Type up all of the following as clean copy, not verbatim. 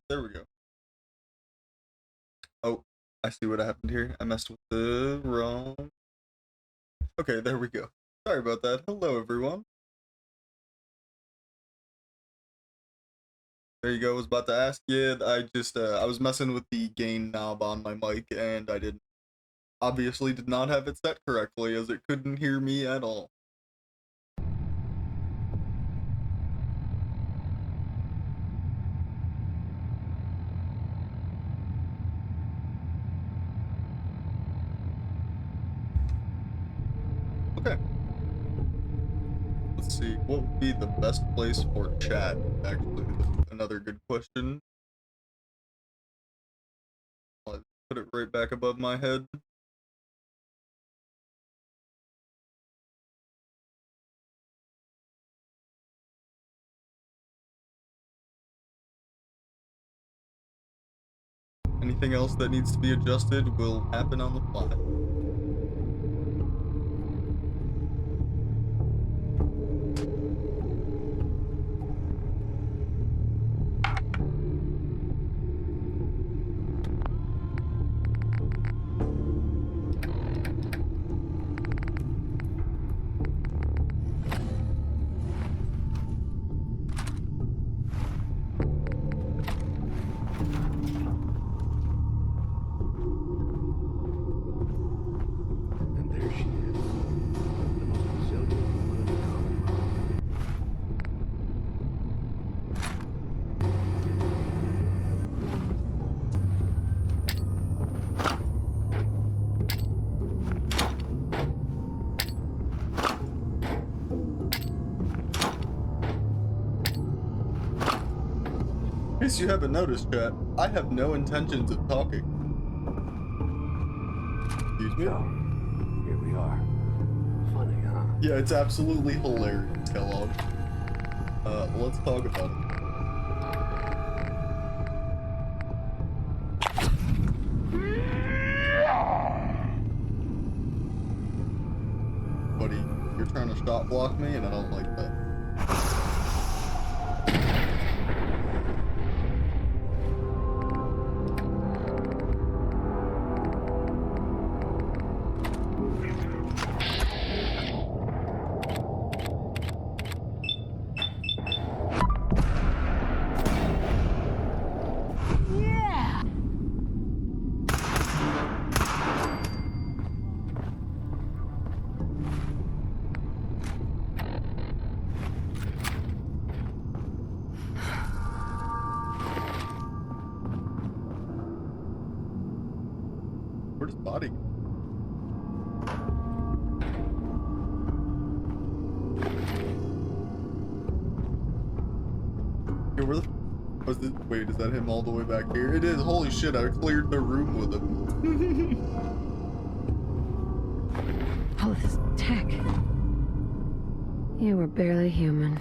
There we go. Oh, I see what happened here. I messed with the wrong. Okay, there we go. Sorry about that. Hello, everyone. There you go. I was about to ask you. I was messing with the gain knob on my mic, and I didn't obviously did not have it set correctly, as it couldn't hear me at all. Okay. Let's see. What would be the best place for chat? Actually, another good question. I'll put it right back above my head. Anything else that needs to be adjusted will happen on the fly. And there she is, the most resilient woman in the Commonwealth. In case you haven't noticed, chat, I have no intentions of talking. Excuse me? So, here we are. Funny, huh? Yeah, it's absolutely hilarious, Kellogg. Let's talk about it. Buddy, you're trying to shot block me, and I don't like that. Where's his body? Yo, where the was this? Wait, is that him all the way back here? It is. Holy shit! I cleared the room with him. All of this tech. You were barely human.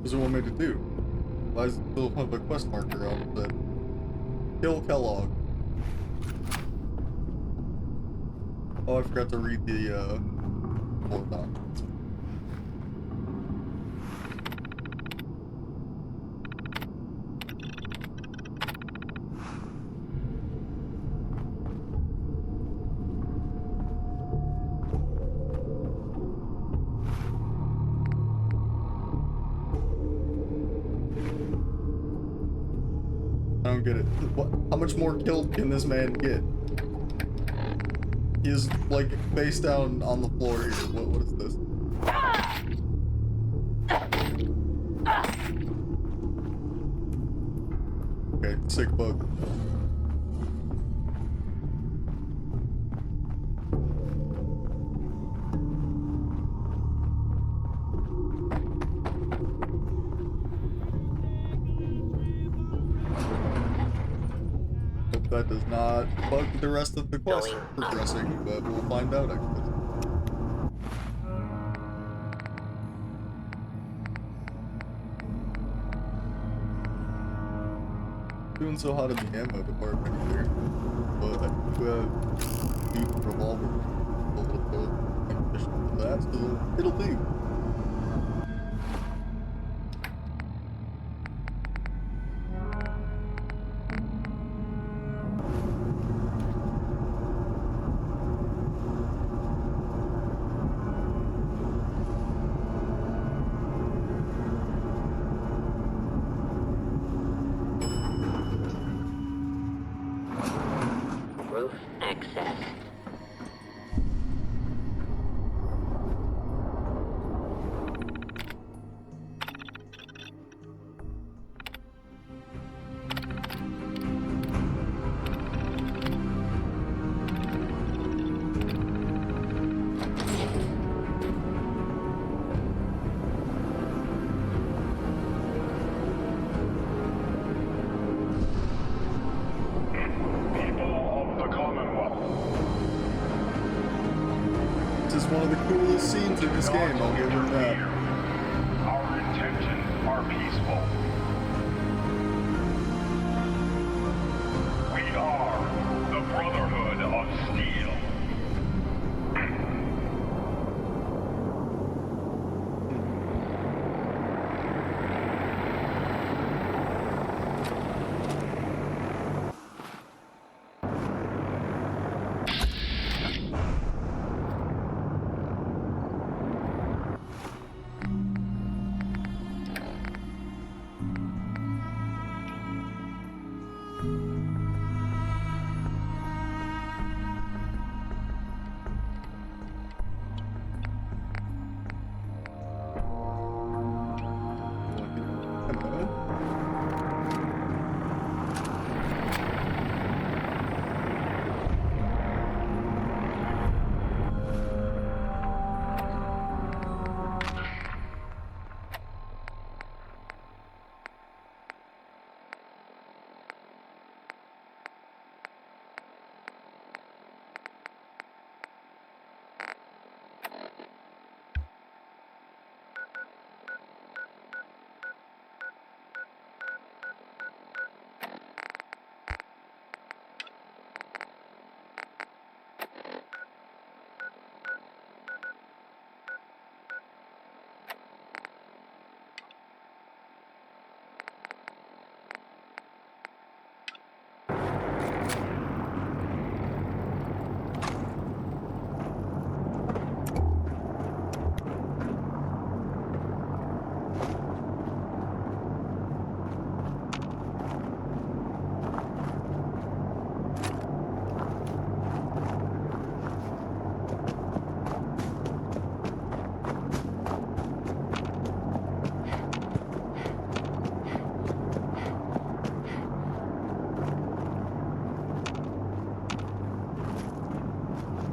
does it want me to do? Why does it still have a quest marker on it? Kill Kellogg. Oh, I forgot to read the, floor documents. I don't get it. What? How much more killed can this man get? He is, like, face down on the floor here. What is this? Okay, sick bug. Hope that does not bug the rest of the quest progressing, but we'll find out, I guess. Doing so hot in the ammo department either, but I do have deep revolver, a little bit ammunition for that, so it'll do. Roof access. This is one of the coolest scenes in this game, I'll give him that. Our intentions are peaceful. We are the Brotherhood of Steel.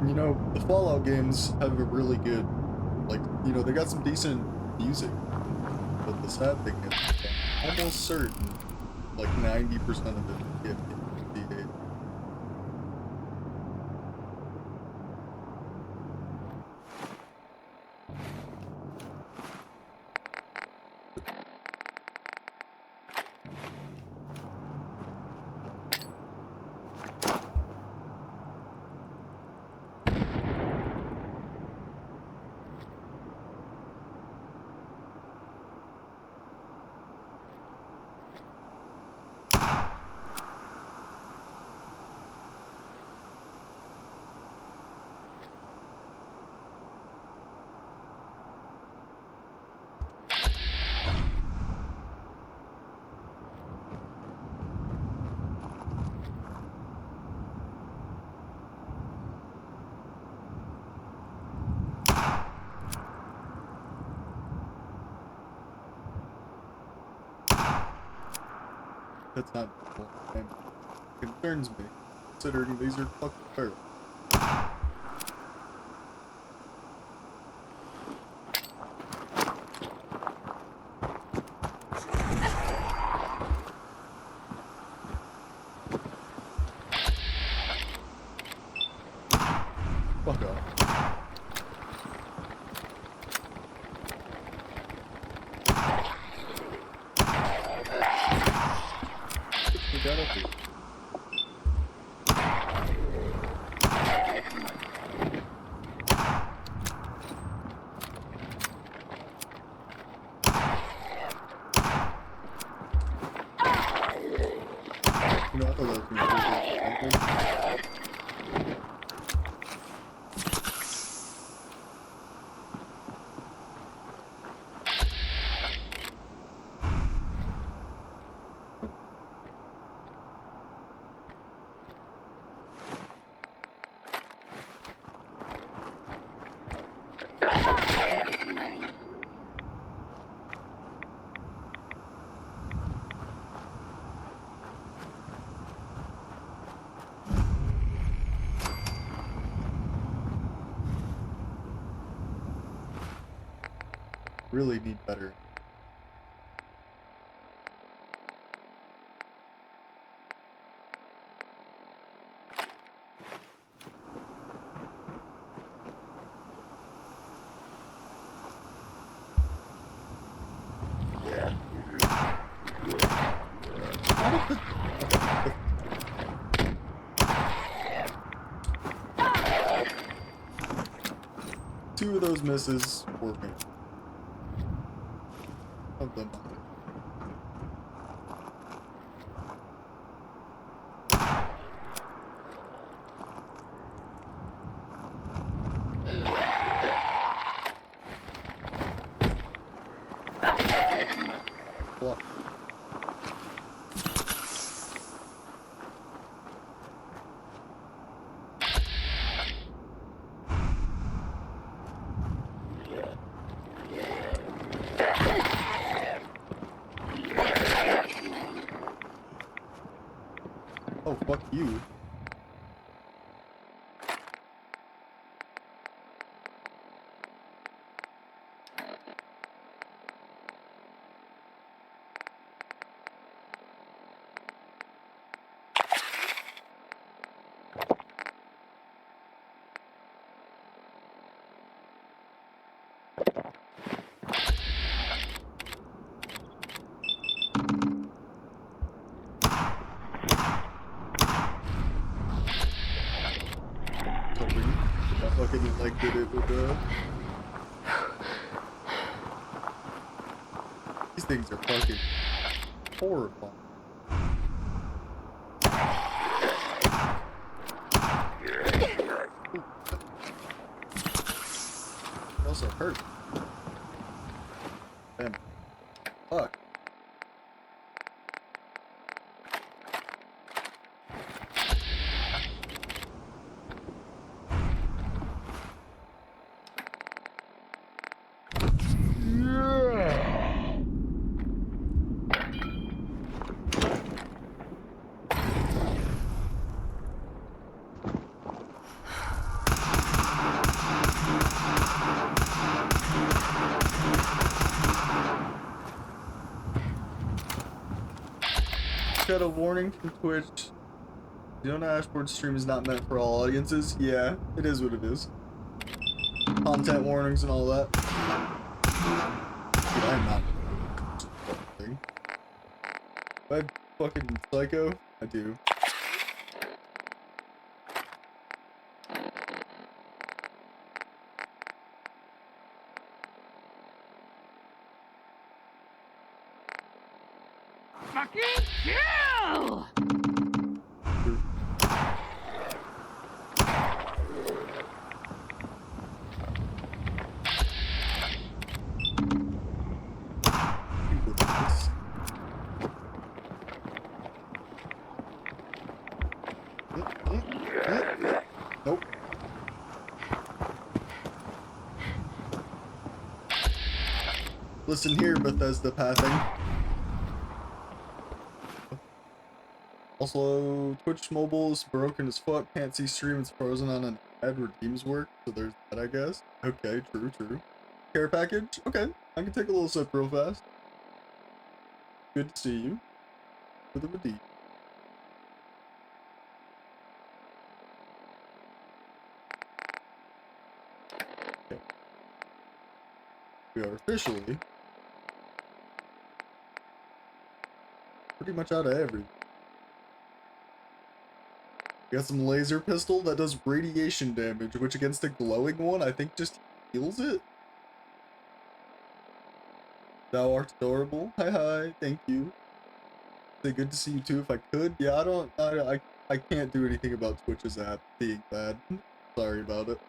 You know, the Fallout games have a really good, like, you know, they got some decent music, but the sad thing is, I'm almost certain, like 90% of it is GTA. it's not normal. And it concerns me, considering these are fucking fair. Fuck off. We got up here. You know, I thought that was gonna be good. Really need better. Two of those misses were me. Of them. What? Oh, fuck you. I fucking like did it with these things are fucking horrible. It also hurt. Damn. Fuck. Got a warning from Twitch. Fiona Ashford's stream is not meant for all audiences. Yeah, it is what it is. Content warnings and all that. Dude, I'm not. Thing. Am I fucking psycho? I do. Fucking kill! Nope. Listen here, Bethesda pathing. Also, Twitch mobile is broken as fuck. Can't see stream. It's frozen on an ad. Redeems work. So there's that, I guess. Okay, true, true. Care package? Okay, I can take a little sip real fast. Good to see you. For the redeem. Okay. We are officially pretty much out of everything. We got some laser pistol that does radiation damage, which against a glowing one, I think just heals it. Thou art adorable. Hi hi, thank you. Say good to see you too if I could. Yeah, I can't do anything about Twitch's app being bad. Sorry about it.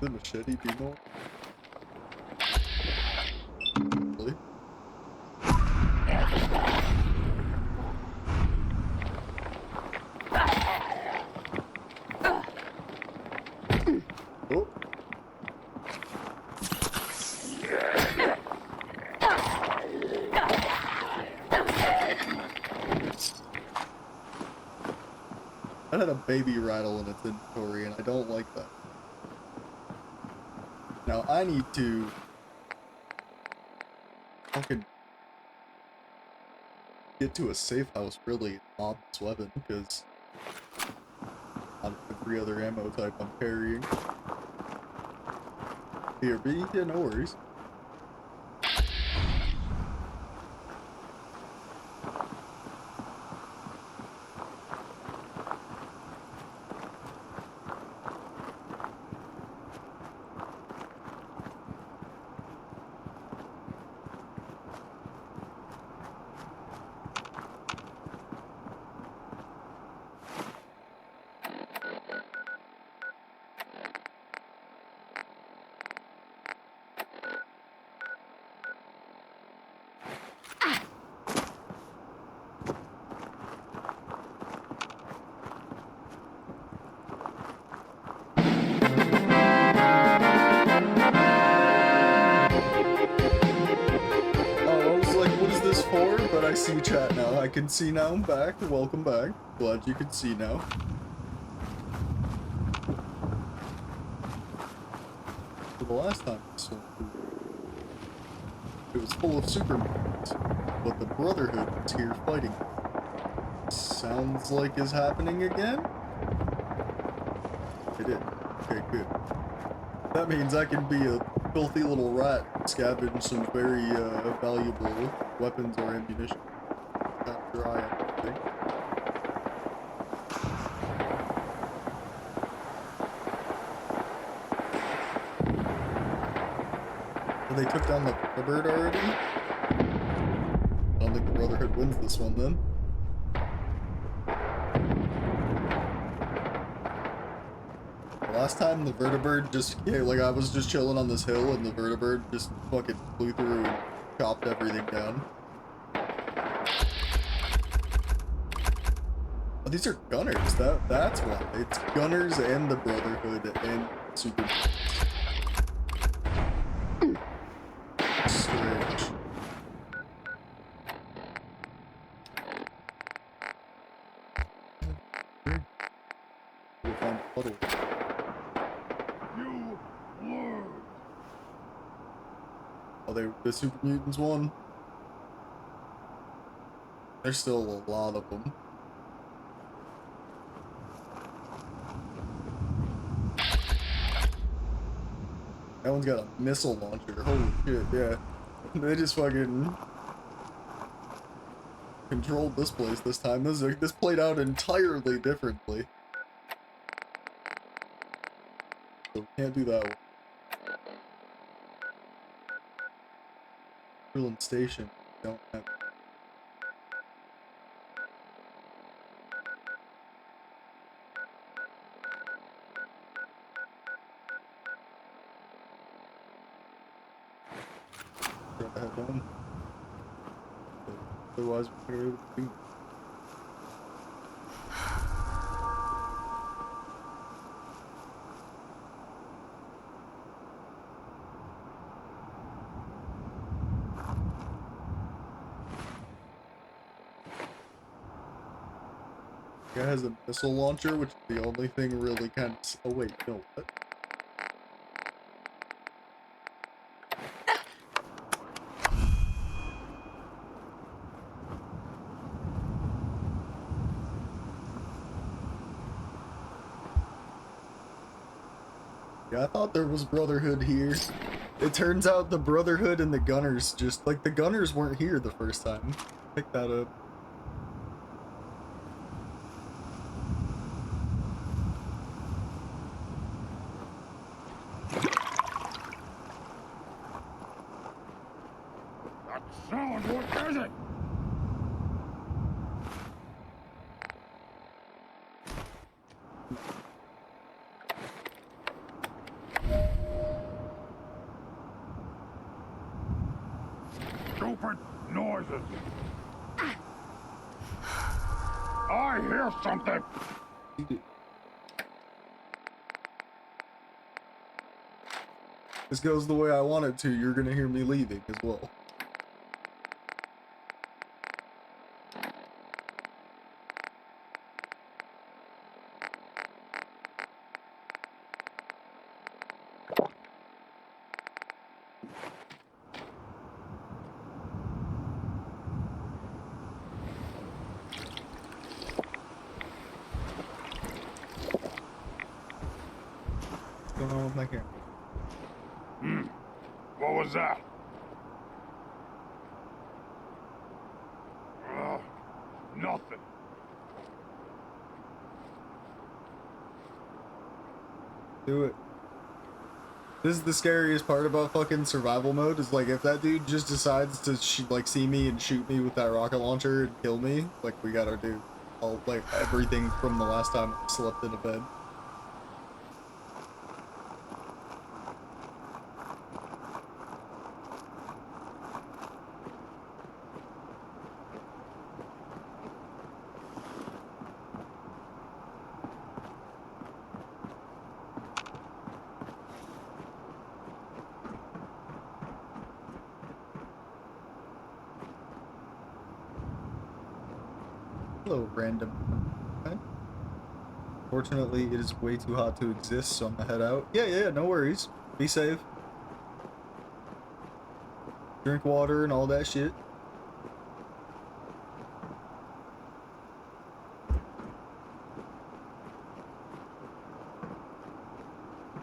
The machete be more? Really? Oh. That had a baby rattle in its inventory, and I don't like that. Now I need to fucking get to a safe house, really, on this weapon, because on every other ammo type I'm carrying. Here, B, yeah, no worries. But I see chat now. I can see now. I'm back. Welcome back. Glad you can see now. For the last time I sold food, it was full of supermutants, but the Brotherhood was here fighting. Sounds like is happening again? It did. Okay, good. That means I can be a filthy little rat, scavenge some very valuable weapons or ammunition. After I think. Well, they took down the bird already? I don't think the Brotherhood wins this one then. Last time the vertibird just, yeah, like I was just chilling on this hill and the vertibird just fucking flew through and chopped everything down. Oh, these are gunners, that's why. It's gunners and the Brotherhood and super. Strange. We'll find a puddle. Oh, the super mutants won. There's still a lot of them. That one's got a missile launcher. Holy shit, yeah. They just fucking controlled this place this time. This played out entirely differently. So we can't do that one. Berlin Station. Don't have. Try to head home. Otherwise, we're gonna be able to do. Guy has a missile launcher, which is the only thing really kind of. Oh wait, no. What? Yeah, I thought there was Brotherhood here. It turns out the Brotherhood and the Gunners just like the Gunners weren't here the first time. Pick that up. That sound, what is it? Stupid noises. I hear something. This goes the way I want it to. You're gonna hear me leaving as well. What's going on with my camera? What was that? Nothing. Do it. This is the scariest part about fucking survival mode, is like if that dude just decides to like see me and shoot me with that rocket launcher and kill me, like we gotta do all like everything from the last time I slept in a bed. Hello, random. Okay. Fortunately, it is way too hot to exist, so I'm gonna head out. Yeah, no worries. Be safe. Drink water and all that shit.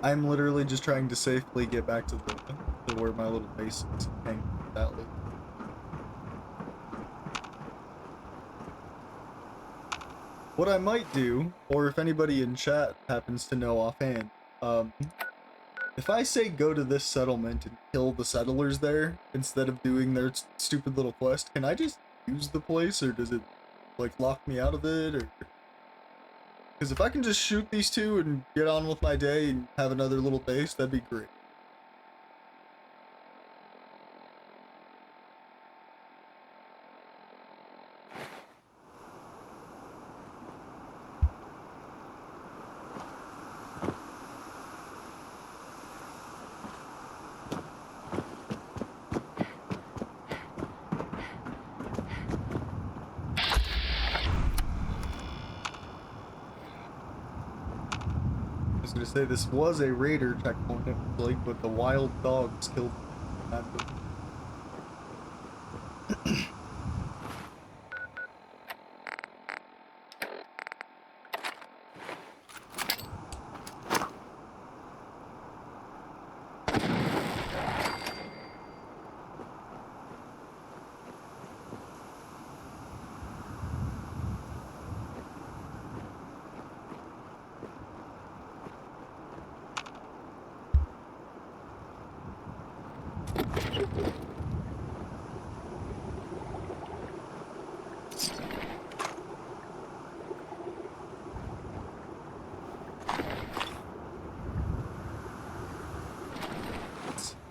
I'm literally just trying to safely get back to where my little base is hanging out. What I might do, or if anybody in chat happens to know offhand, if I say go to this settlement and kill the settlers there instead of doing their stupid little quest, can I just use the place, or does it like lock me out of it? Or because if I can just shoot these two and get on with my day and have another little base, that'd be great. I was gonna say this was a raider checkpoint, it was like, but the wild dogs killed that.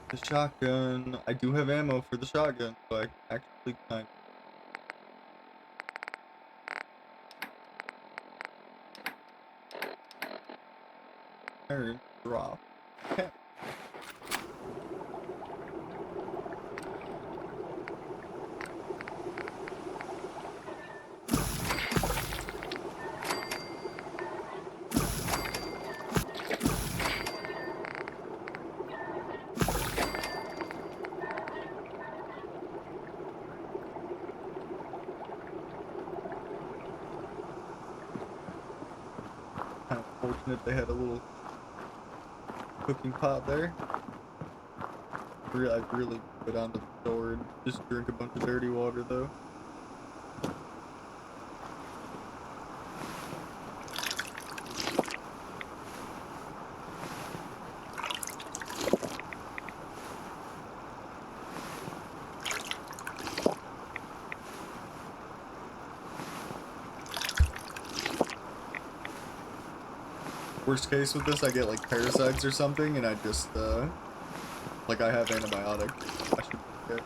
The shotgun. I do have ammo for the shotgun, so I actually kind of drop. Okay. Fortunate they had a little cooking pot there. I'd really go down to the store and just drink a bunch of dirty water though. Worst case with this, I get like parasites or something, and I just, like I have antibiotic. I should be okay.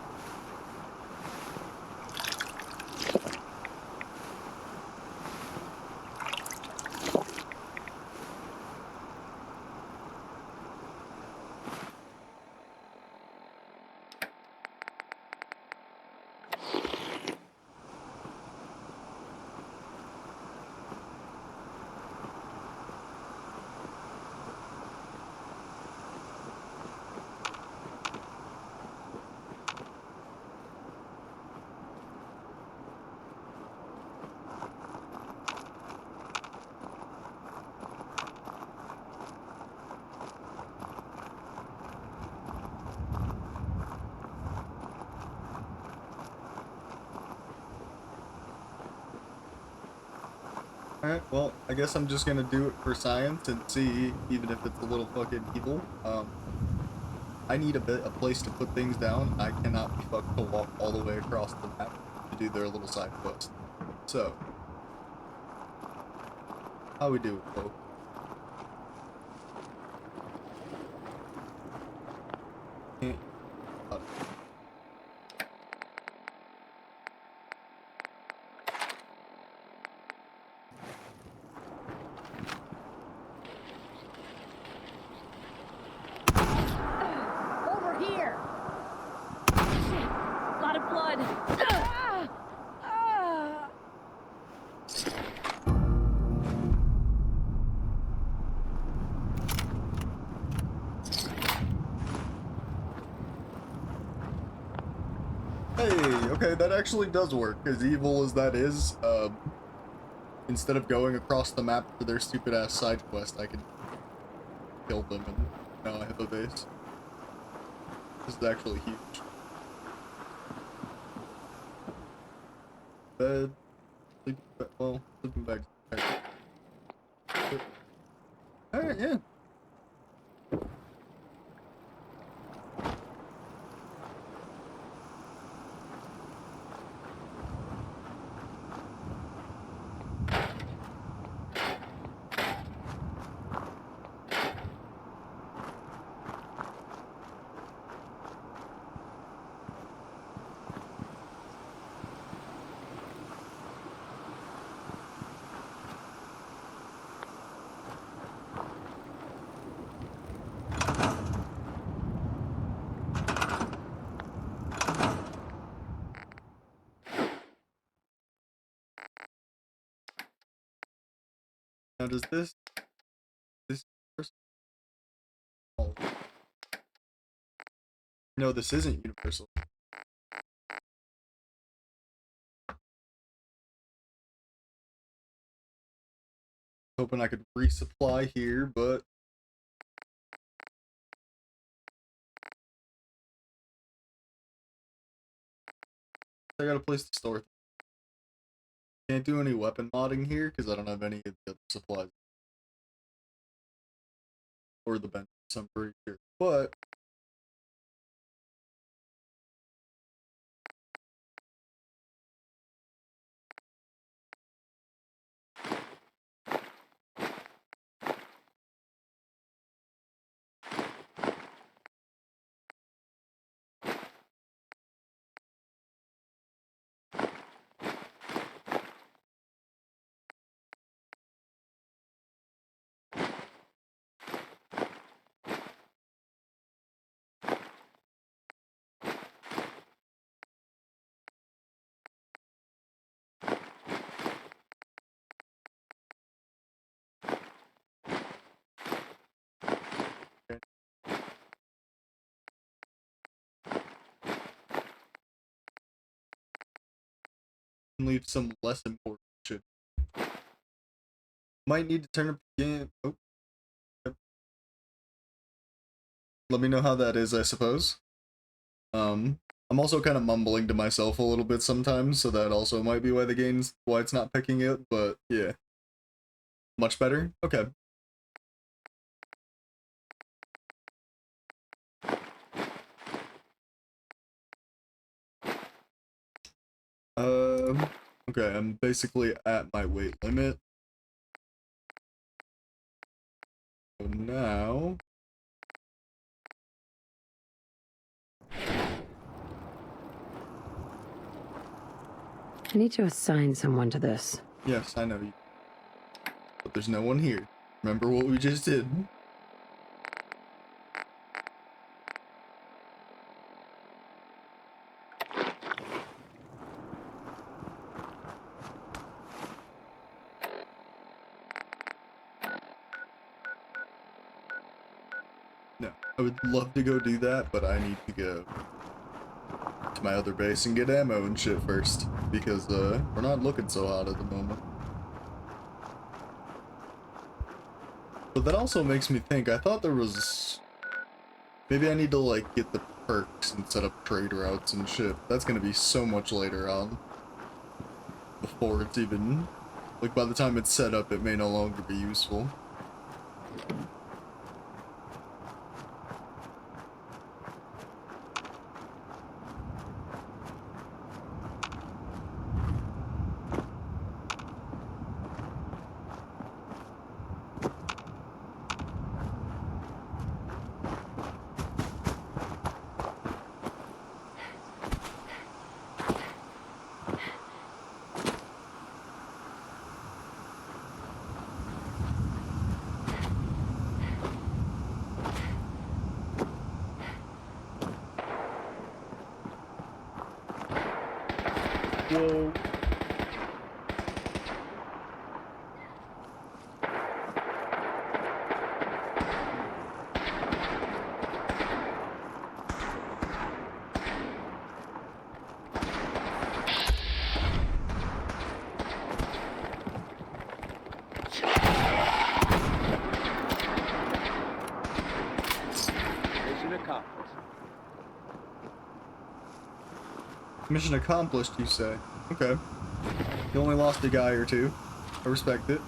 Alright, well, I guess I'm just gonna do it for science and see, even if it's a little fucking evil. I need a place to put things down. I cannot be fucked to walk all the way across the map to do their little side quest. So, how we do it, folks? Can't- Over here! Shit! Lot of blood! Ah! Ah! Hey, okay, that actually does work. As evil as that is, instead of going across the map for their stupid ass side quest, I can kill them and now I have a base. This is actually huge. Bed, sleeping bag, well, sleeping bag. Alright, yeah. Now does this person? Oh. No, this isn't universal. Hoping I could resupply here, but I got a place to store. Can't do any weapon modding here because I don't have any of the other supplies or the bench. So I'm pretty sure, but leave some less important shit. Might need to turn up the game. Oh, yep. Let me know how that is, I suppose. I'm also kind of mumbling to myself a little bit sometimes, so that also might be why why it's not picking it, but yeah. Much better? Okay. Okay, I'm basically at my weight limit. So now... I need to assign someone to this. Yes, I know you. But there's no one here. Remember what we just did? No, I would love to go do that, but I need to go to my other base and get ammo and shit first, because we're not looking so hot at the moment. But that also makes me think, I thought there was... Maybe I need to, like, get the perks and set up trade routes and shit. That's gonna be so much later on. Before it's even... Like, by the time it's set up, it may no longer be useful. Whoa. Mission accomplished. Mission accomplished, you say? Okay. You only lost a guy or two. I respect it.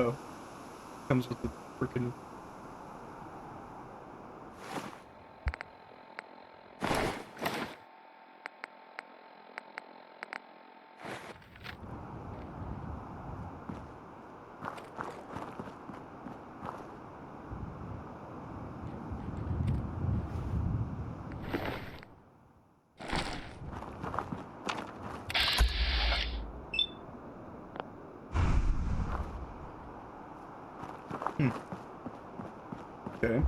Oh. Comes with the freaking... Okay.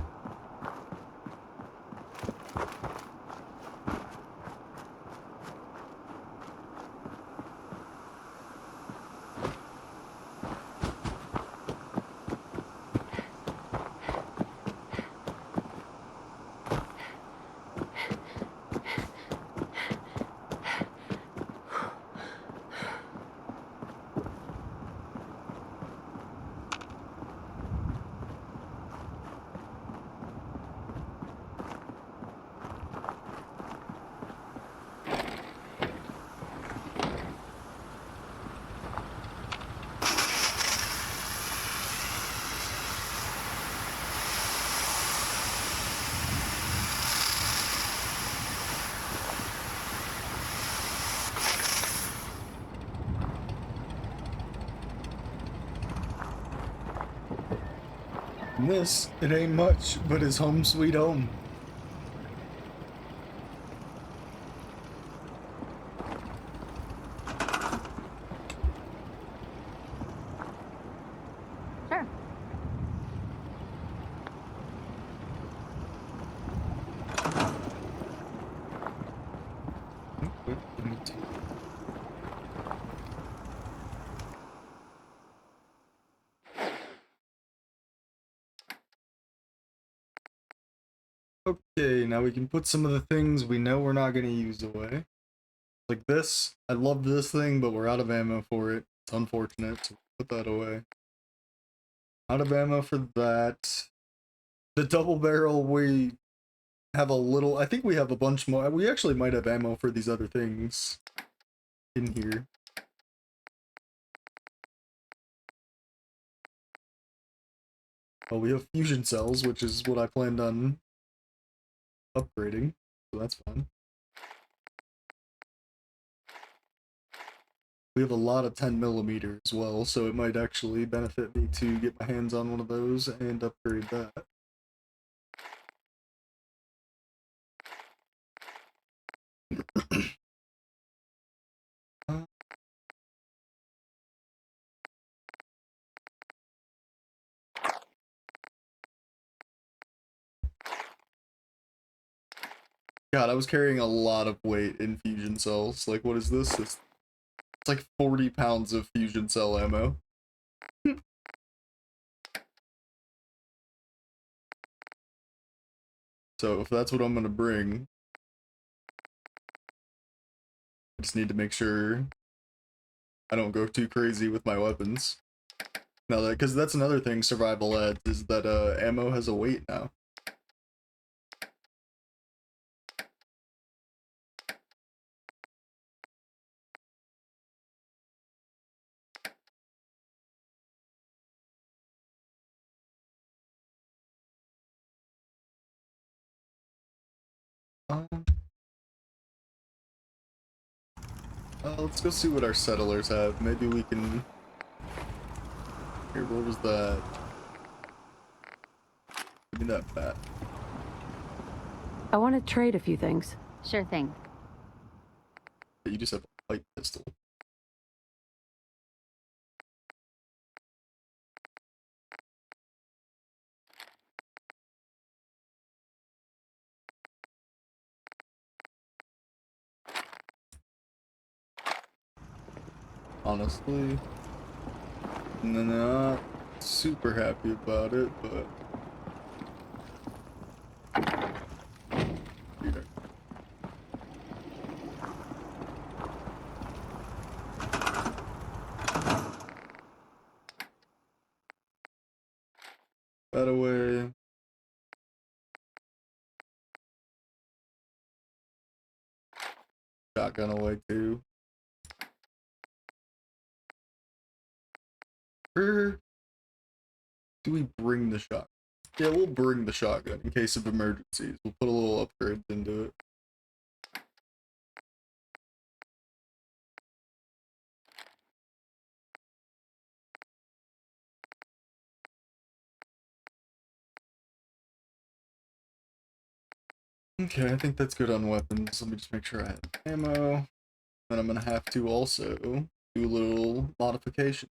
And this, it ain't much, but his home sweet home. Sure. Okay, now we can put some of the things we know we're not going to use away. Like this. I love this thing, but we're out of ammo for it. It's unfortunate, so put that away. Out of ammo for that. The double barrel, we have a little... I think we have a bunch more. We actually might have ammo for these other things in here. Oh, we have fusion cells, which is what I planned on upgrading, so that's fine. We have a lot of 10mm as well, so it might actually benefit me to get my hands on one of those and upgrade that. God, I was carrying a lot of weight in fusion cells. Like, what is this? It's like 40 pounds of fusion cell ammo. So if that's what I'm gonna bring, I just need to make sure I don't go too crazy with my weapons. Now that, because that's another thing survival adds, is that ammo has a weight now. Let's go see what our settlers have. Maybe we can... Here, what was that? Give me that bat. I want to trade a few things. Sure thing. You just have a light pistol. Honestly, not super happy about it, but here. That away. Shotgun away too. Or do we bring the shotgun? Yeah, we'll bring the shotgun in case of emergencies. We'll put a little upgrade into it. Okay, I think that's good on weapons. Let me just make sure I have ammo. Then I'm gonna have to also do a little modifications.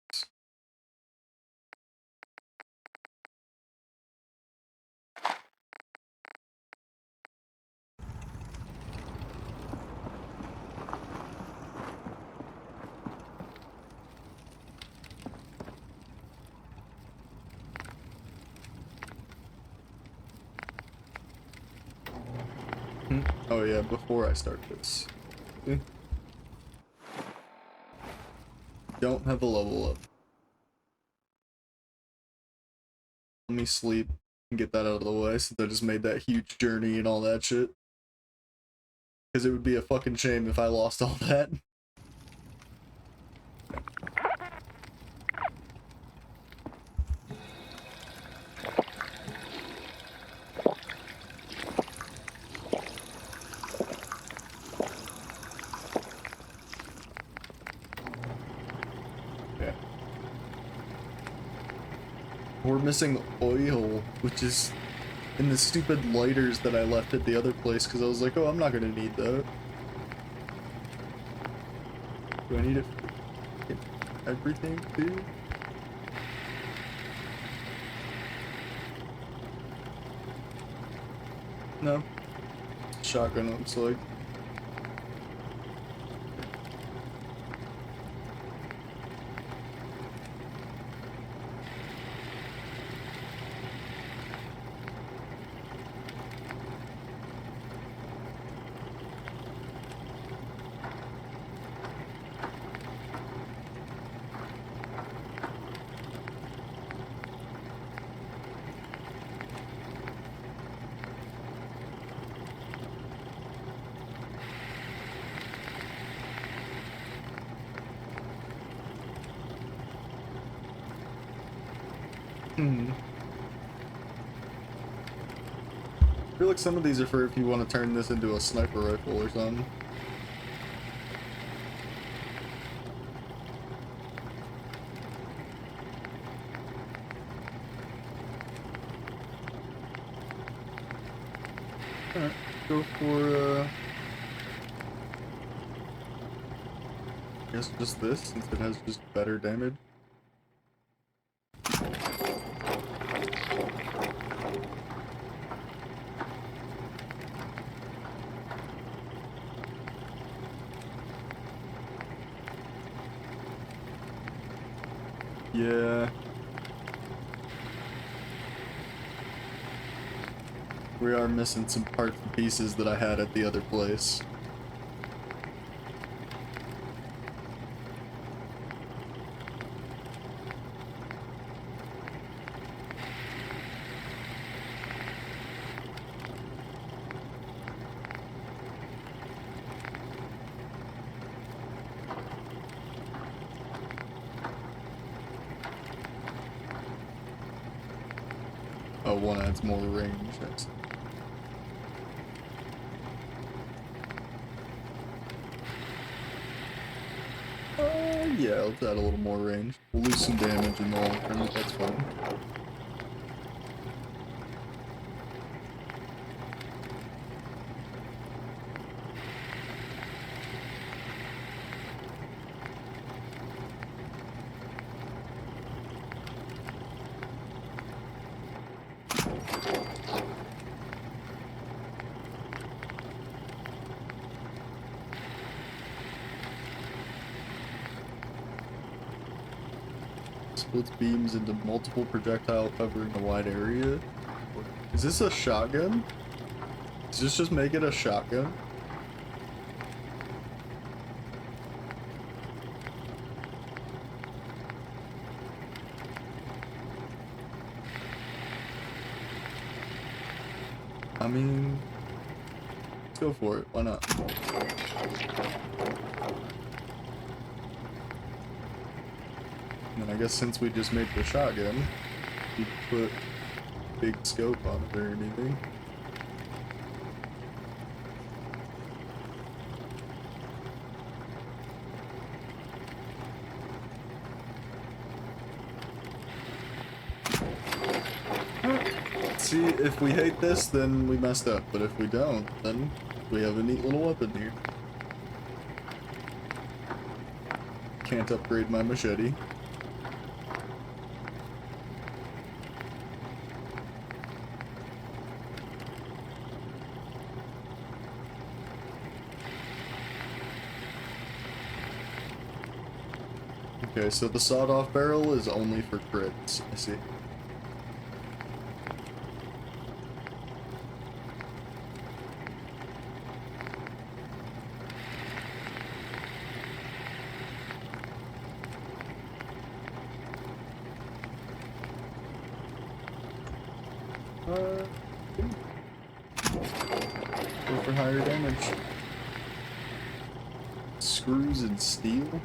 Oh yeah, before I start this. Don't have a level up. Let me sleep and get that out of the way since I just made that huge journey and all that shit. Because it would be a fucking shame if I lost all that. we're missing oil, which is in the stupid lighters that I left at the other place because I was like, oh, I'm not gonna need that. Do I need it for everything too? No. Shotgun looks like. I feel like some of these are for if you want to turn this into a sniper rifle or something. Alright, go for, I guess just this, since it has just better damage. Yeah. We are missing some parts and pieces that I had at the other place. Oh, one adds more range. That's... yeah, let's add a little more range. We'll lose some damage in the long term, but that's fine. Splits beams into multiple projectile covering a wide area. Is this a shotgun? Does this just make it a shotgun? I mean, let's go for it. Why not? And I guess since we just made the shotgun, you put big scope on it or anything. See, if we hate this, then we messed up. But if we don't, then we have a neat little weapon here. Can't upgrade my machete. Okay, so the sawed-off barrel is only for crits. I see. Go for higher damage. Screws and steel?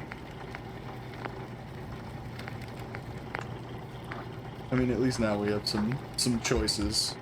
I mean, at least now we have some choices.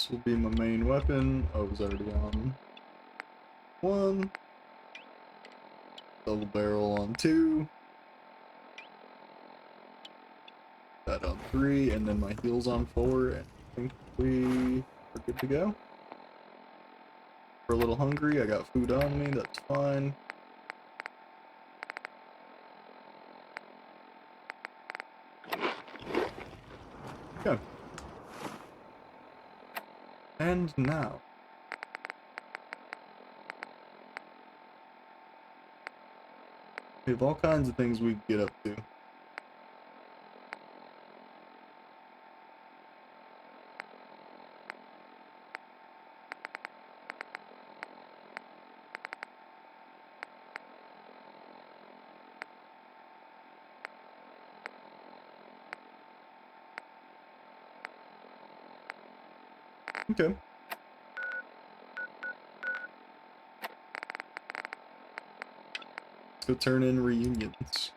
This will be my main weapon. Oh, it was already on 1. Double barrel on 2. That on 3, and then my heels on 4, and I think we are good to go. We're a little hungry. I got food on me. That's fine. Okay. And now. We have all kinds of things we can get up to. Okay. Let's go turn in reunions.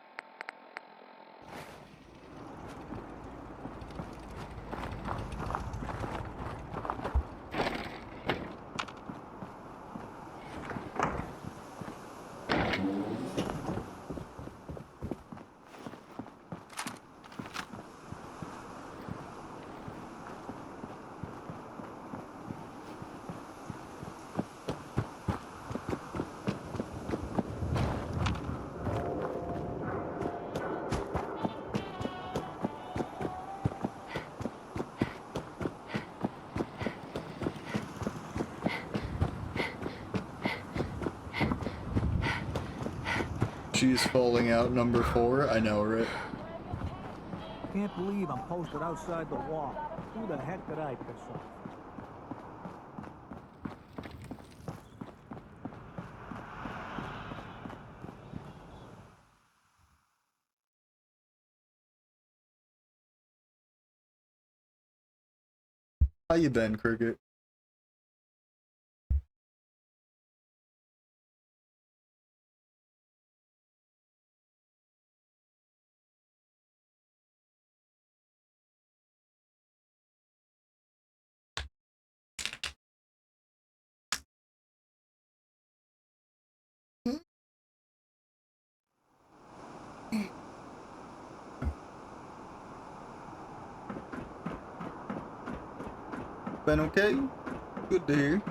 She's falling out, number 4. I know, right? Can't believe I'm posted outside the wall. Who the heck did I piss off? How you been, Cricket? Been okay? Good to hear.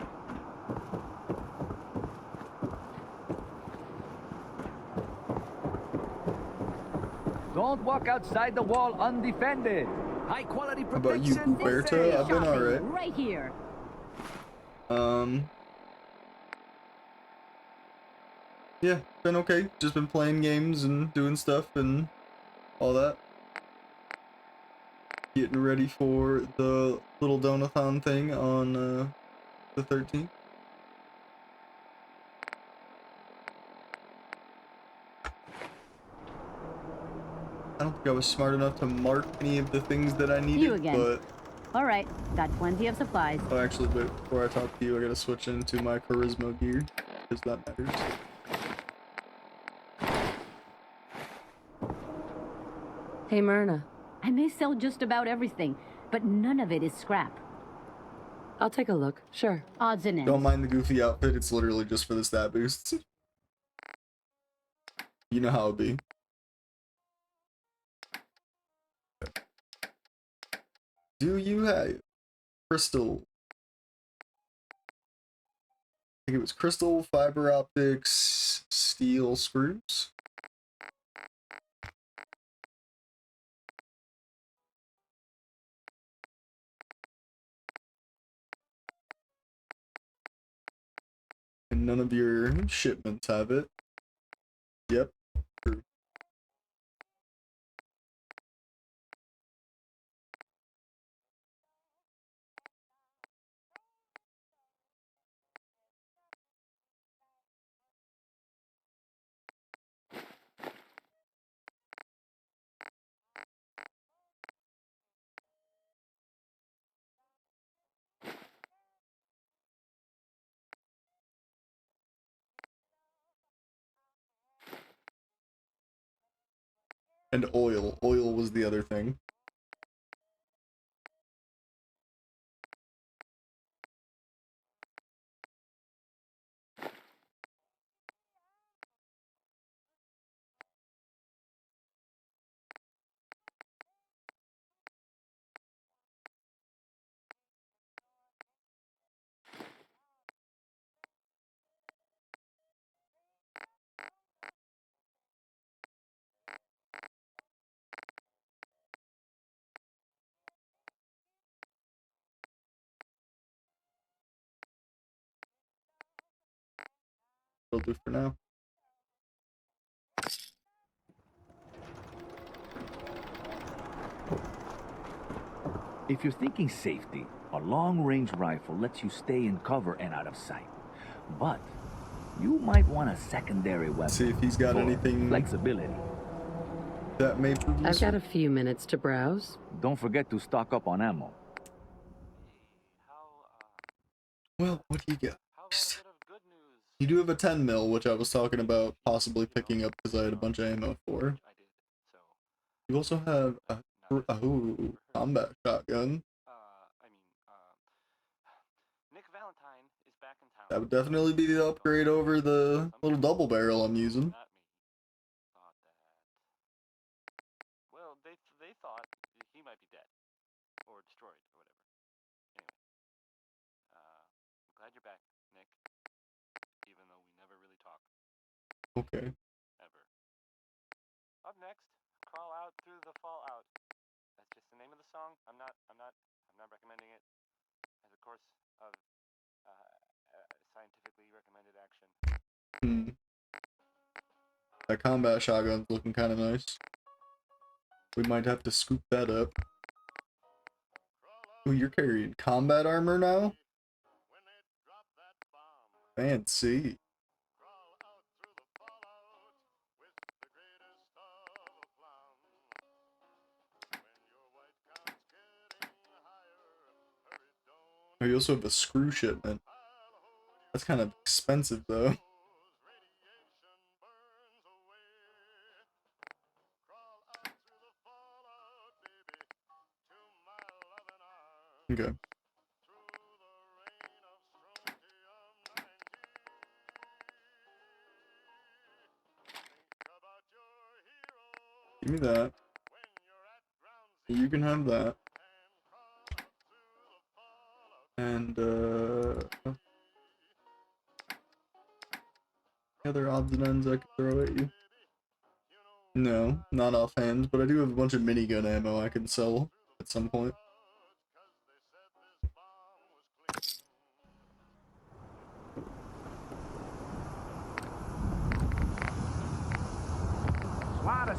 Don't walk outside the wall undefended. High quality How about you, protection. Huberta? I've been alright. Right here. Yeah, been okay. Just been playing games and doing stuff and all that. Getting ready for the little donathon thing on the 13th. I don't think I was smart enough to mark any of the things that I needed, You again. but... All right, got plenty of supplies. Oh, actually, but before I talk to you, I gotta switch into my charisma gear, because that matters. Hey, Myrna. I may sell just about everything, but none of it is scrap. I'll take a look. Sure. Odds and ends. Don't mind the goofy outfit, it's literally just for the stat boosts. You know how it be. Do you have crystal? I think it was crystal, fiber optics, steel screws. And none of your shipments have it. Yep. True. And oil. Oil was the other thing. It'll do for now. If you're thinking safety, a long-range rifle lets you stay in cover and out of sight. But you might want a secondary weapon. See if he's got for anything flexibility. that may prove I've useful. got a few minutes to browse. Don't forget to stock up on ammo. Well, what do you got? You do have a 10 mil, which I was talking about possibly picking up because I had a bunch of ammo for. You also have a combat shotgun. Nick Valentine is back in town. That would definitely be the upgrade over the little double barrel I'm using. Not me. Thought that. Well, they thought he might be dead or destroyed or whatever. Anyway, I'm glad you're back, Nick. Even though we never really talk. Okay. Ever. Up next, Crawl Out Through the Fallout. That's just the name of the song. I'm not recommending it as a course of scientifically recommended action. That combat shotgun's looking kind of nice. We might have to scoop that up. Ooh, you're carrying combat armor now? Fancy. Oh, you also have a screw shipment. That's kind of expensive, though. Okay. Give me that. You can have that. And, other odds and ends I could throw at you? No, not offhand, but I do have a bunch of minigun ammo I can sell at some point.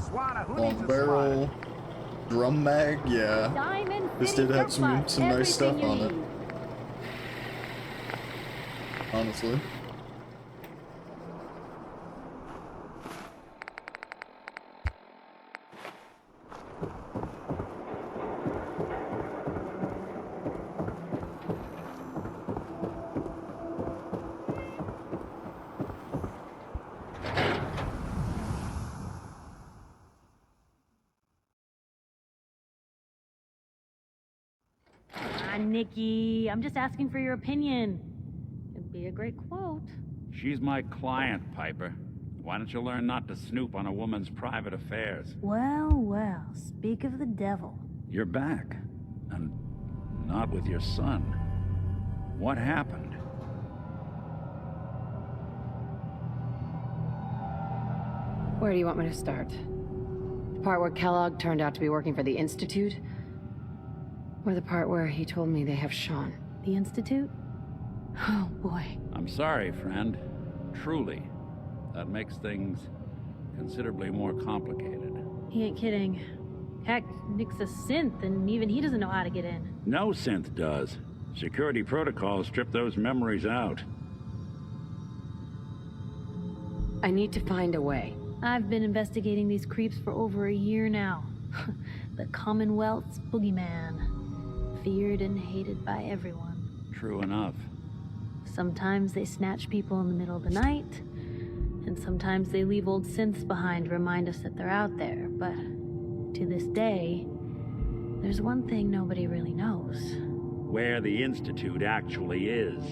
Swatter, who Long barrel, drum mag, yeah. Diamond This City did have Surplus, some nice stuff everything you on it. need. Honestly. Nikki, I'm just asking for your opinion. It'd be a great quote. She's my client, Piper. Why don't you learn not to snoop on a woman's private affairs? Well, well, speak of the devil. You're back. And not with your son. What happened? Where do you want me to start? The part where Kellogg turned out to be working for the Institute? Or the part where he told me they have Sean? The Institute? Oh, boy. I'm sorry, friend. Truly. That makes things considerably more complicated. He ain't kidding. Heck, Nick's a synth, and even he doesn't know how to get in. No synth does. Security protocols strip those memories out. I need to find a way. I've been investigating these creeps for over a year now. The Commonwealth's boogeyman. Feared and hated by everyone. True enough. Sometimes they snatch people in the middle of the night, and sometimes they leave old synths behind to remind us that they're out there, but to this day, there's one thing nobody really knows. Where the Institute actually is.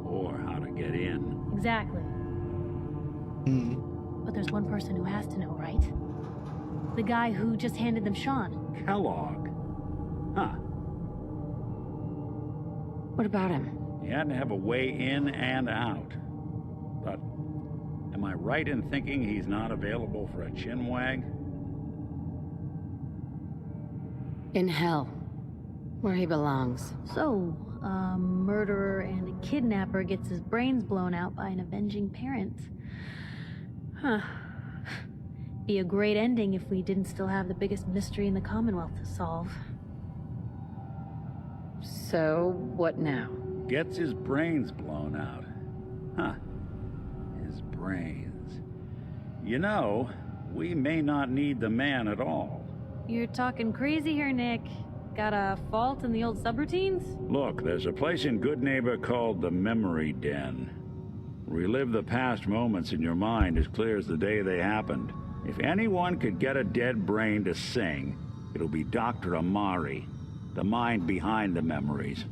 Or how to get in. Exactly. But there's one person who has to know, right? The guy who just handed them Sean. Kellogg. Huh. What about him? He had to have a way in and out. But am I right in thinking he's not available for a chinwag? In hell. Where he belongs. So, a murderer and a kidnapper gets his brains blown out by an avenging parent. Huh. Be a great ending if we didn't still have the biggest mystery in the Commonwealth to solve. So, what now? Gets his brains blown out. Huh. His brains. You know, we may not need the man at all. You're talking crazy here, Nick. Got a fault in the old subroutines? Look, there's a place in Good Neighbor called the Memory Den. Relive the past moments in your mind as clear as the day they happened. If anyone could get a dead brain to sing, it'll be Dr. Amari, the mind behind the memories.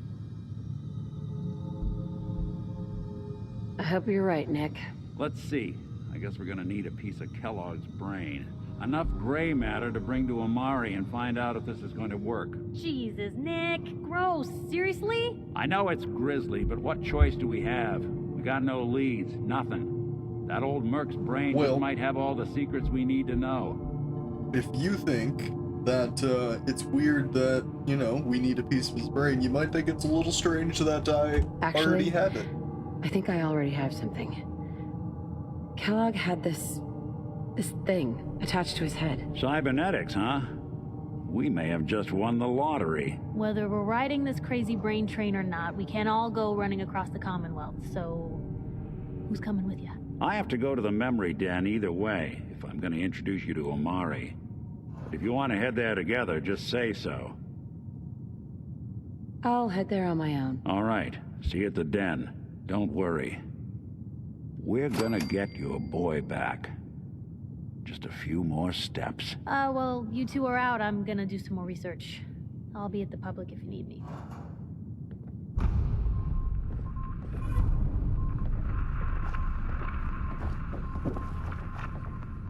I hope you're right, Nick. Let's see. I guess we're gonna need a piece of Kellogg's brain. Enough gray matter to bring to Amari and find out if this is going to work. Jesus, Nick. Gross. Seriously? I know it's grisly, but what choice do we have? We got no leads, nothing. That old Merc's brain just might have all the secrets we need to know. If you think that it's weird that, you know, we need a piece of his brain, you might think it's a little strange that I already have it. I think I already have something. Kellogg had this thing attached to his head. Cybernetics, huh? We may have just won the lottery. Whether we're riding this crazy brain train or not, we can't all go running across the Commonwealth, so... who's coming with you? I have to go to the Memory Den either way, if I'm going to introduce you to Amari. But if you want to head there together, just say so. I'll head there on my own. All right. See you at the Den. Don't worry. We're gonna get your boy back. Just a few more steps. Well, you two are out. I'm gonna do some more research. I'll be at the public if you need me.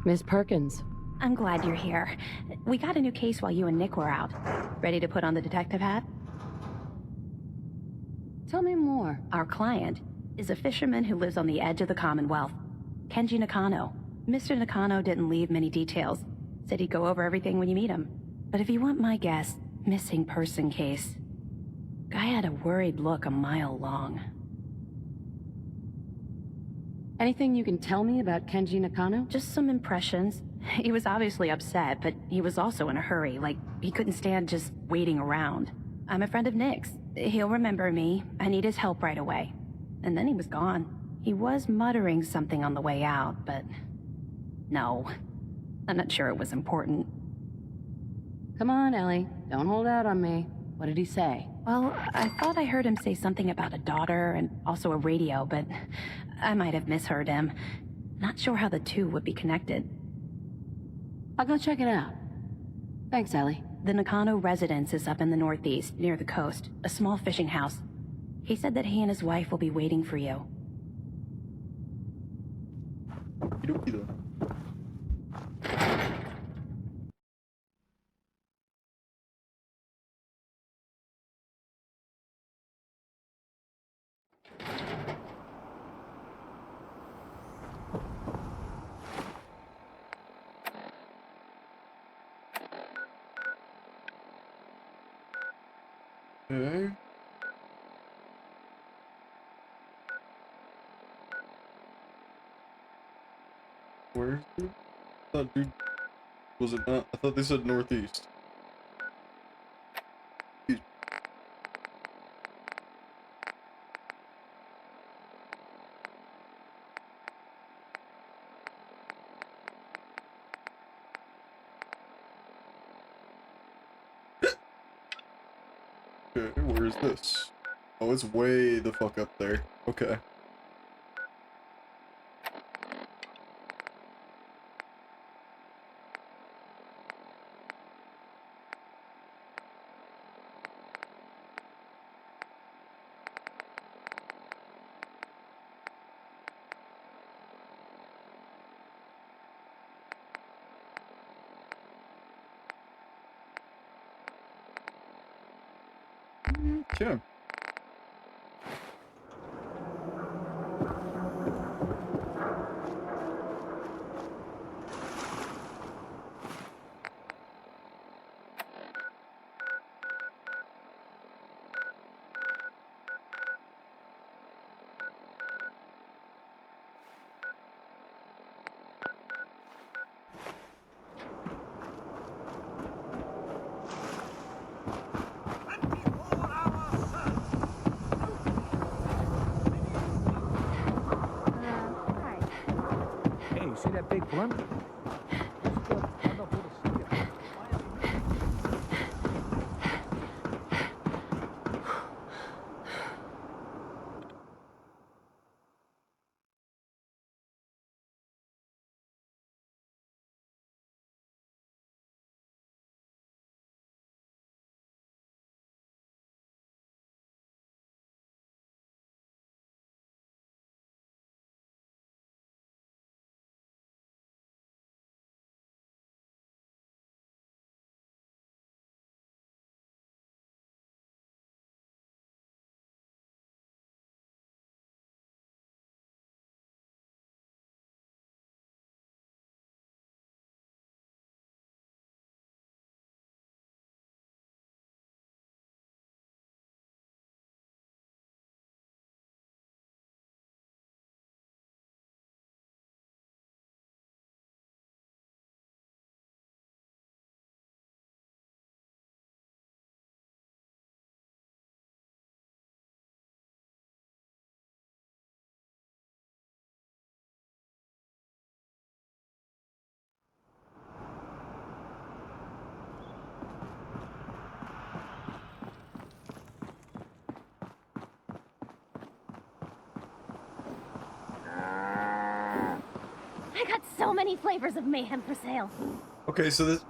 Miss Perkins. I'm glad you're here. We got a new case while you and Nick were out. Ready to put on the detective hat? Tell me more. Our client is a fisherman who lives on the edge of the Commonwealth. Kenji Nakano. Mr. Nakano didn't leave many details. Said he'd go over everything when you meet him. But if you want my guess, missing person case. Guy had a worried look a mile long. Anything you can tell me about Kenji Nakano? Just some impressions. He was obviously upset, but he was also in a hurry, like he couldn't stand just waiting around. I'm a friend of Nick's. He'll remember me. I need his help right away. And then he was gone. He was muttering something on the way out, but... no. I'm not sure it was important. Come on, Ellie. Don't hold out on me. What did he say? Well, I thought I heard him say something about a daughter and also a radio, but I might have misheard him. Not sure how the two would be connected. I'll go check it out. Thanks, Ellie. The Nakano residence is up in the northeast, near the coast. A small fishing house. He said that he and his wife will be waiting for you. Okay. Where is it? I thought, dude, was it not? I thought they said northeast. Okay, where is this? Oh, it's way the fuck up there. Okay. Okay. Blunt? Wonderful to see you. I got so many flavors of mayhem for sale. Okay, so this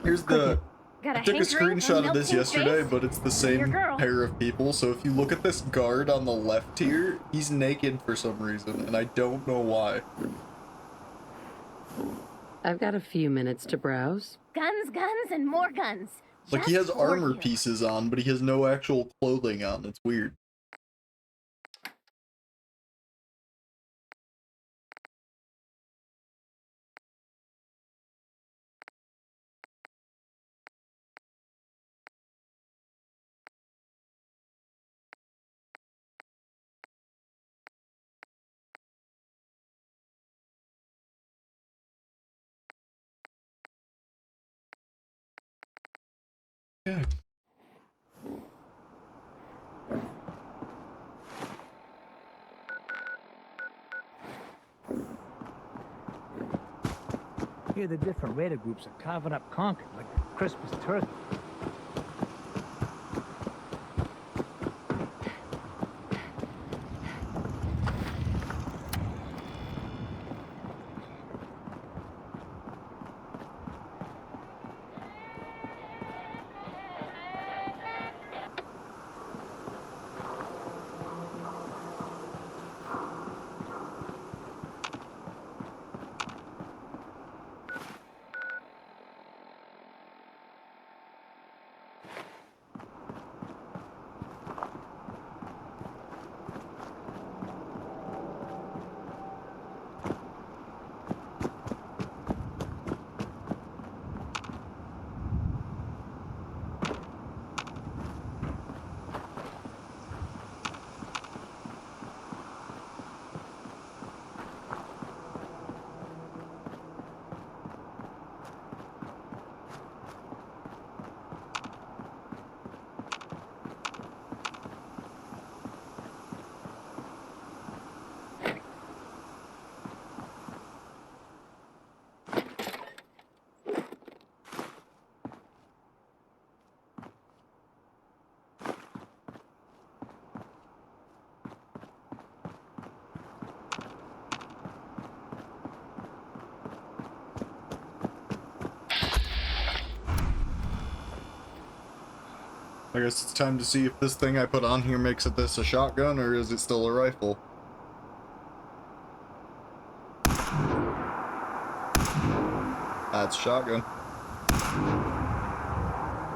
here's the. Got I took a hankering for screenshot of milk this in yesterday, face? but it's the Your same girl. pair of people. So if you look at this guard on the left here, he's naked for some reason, and I don't know why. I've got a few minutes to browse. Guns, guns, and more guns. Like he has Just for armor you. pieces on, but he has no actual clothing on. It's weird. Yeah. Here the different raider groups are carving up Concord like a Christmas turkey. I guess it's time to see if this thing I put on here makes it this a shotgun, or is it still a rifle? That's shotgun.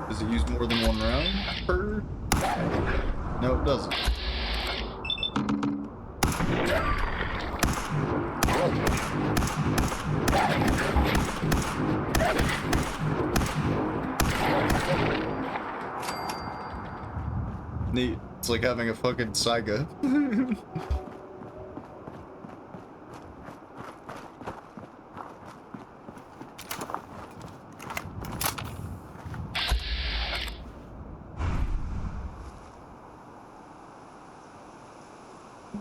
Does it use more than one round per? No, it doesn't. Neat. It's like having a fucking Saiga.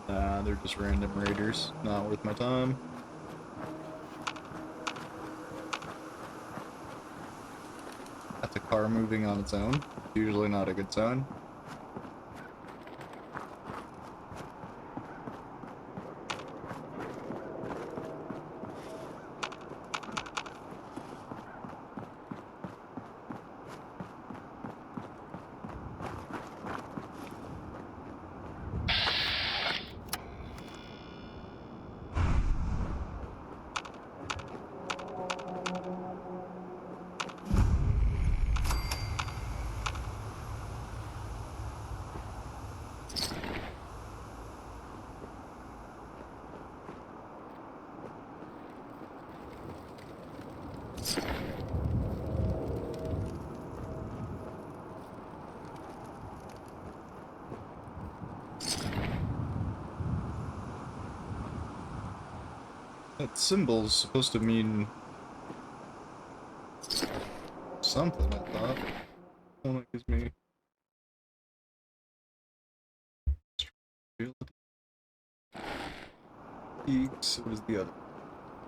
Nah, they're just random raiders. Not worth my time. That's a car moving on its own. Usually not a good sign. That symbol's supposed to mean something, I thought. One that gives me peaks. What is the other?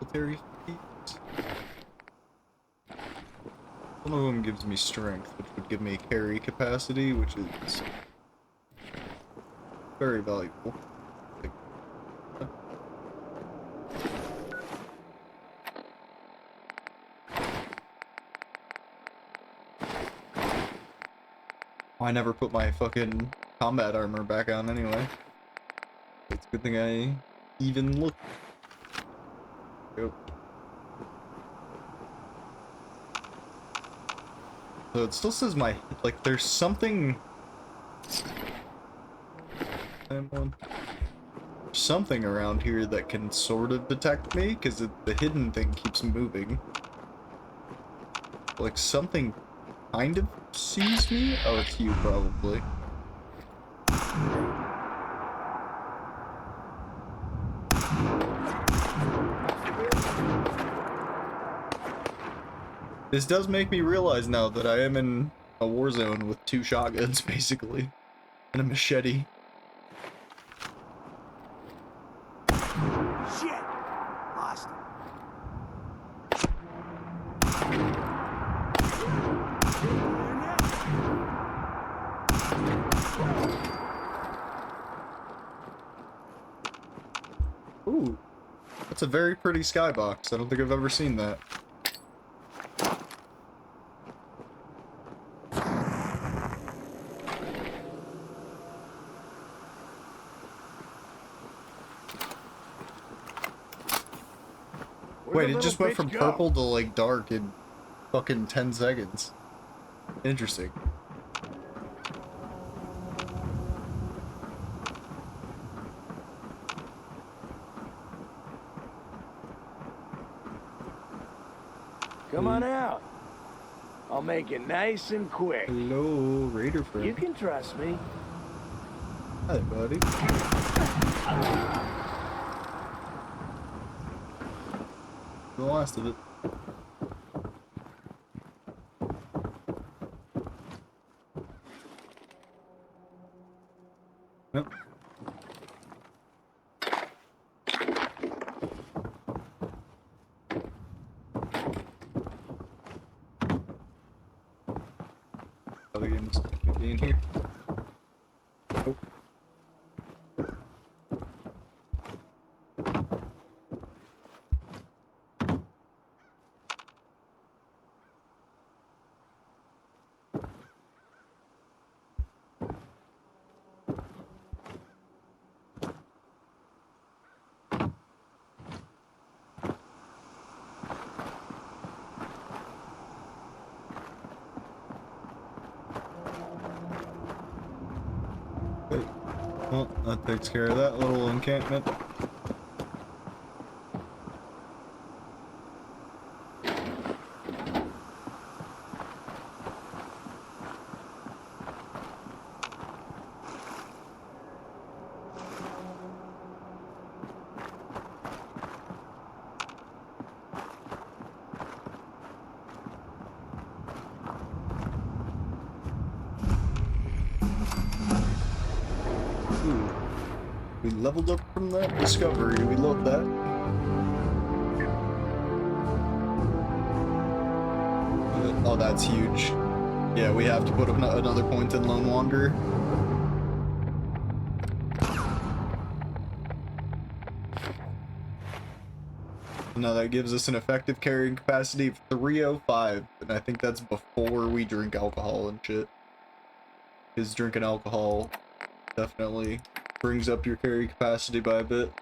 Military peaks. One of them gives me strength, which would give me carry capacity, which is very valuable. I never put my fucking combat armor back on anyway. It's a good thing I even looked. Yep. So it still says my, like, there's something around here that can sort of detect me, because the hidden thing keeps moving. Like, something kind of sees me? Oh, it's you, probably. This does make me realize now that I am in a war zone with 2 shotguns, basically, and a machete. Shit! Lost him. Ooh, that's a very pretty skybox. I don't think I've ever seen that. Wait, it just went from purple to, like, dark in fucking 10 seconds. Interesting. Come on out. I'll make it nice and quick. Hello, Raider friend. You can trust me. Hi, buddy. The last of it. Yep. Other games in here. Oh. Well, that takes care of that little encampment. We leveled up from that discovery. We love that. But Oh, that's huge. Yeah, we have to put another point in Lone Wanderer. Now that gives us an effective carrying capacity of 305, and I think that's before we drink alcohol and shit. Because drinking alcohol definitely brings up your carry capacity by a bit.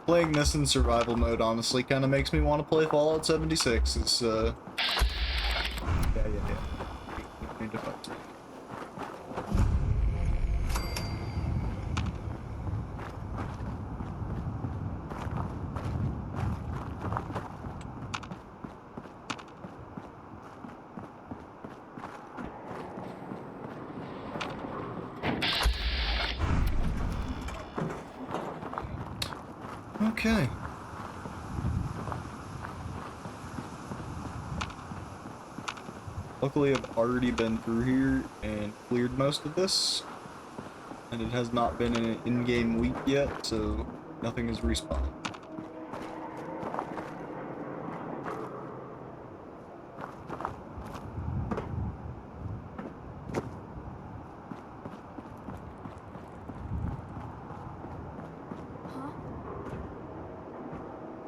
Playing this in survival mode honestly kind of makes me want to play Fallout 76. It's yeah. Need to fight. Okay. Luckily, I've already been through here and cleared most of this, and it has not been an in-game week yet, so nothing is respawned.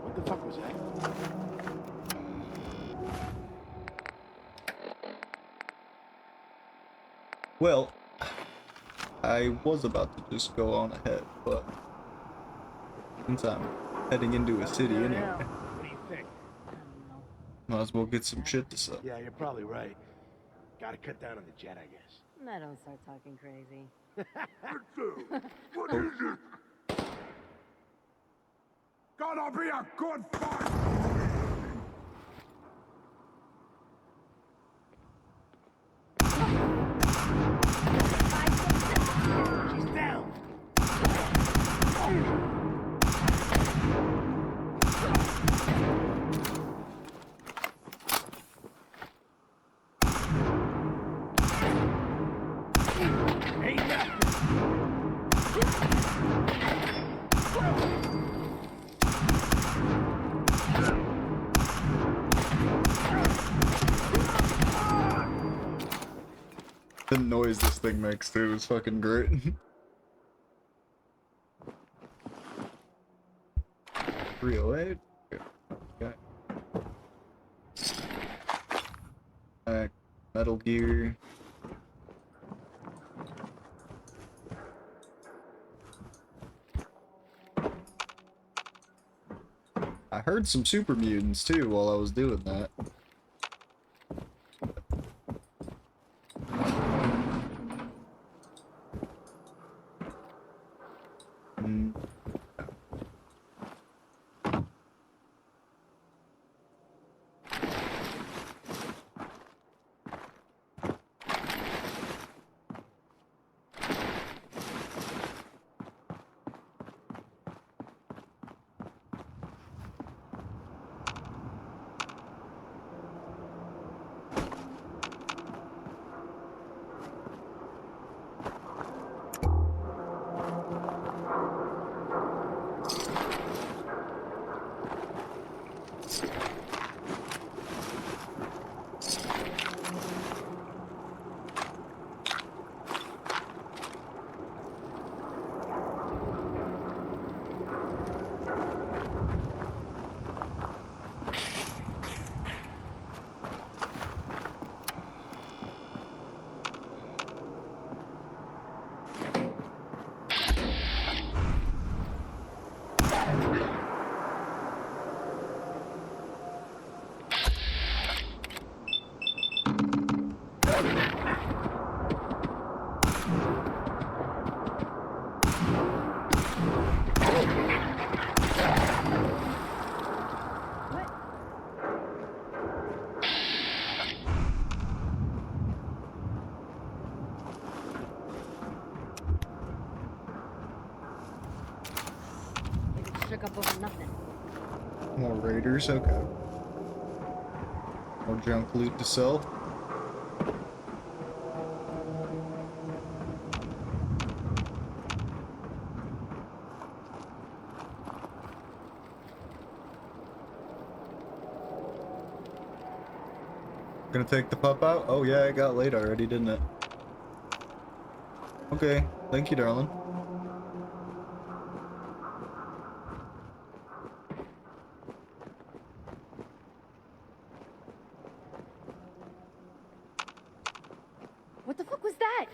What the fuck was that? Well, I was about to just go on ahead, but since I'm heading into a city anyway, What do you think? might as well get some shit to sell. Yeah, you're probably right. Gotta cut down on the jet, I guess. I don't start talking crazy. What is it? Gonna be a good fight! She's down. Ain't nothing. The noise this thing makes too is fucking great. 308. Okay. Metal Gear. I heard some super mutants too while I was doing that. Shook up over nothing. More raiders, okay. More junk loot to sell. gonna take the pup out? Oh yeah, it got late already, didn't it? Okay, thank you, darling. What the fuck was that?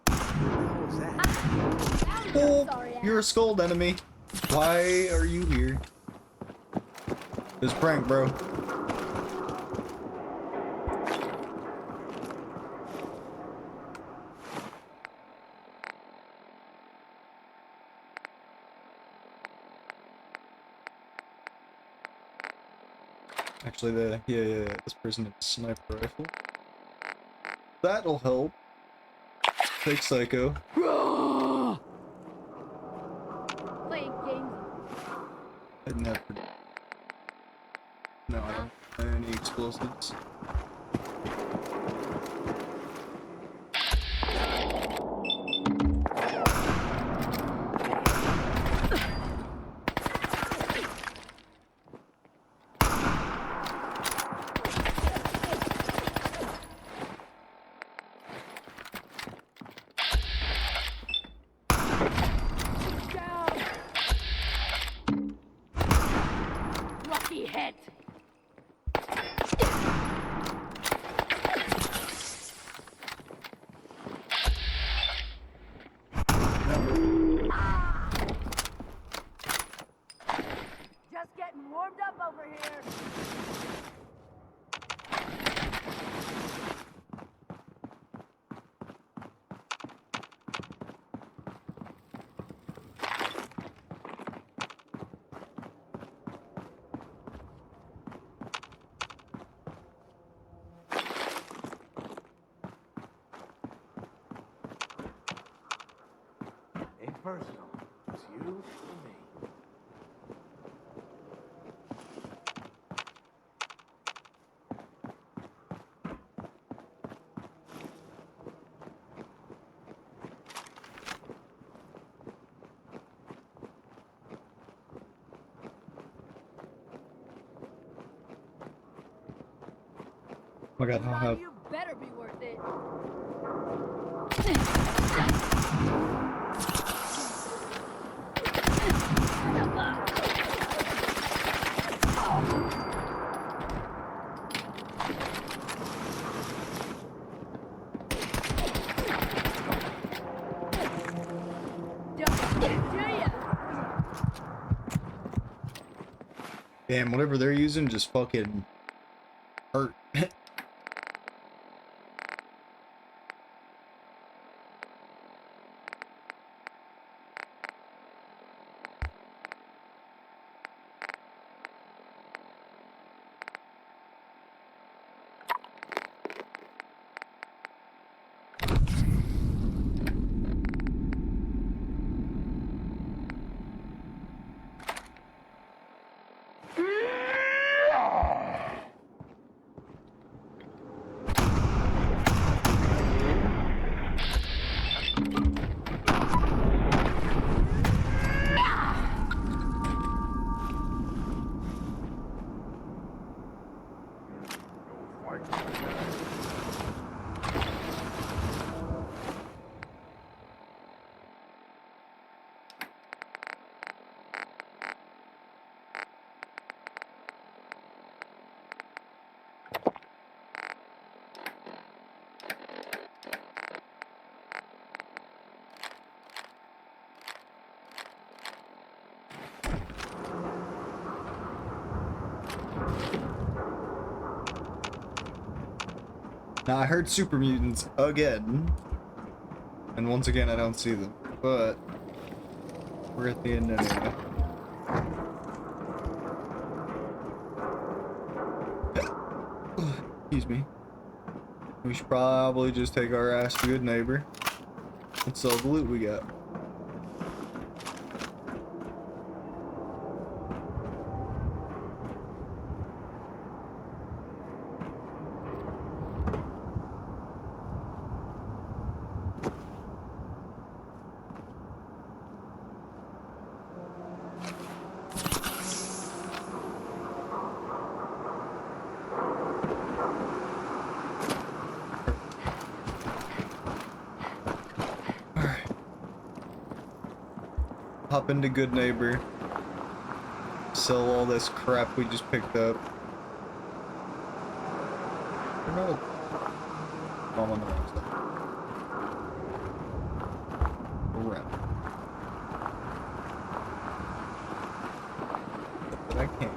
What was that? Oh, you're a Scold enemy. Why are you here? This prank, bro. Actually, this person has a sniper rifle. That'll help. Take Psycho. Playing games. I didn't have. No, I don't have any explosives. Lucky hit. Just getting warmed up over here. Ain't personal. It's you and me. Oh my god, I don't have. You better be worth it. Damn, whatever they're using just fucking hurt. Now I heard super mutants again, and once again I don't see them, but we're at the end anyway. Excuse me. We should probably just take our ass to Good Neighbor and sell the loot we got. hop into Good Neighbor, sell all this crap we just picked up. No. Oh, I'm on the wrong side. Around. But I can't.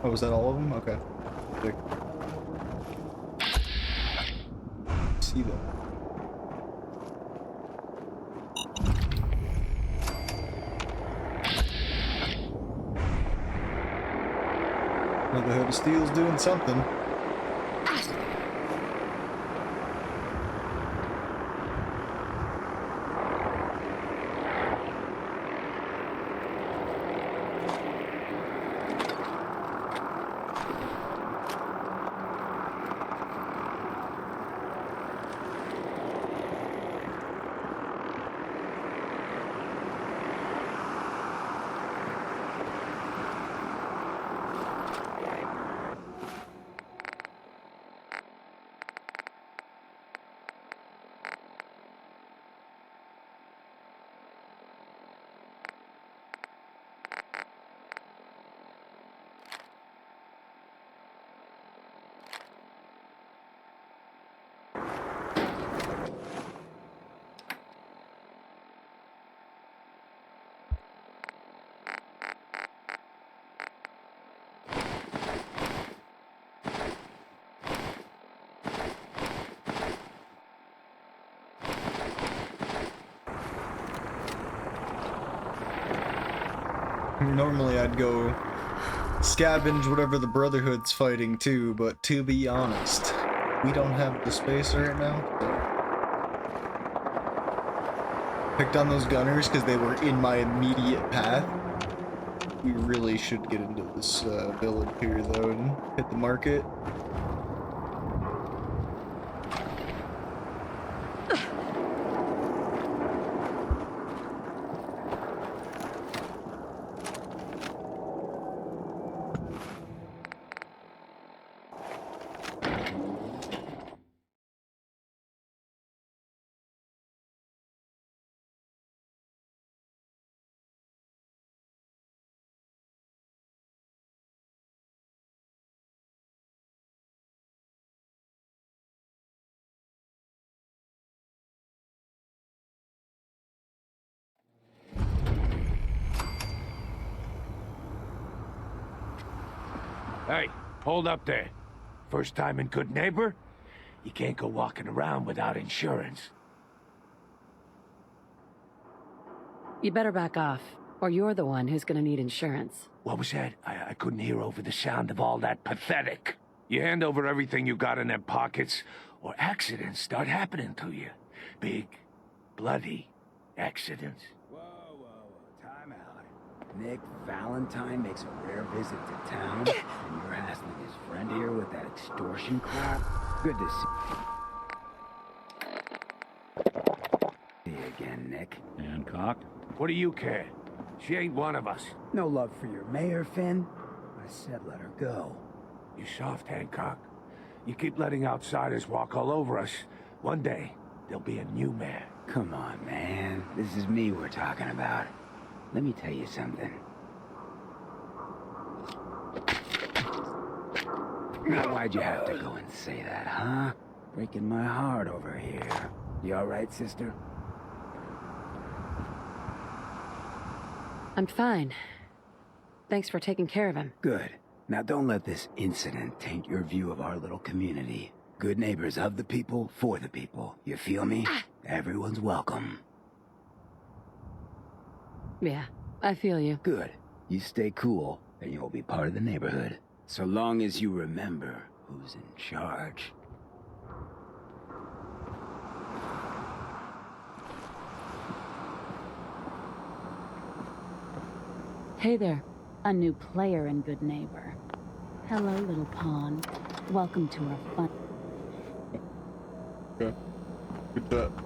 Oh, was that all of them? Okay. Sick. See them. Well, the Hood of Steel's doing something. Normally I'd go scavenge whatever the Brotherhood's fighting too, but to be honest, we don't have the space right now. So. Picked on those gunners because they were in my immediate path. We really should get into this village here though and hit the market. Hey, hold up there. First time in Good Neighbor? You can't go walking around without insurance. You better back off, or you're the one who's gonna need insurance. What was that? I couldn't hear over the sound of all that pathetic. You hand over everything you got in them pockets, or accidents start happening to you. Big, bloody accidents. Whoa, time out. Nick Valentine makes a rare visit to town, and you're hassling his friend here with that extortion crap? Good to see you again, Nick. Hancock? What do you care? She ain't one of us. No love for your mayor, Finn? I said let her go. You soft, Hancock. You keep letting outsiders walk all over us. One day, there'll be a new mayor. Come on, man. This is me we're talking about. Let me tell you something. Now, why'd you have to go and say that, huh? Breaking my heart over here. You alright, sister? I'm fine. Thanks for taking care of him. Good. Now don't let this incident taint your view of our little community. Good neighbors of the people, for the people. You feel me? Everyone's welcome. Yeah, I feel you. Good. You stay cool, and you'll be part of the neighborhood. So long as you remember who's in charge. Hey there. A new player and good neighbor. Hello, little pawn. Welcome to our fun. Okay. Good job.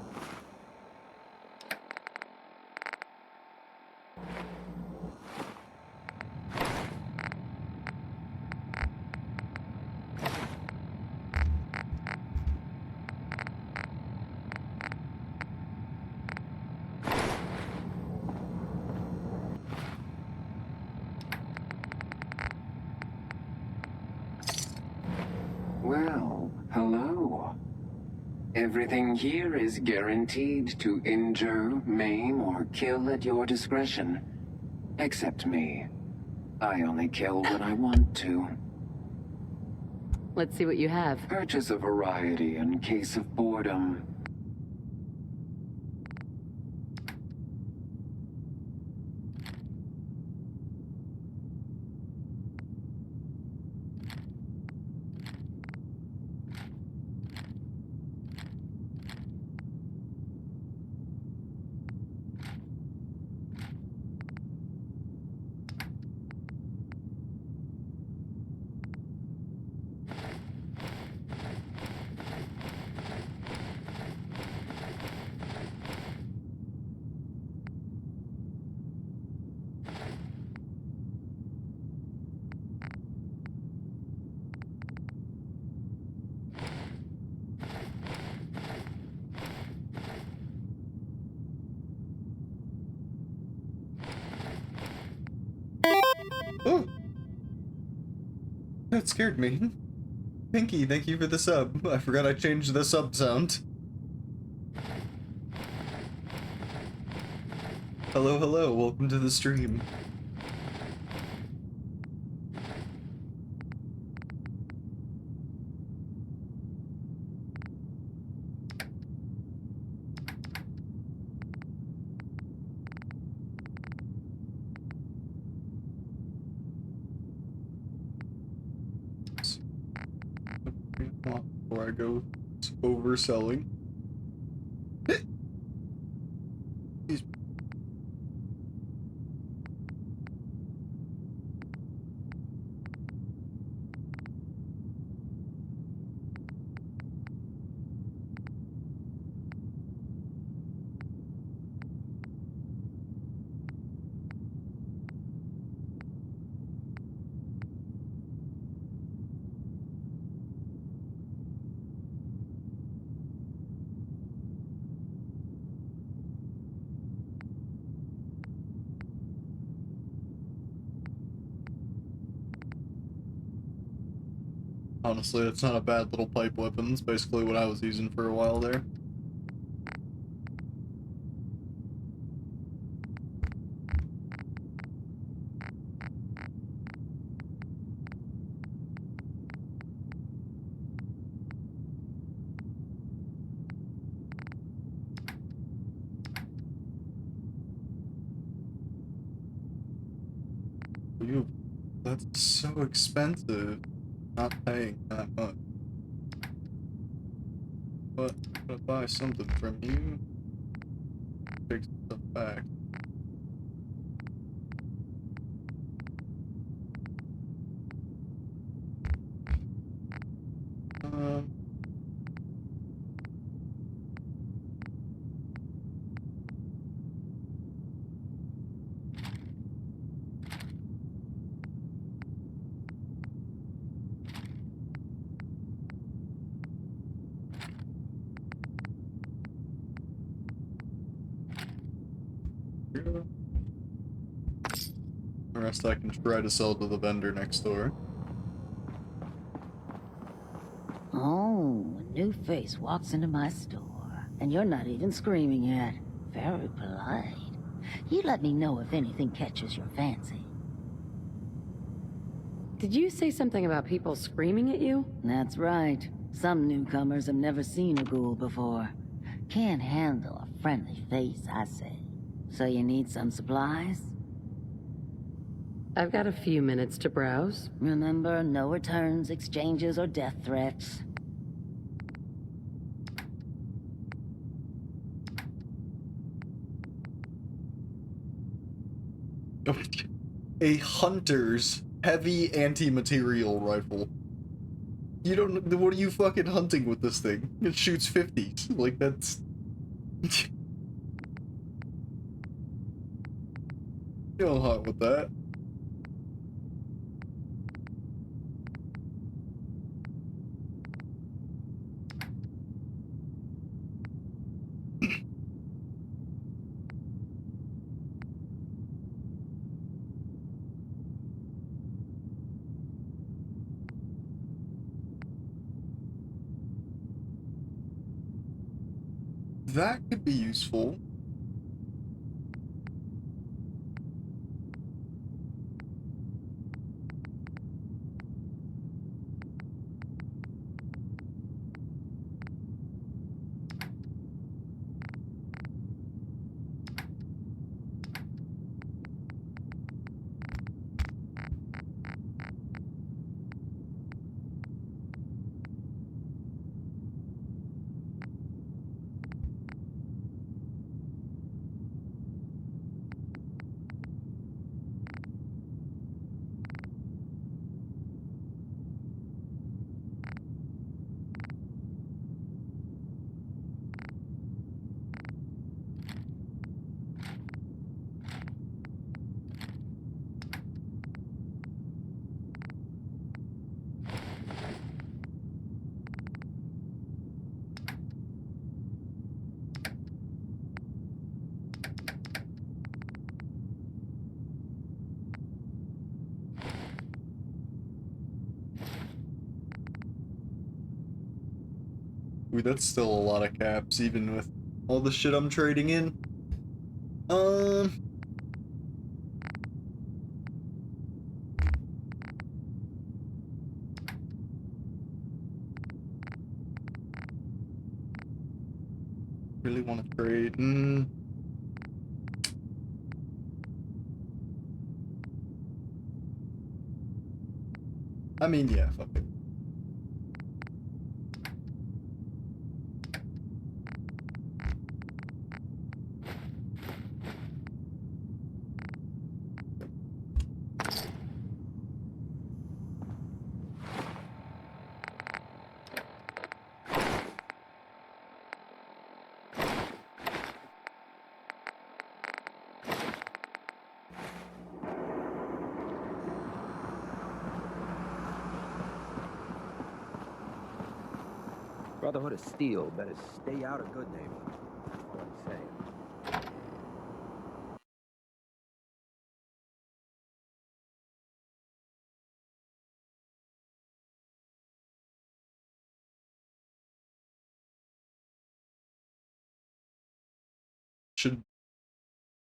Well, hello. Everything here is guaranteed to injure, maim, or kill at your discretion. Except me. I only kill when I want to. Let's see what you have. Purchase a variety in case of boredom. Oh! That scared me. Pinky, thank you for the sub. I forgot I changed the sub sound. Hello, hello, welcome to the stream. Before I go overselling. Honestly, it's not a bad little pipe weapon. It's basically what I was using for a while there. Ew, that's so expensive. Not paying that much. But I'm gonna buy something from you. Take stuff back. The rest I can try to sell to the vendor next door. Oh, a new face walks into my store, and you're not even screaming yet. Very polite. You let me know if anything catches your fancy. Did you say something about people screaming at you? That's right. Some newcomers have never seen a ghoul before. Can't handle a friendly face, I say. So you need some supplies? I've got a few minutes to browse. Remember, no returns, exchanges, or death threats. A hunter's heavy anti-material rifle. You don't. What are you fucking hunting with this thing? It shoots 50s. Like, that's. You don't hunt with that. That could be useful. Ooh, that's still a lot of caps, even with all the shit I'm trading in. Really want to trade. I mean, yeah, fuck it. Brotherhood of Steel better stay out of Goodneighbor. That's all I'm saying. Should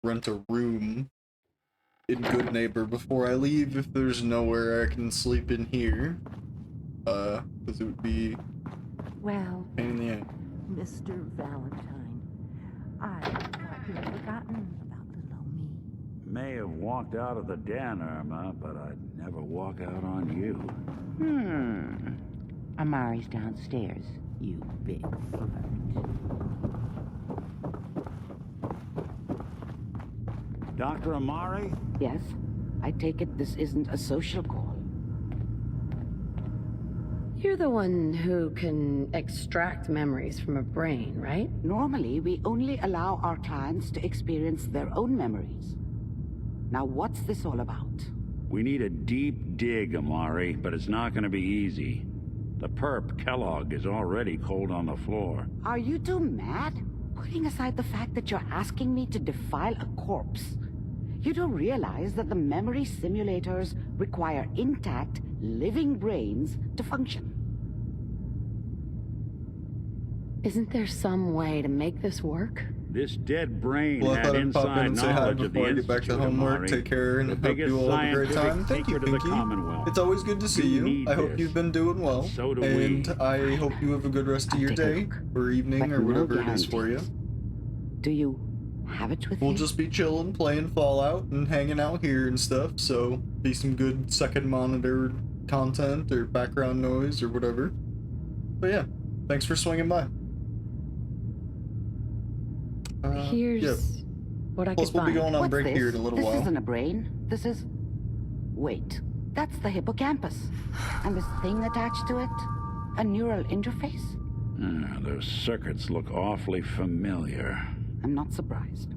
rent a room in Goodneighbor before I leave if there's nowhere I can sleep in here. Because it would be Well, pain in the ass. Mr. Valentine, I thought you had forgotten about little old me. May have walked out of the den, Irma, but I'd never walk out on you. Amari's downstairs, you big flirt. Dr. Amari? Yes? I take it this isn't a social call. You're the one who can extract memories from a brain, right? Normally, we only allow our clients to experience their own memories. Now, what's this all about? We need a deep dig, Amari, but it's not going to be easy. The perp, Kellogg, is already cold on the floor. Are you two mad? Putting aside the fact that you're asking me to defile a corpse, you don't realize that the memory simulators require intact, living brains to function. Isn't there some way to make this work? This dead brain Well, I had thought I'd pop in inside and say hi knowledge of the before I get back to Institute, homework. Amari. Take care and The hope you biggest all have a great scientific time. Thank you, secret of the Pinky. Commonwealth. It's always good to see you. need I hope this. you've been doing well. So do and we. I hope you have a good rest of your take a day or evening But or no whatever it is for you. Do you have it with We'll you? just be chilling, playing Fallout, and hanging out here and stuff, so be some good second monitor content or background noise or whatever. But yeah, thanks for swinging by. Here's what I Plus, could we'll be find. going on What's break this? here in a little this while. isn't a brain. This is... Wait. That's the hippocampus. And this thing attached to it? A neural interface? Those circuits look awfully familiar. I'm not surprised.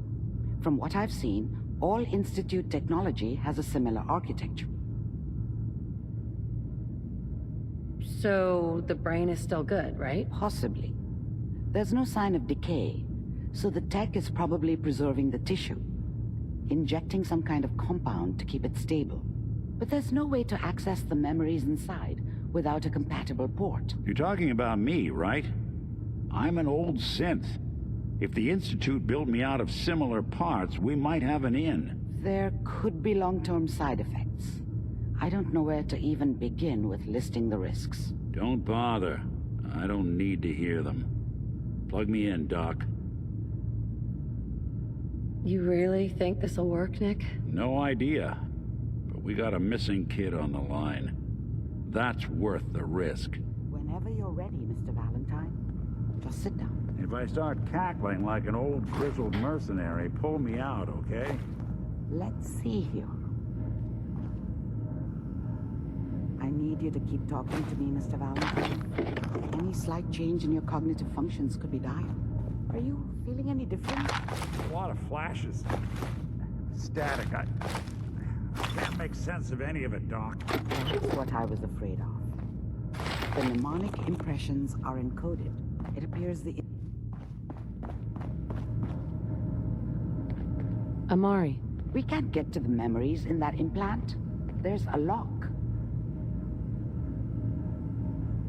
From what I've seen, all Institute technology has a similar architecture. So the brain is still good, right? Possibly. There's no sign of decay, so the tech is probably preserving the tissue, injecting some kind of compound to keep it stable. But there's no way to access the memories inside without a compatible port. You're talking about me, right? I'm an old synth. If the Institute built me out of similar parts, we might have an in. There could be long-term side effects. I don't know where to even begin with listing the risks. Don't bother. I don't need to hear them. Plug me in, Doc. You really think this'll work, Nick? No idea. But we got a missing kid on the line. That's worth the risk. Whenever you're ready, Mr. Valentine, just sit down. If I start cackling like an old grizzled mercenary, pull me out, okay? Let's see here. I need you to keep talking to me, Mr. Valentine. Any slight change in your cognitive functions could be dire. Are you feeling any different? A lot of flashes. Static. I can't make sense of any of it, Doc. That's what I was afraid of. The mnemonic impressions are encoded. It appears the... Amari. We can't get to the memories in that implant. There's a lock.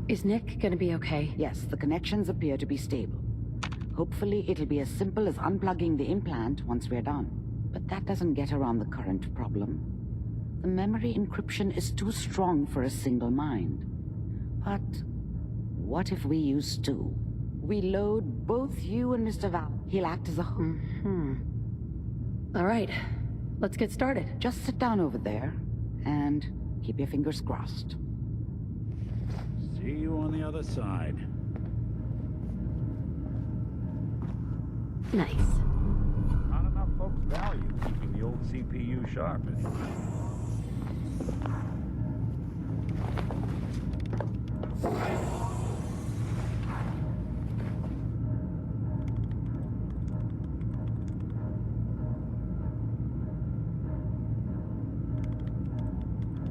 Is Nick gonna be okay? Yes, the connections appear to be stable. Hopefully it'll be as simple as unplugging the implant once we're done. But that doesn't get around the current problem. The memory encryption is too strong for a single mind. But what if we use two? We load both you and Mr. Val. He'll act as a hook. All right, let's get started. Just sit down over there and keep your fingers crossed. See you on the other side. Nice. Not enough folks value keeping the old CPU sharp.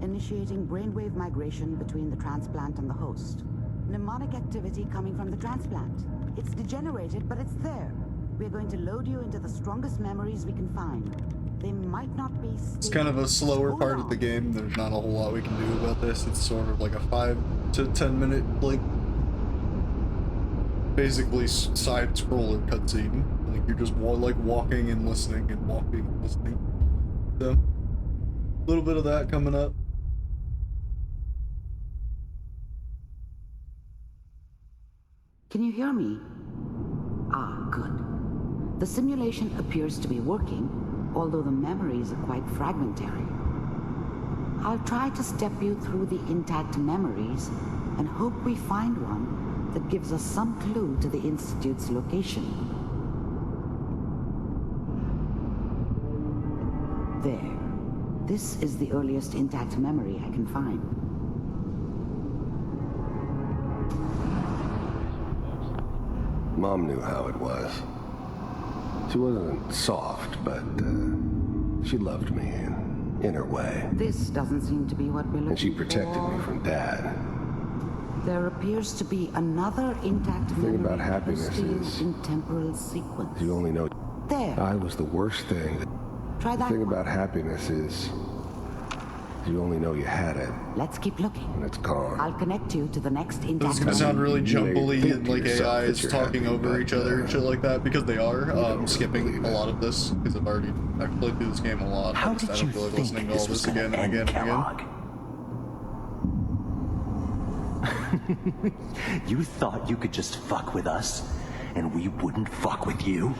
Initiating brainwave migration between the transplant and the host. Mnemonic activity coming from the transplant. It's degenerated, but it's there. We're going to load you into the strongest memories we can find. They might not be... It's kind of a slower part of the game. There's not a whole lot we can do about this. It's sort of like a 5 to 10 minute, like, basically side scroller cutscene. Like you're just like walking and listening and walking and listening. So, a little bit of that coming up. Can you hear me? Ah, good. The simulation appears to be working, although the memories are quite fragmentary. I'll try to step you through the intact memories and hope we find one that gives us some clue to the Institute's location. There. This is the earliest intact memory I can find. Mom knew how it was. She wasn't soft, but she loved me in her way. This doesn't seem to be what we're looking for. And she protected me from Dad. There appears to be another intact memory. The thing about happiness is in temporal sequence. you only know. There. I was the worst thing. Try that. The thing about happiness is You only know you had it. Let's keep looking. And it's gone. I'll connect you to the next intact. This is gonna sound really jumbly and like AI is you're talking happy, over but, each other and shit like that, because they are. I'm skipping believe a it. lot of this because I've played through this game a lot. How I just did don't you feel like think listening to this all was this gonna again and end, again and Kellogg? You thought you could just fuck with us, and we wouldn't fuck with you?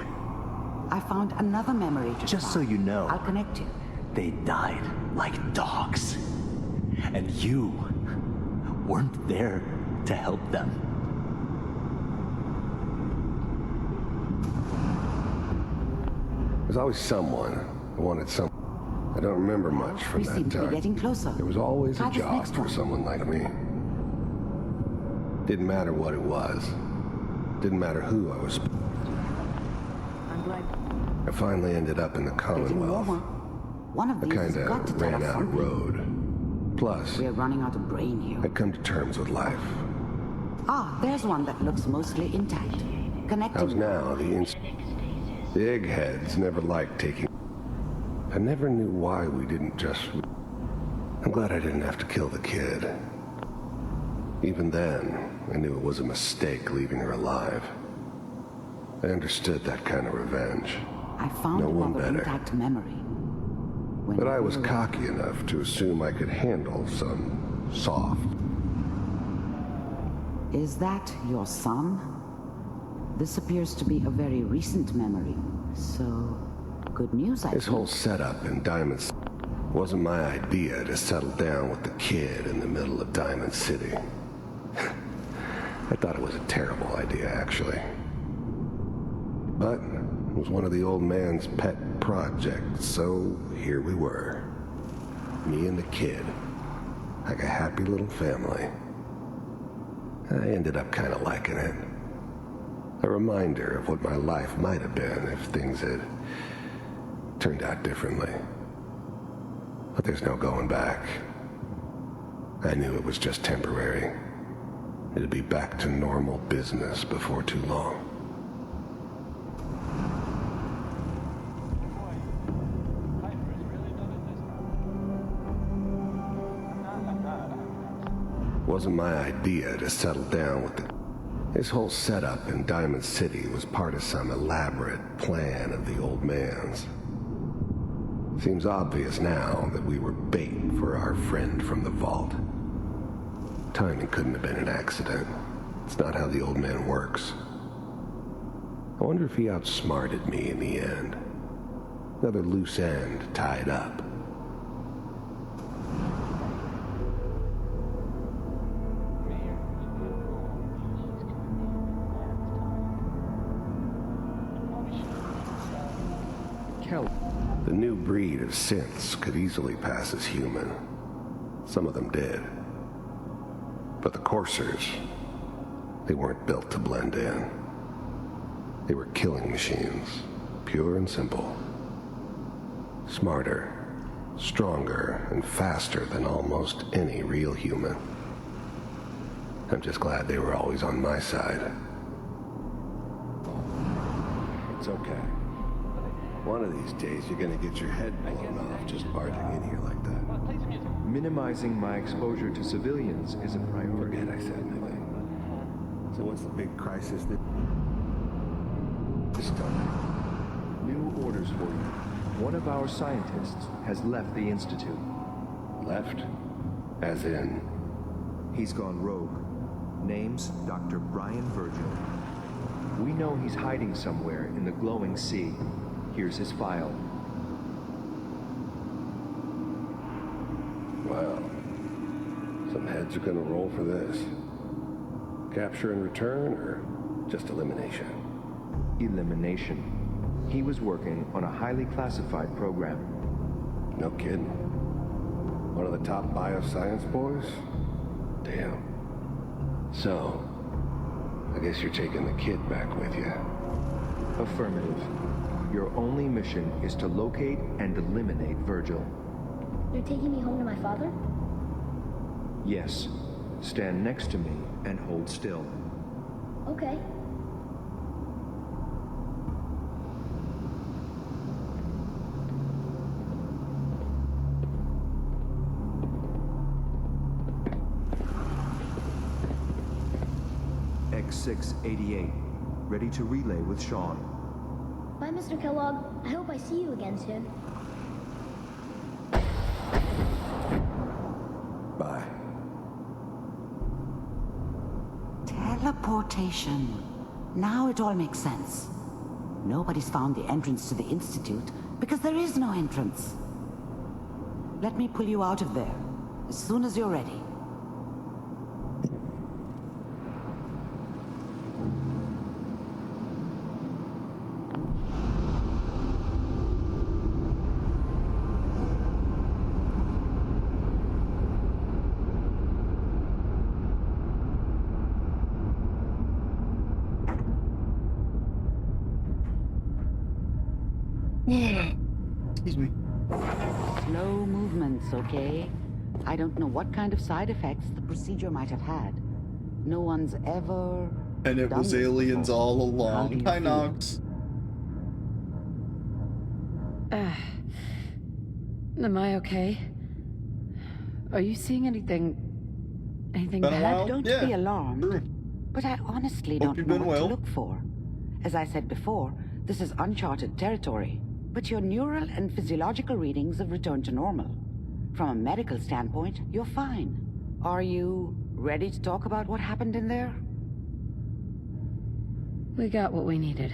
I found another memory to Just so you know, I'll connect you. they died like dogs. And you weren't there to help them. There's always someone who wanted some. I don't remember much from We that seem to be time. getting closer. There was always Try a this job next for one. someone like me. Didn't matter what it was. Didn't matter who I was. I'm glad. I finally ended up in the Getting Commonwealth. warmer. One of I these has kinda got to tell ran us out of something. road. Plus, We're running out of brain here. I'd come to terms with life. Ah, there's one that looks mostly intact. Connecting. How's now? The eggheads never liked taking. I never knew why we didn't just. I'm glad I didn't have to kill the kid. Even then, I knew it was a mistake leaving her alive. I understood that kind of revenge. I found No one another better. intact memory. When But I we was were- cocky enough to assume I could handle some soft. Is that your son? This appears to be a very recent memory. So, good news, I This think. whole setup in Diamond wasn't my idea to settle down with the kid in the middle of Diamond City. I thought it was a terrible idea, actually. But it was one of the old man's pet projects, so here we were. Me and the kid. Like a happy little family. I ended up kind of liking it. A reminder of what my life might have been if things had turned out differently. But there's no going back. I knew it was just temporary. It'd be back to normal business before too long. Wasn't my idea to settle down with the... This whole setup in Diamond City was part of some elaborate plan of the old man's. Seems obvious now that we were bait for our friend from the vault. Timing couldn't have been an accident. It's not how the old man works. I wonder if he outsmarted me in the end. Another loose end tied up. The new breed of synths could easily pass as human. Some of them did. But the coursers, they weren't built to blend in. They were killing machines, pure and simple. Smarter, stronger, and faster than almost any real human. I'm just glad they were always on my side. It's okay. One of these days, you're gonna get your head blown off just barging in here like that. Minimizing my exposure to civilians is a priority. Forget I said anything. So what's the big crisis this time? New orders for you. One of our scientists has left the Institute. Left? As in? He's gone rogue. Name's Dr. Brian Virgil. We know he's hiding somewhere in the glowing sea. Here's his file. Well, some heads are gonna roll for this. Capture and return, or just elimination? Elimination. He was working on a highly classified program. No kidding. One of the top bioscience boys? Damn. So, I guess you're taking the kid back with you. Affirmative. Your only mission is to locate and eliminate Virgil. You're taking me home to my father? Yes. Stand next to me and hold still. Okay. Nick 688, ready to relay with Sean. Bye, Mr. Kellogg. I hope I see you again soon. Bye. Teleportation. Now it all makes sense. Nobody's found the entrance to the Institute because there is no entrance. Let me pull you out of there as soon as you're ready. Excuse me. Slow movements, okay? I don't know what kind of side effects the procedure might have had. No one's ever... And it was aliens all along. Hi, Nox. Am I okay? Are you seeing anything Been a bad? while? Don't Yeah. be alarmed. But I honestly don't you've know been what well. to look for. As I said before, this is uncharted territory. But your neural and physiological readings have returned to normal. From a medical standpoint, you're fine. Are you ready to talk about what happened in there? We got what we needed.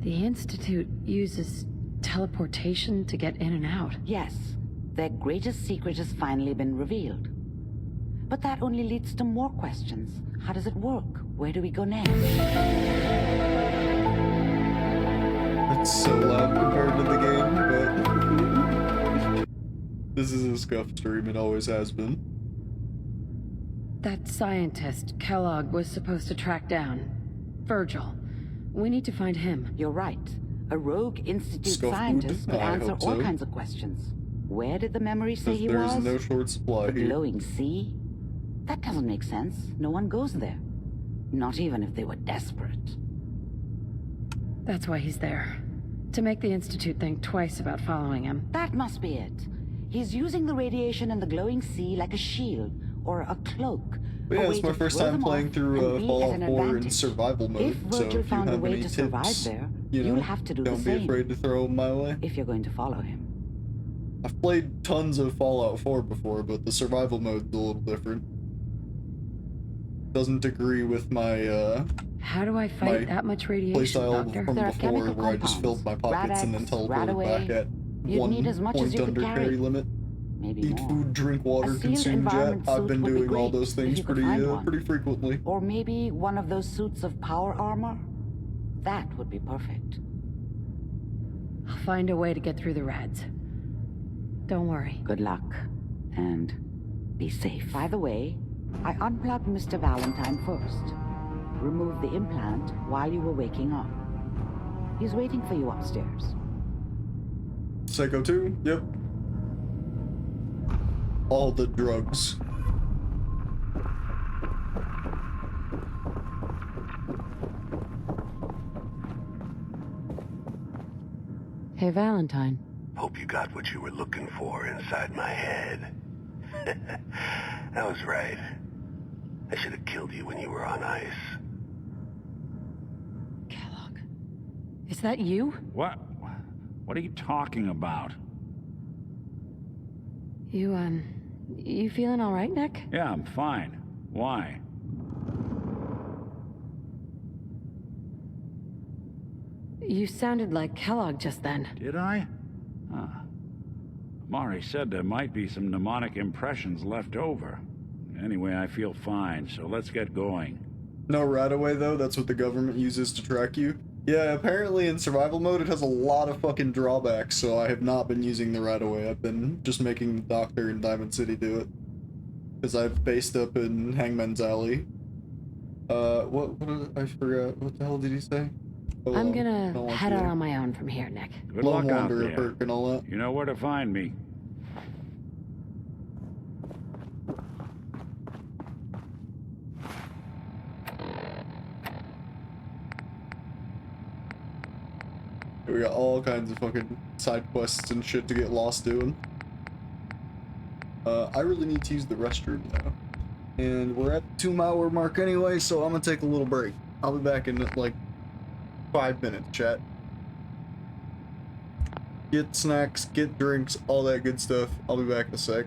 The Institute uses teleportation to get in and out. Yes, their greatest secret has finally been revealed. But that only leads to more questions. How does it work? Where do we go next? It's so loud compared to the game, but this is a scuff stream, it always has been. That scientist Kellogg was supposed to track down. Virgil. We need to find him. You're right. A rogue Institute Scuff scientist food? could I answer hope all so. kinds of questions. Where did the memory say he There's was? no short supply The here. glowing sea? That doesn't make sense. No one goes there. Not even if they were desperate. That's why he's there. To make the Institute think twice about following him. That must be it. He's using the radiation in the glowing sea like a shield or a cloak. But yeah, it's my first time playing through Fallout 4 in survival mode, If so Virgil if you found a have way any to survive tips, there, you know, you'll have to do the don't same. be afraid to throw them my way. If you're going to follow him. I've played tons of Fallout 4 before, but the survival mode's a little different. Doesn't agree with my, How do I fight that much radiation, playstyle Doctor? from There are before, chemical where I just compounds. filled my pockets and then Rad-X, teleported Rad-Away. back at You'd one need as much as point you could under carry. carry limit. Maybe Eat more. food, drink water, A sealed consume jet. environment I've suit been would be doing all great those if things you could find one. pretty frequently. Or maybe one of those suits of power armor? That would be perfect. I'll find a way to get through the rads. Don't worry. Good luck. And be safe. By the way, I unplugged Mr. Valentine first. Removed the implant while you were waking up. He's waiting for you upstairs. Psycho 2? Yep. All the drugs. Hey, Valentine. Hope you got what you were looking for inside my head. I was right. I should have killed you when you were on ice. Is that you? What? What are you talking about? You feeling all right, Nick? Yeah, I'm fine. Why? You sounded like Kellogg just then. Did I? Huh. Mari said there might be some mnemonic impressions left over. Anyway, I feel fine, so let's get going. No Radaway though, that's what the government uses to track you. Yeah, apparently in survival mode it has a lot of fucking drawbacks, so I have not been using the Radaway. I've been just making the Doctor in Diamond City do it. Because I've based up in Hangman's Alley. I forgot, what the hell did he say? Oh, I'm I don't gonna want head to. out on my own from here, Nick. Good Lone luck out Wanderer there. perk and all that. You know where to find me. We got all kinds of fucking side quests and shit to get lost doing. I really need to use the restroom now. And we're at the 2-hour mark anyway, so I'm gonna take a little break. I'll be back in like 5 minutes, chat. Get snacks, get drinks, all that good stuff. I'll be back in a sec.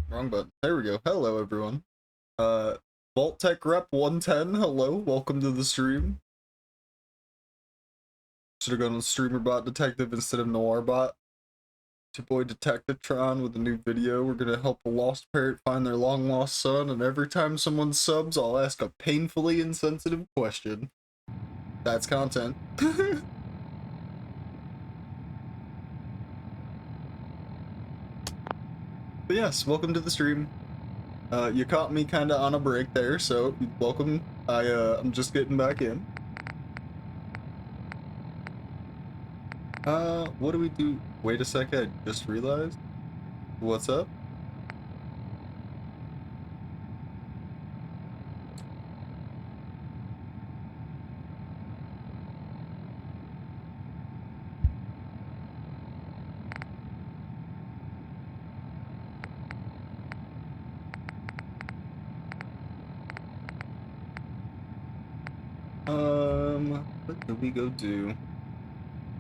Wrong button. There we go. Hello, everyone. Vault Tech Rep 110, hello. Welcome to the stream. Should have gone with Streamerbot Detective instead of Noirbot. It's your boy Detectivetron with a new video. We're gonna help a lost parrot find their long-lost son, and every time someone subs, I'll ask a painfully insensitive question. That's content. But yes, welcome to the stream. You caught me kind of on a break there, so welcome. I'm just getting back in. What do we do? Wait a sec, I just realized. What's up? What do we go do?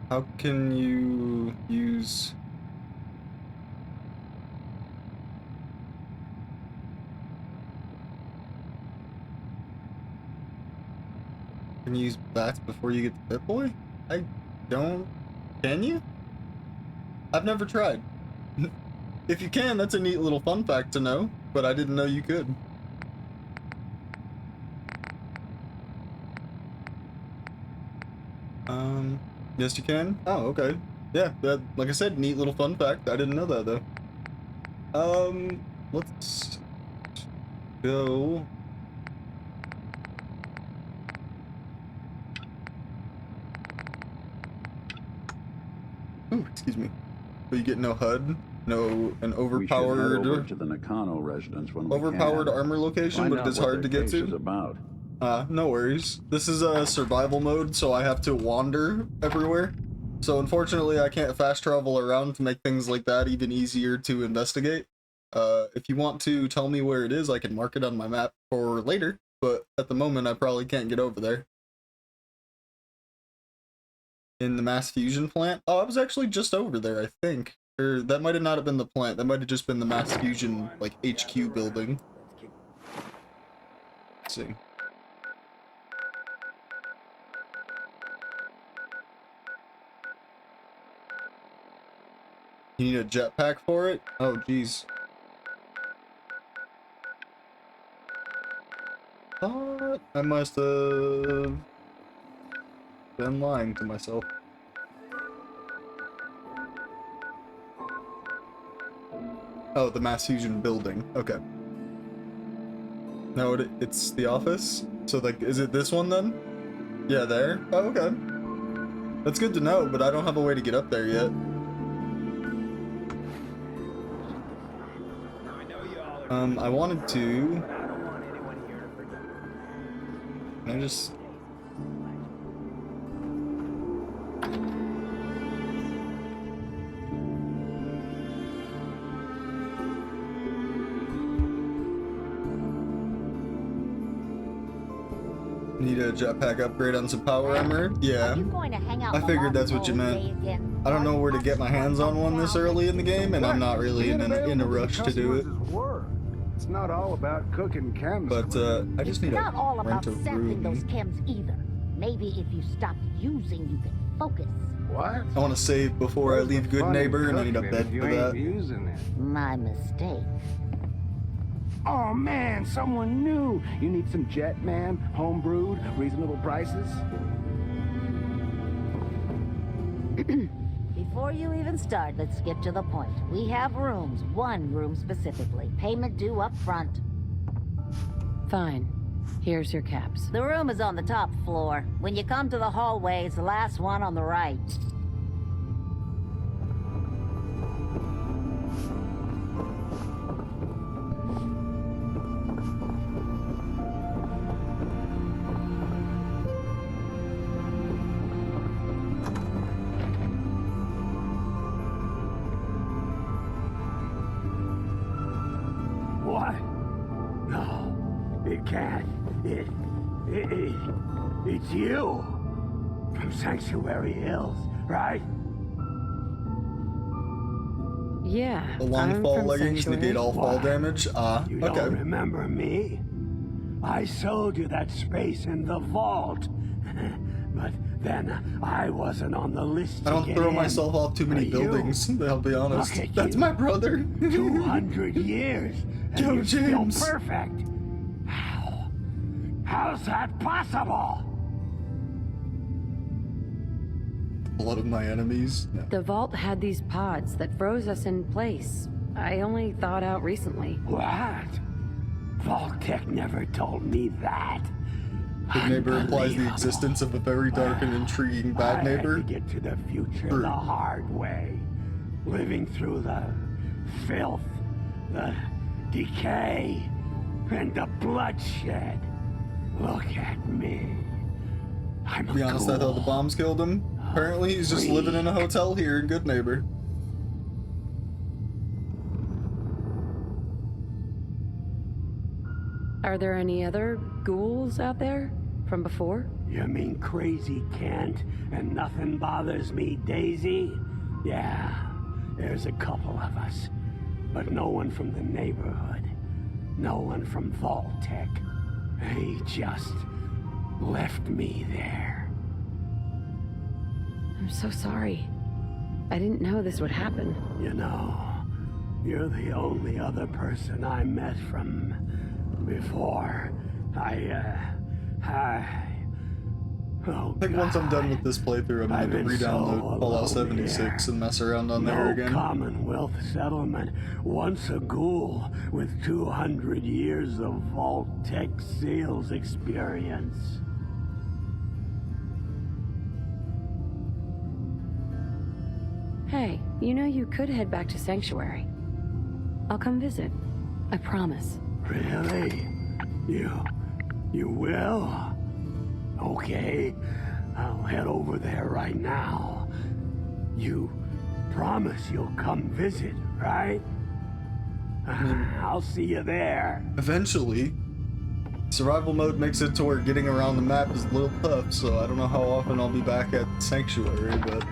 How can you use... Can you use bats before you get to Pip-Boy? I don't... Can you? I've never tried. If you can, that's a neat little fun fact to know, but I didn't know you could. Yes you can? Oh, okay. Yeah, that, like I said, neat little fun fact. I didn't know that, though. Let's go... Ooh, excuse me. So you get no HUD? No, an overpowered... We should head over to the Nakano residence when we overpowered can. armor location, Find but out it's what hard to their get case to? is about. No worries. This is a survival mode, so I have to wander everywhere. So unfortunately, I can't fast travel around to make things like that even easier to investigate. If you want to tell me where it is, I can mark it on my map for later, but at the moment, I probably can't get over there. In the mass fusion plant? Oh, I was actually just over there, I think. Or that might have not have been the plant, that might have just been the mass fusion, like, HQ building. Let's see. You need a jetpack for it? Oh, jeez. Thought I must have been lying to myself. Oh, the mass fusion building. Okay. No, it's the office? So, like, is it this one then? Yeah, there? Oh, okay. That's good to know, but I don't have a way to get up there yet. I wanted to... Can I just... Need a jetpack upgrade on some power armor? Yeah. I figured that's what you meant. I don't know where to get my hands on one this early in the game, and I'm not really in a rush to do it. It's not all about cooking chems. But I just need Not all to about rent a sampling those room. chems either. Maybe if you stopped using, you could focus. What? I want to save before I leave Good Neighbor, and I need a bed for that. My mistake. Oh man, someone new. You need some Jet Man, homebrewed, reasonable prices? Before you even start, let's skip to the point. We have rooms, one room specifically. Payment due up front. Fine. Here's your caps. The room is on the top floor. When you come to the hallway, it's the last one on the right. What? No, it can't. It's you. From Sanctuary Hills, right? Yeah. The long fall leggings negate all fall damage? You okay. don't remember me? I sold you that space in the vault. But then I wasn't on the list to I don't get throw in. myself off too many But you- buildings, I'll be honest. Look at That's you. my brother. 200 years. And Yo, you're James. Still perfect. How's that possible? Blood of my enemies? No. The vault had these pods that froze us in place. I only thawed out recently. What? Vault-Tec never told me that. Good neighbor implies the existence of a very dark and intriguing bad neighbor. I had to get to the future True. the hard way. Living through the filth, the decay, and the bloodshed. Look at me. I'm To be honest, I thought the bombs killed him. Apparently, he's just living in a hotel here in Good Neighbor. Are there any other ghouls out there from before? You mean crazy Kent and nothing bothers me, Daisy? Yeah, there's a couple of us. But no one from the neighborhood. No one from Vault-Tec. They just left me there. I'm so sorry. I didn't know this would happen. You know, you're the only other person I met from before. I think once I'm done with this playthrough, I'm going to re-download Fallout 76 and mess around on there again. Commonwealth settlement, once a ghoul with 200 years of Vault-Tec sales experience. Hey, you know you could head back to Sanctuary. I'll come visit. I promise. Really? You will? Okay, I'll head over there right now. You promise you'll come visit, right? I'll see you there. Eventually. Survival mode makes it to where getting around the map is a little tough, so I don't know how often I'll be back at Sanctuary, but...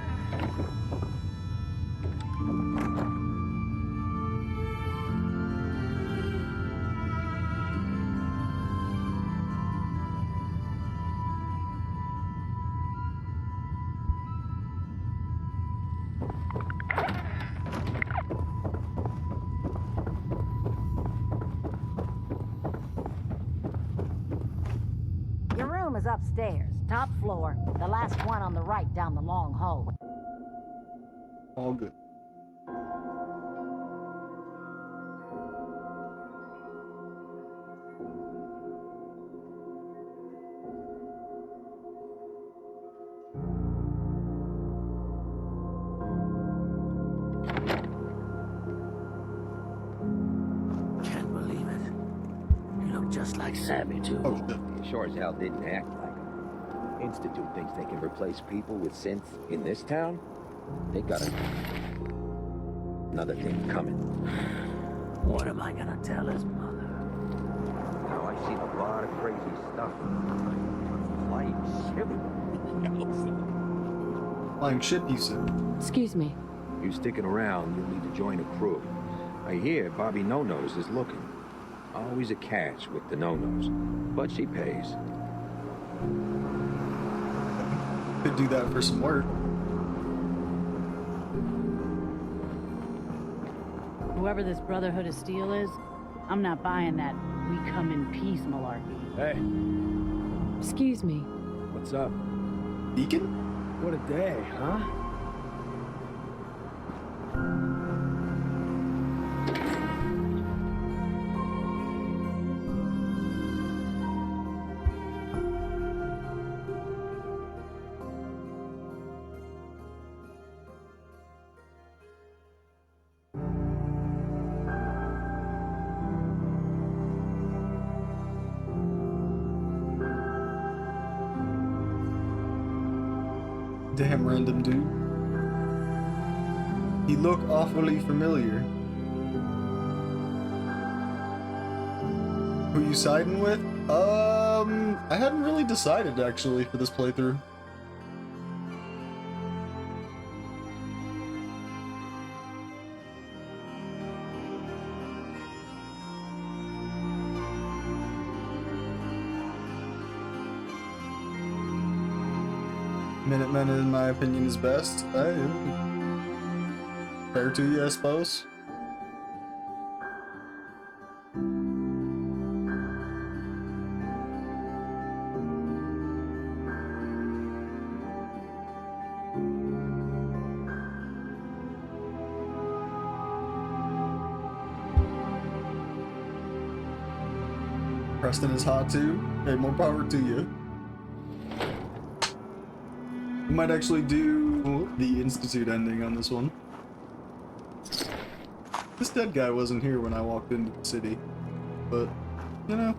Your room is upstairs, top floor, the last one on the right down the long hallway. All good. Can't believe it. You look just like Sammy, too. Oh, shit. He sure as hell didn't act like it. Institute thinks they can replace people with synths in this town? They got another thing coming. What am I gonna tell his mother? Now, I've seen a lot of crazy stuff. Flying ship. Flying ship, you said? Excuse me. You sticking around, you'll need to join a crew. I hear Bobby No-Nose is looking. Always a catch with the No-Nose, but she pays. Could do that for some work. Whoever this Brotherhood of Steel is, I'm not buying that we come in peace malarkey. Hey. Excuse me. What's up? Beacon? What a day, huh? Damn random dude. He looked awfully familiar. Who you siding with? I hadn't really decided actually for this playthrough. Minutemen, in my opinion, is best. Fair to you, I suppose. Preston is hot too. Hey, more power to you. We might actually do the Institute ending on this one. This dead guy wasn't here when I walked into the city, but, you know.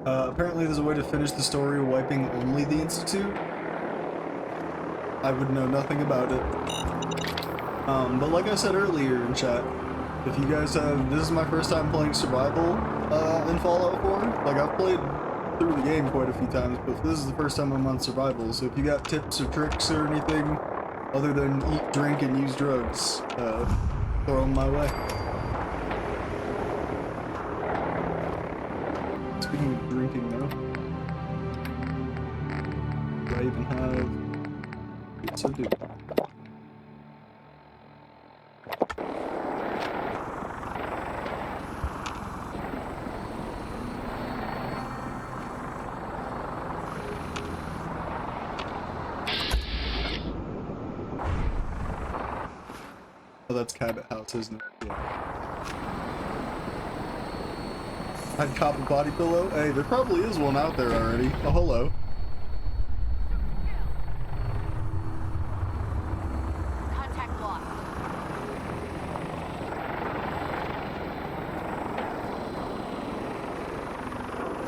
Apparently there's a way to finish the story wiping only the Institute. I would know nothing about it. But like I said earlier in chat, if you guys have, this is my first time playing survival in Fallout 4. Like, I've played through the game quite a few times, but this is the first time I'm on survival, so if you got tips or tricks or anything other than eat, drink, and use drugs, throw them my way. Speaking of drinking, though, do I even have... Yes, I do. Oh, that's Cabot House, isn't it? Yeah. I'd cop a body pillow? Hey, there probably is one out there already. Oh, hello. Contact lost.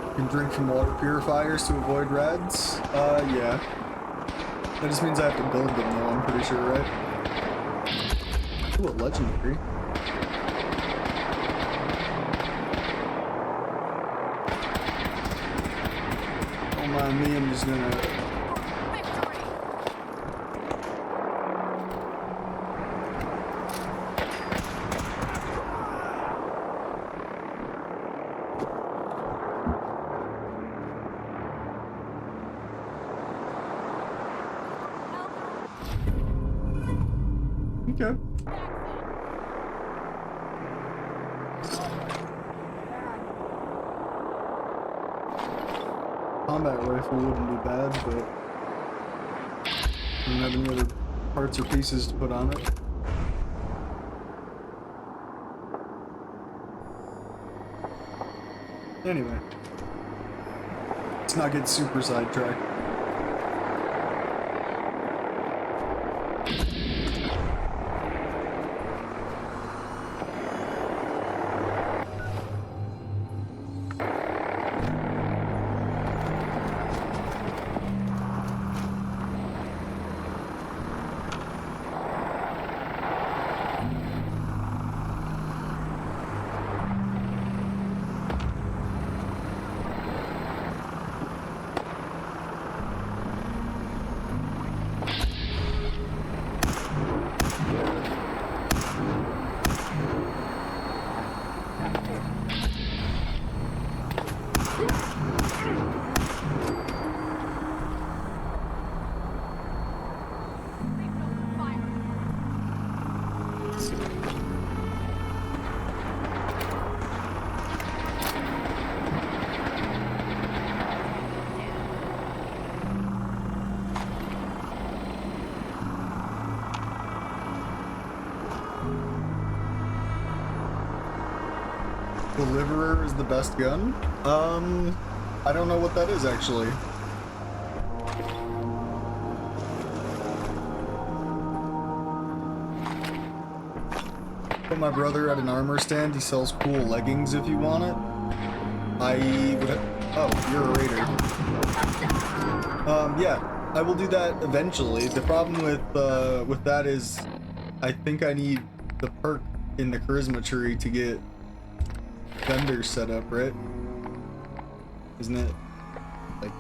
You can drink from water purifiers to avoid rads? Yeah. That just means I have to build them though, I'm pretty sure, right? Ooh, a legendary. Don't mind me, I'm just gonna... Okay. Combat rifle wouldn't be bad, but I don't have any other parts or pieces to put on it. Anyway, let's not get super sidetracked. Deliverer is the best gun? I don't know what that is actually. Put my brother at an armor stand. He sells cool leggings if you want it. I would oh, you're a raider. Yeah, I will do that eventually. The problem with that is I think I need the perk in the charisma tree to get vendors set up, right? Isn't it like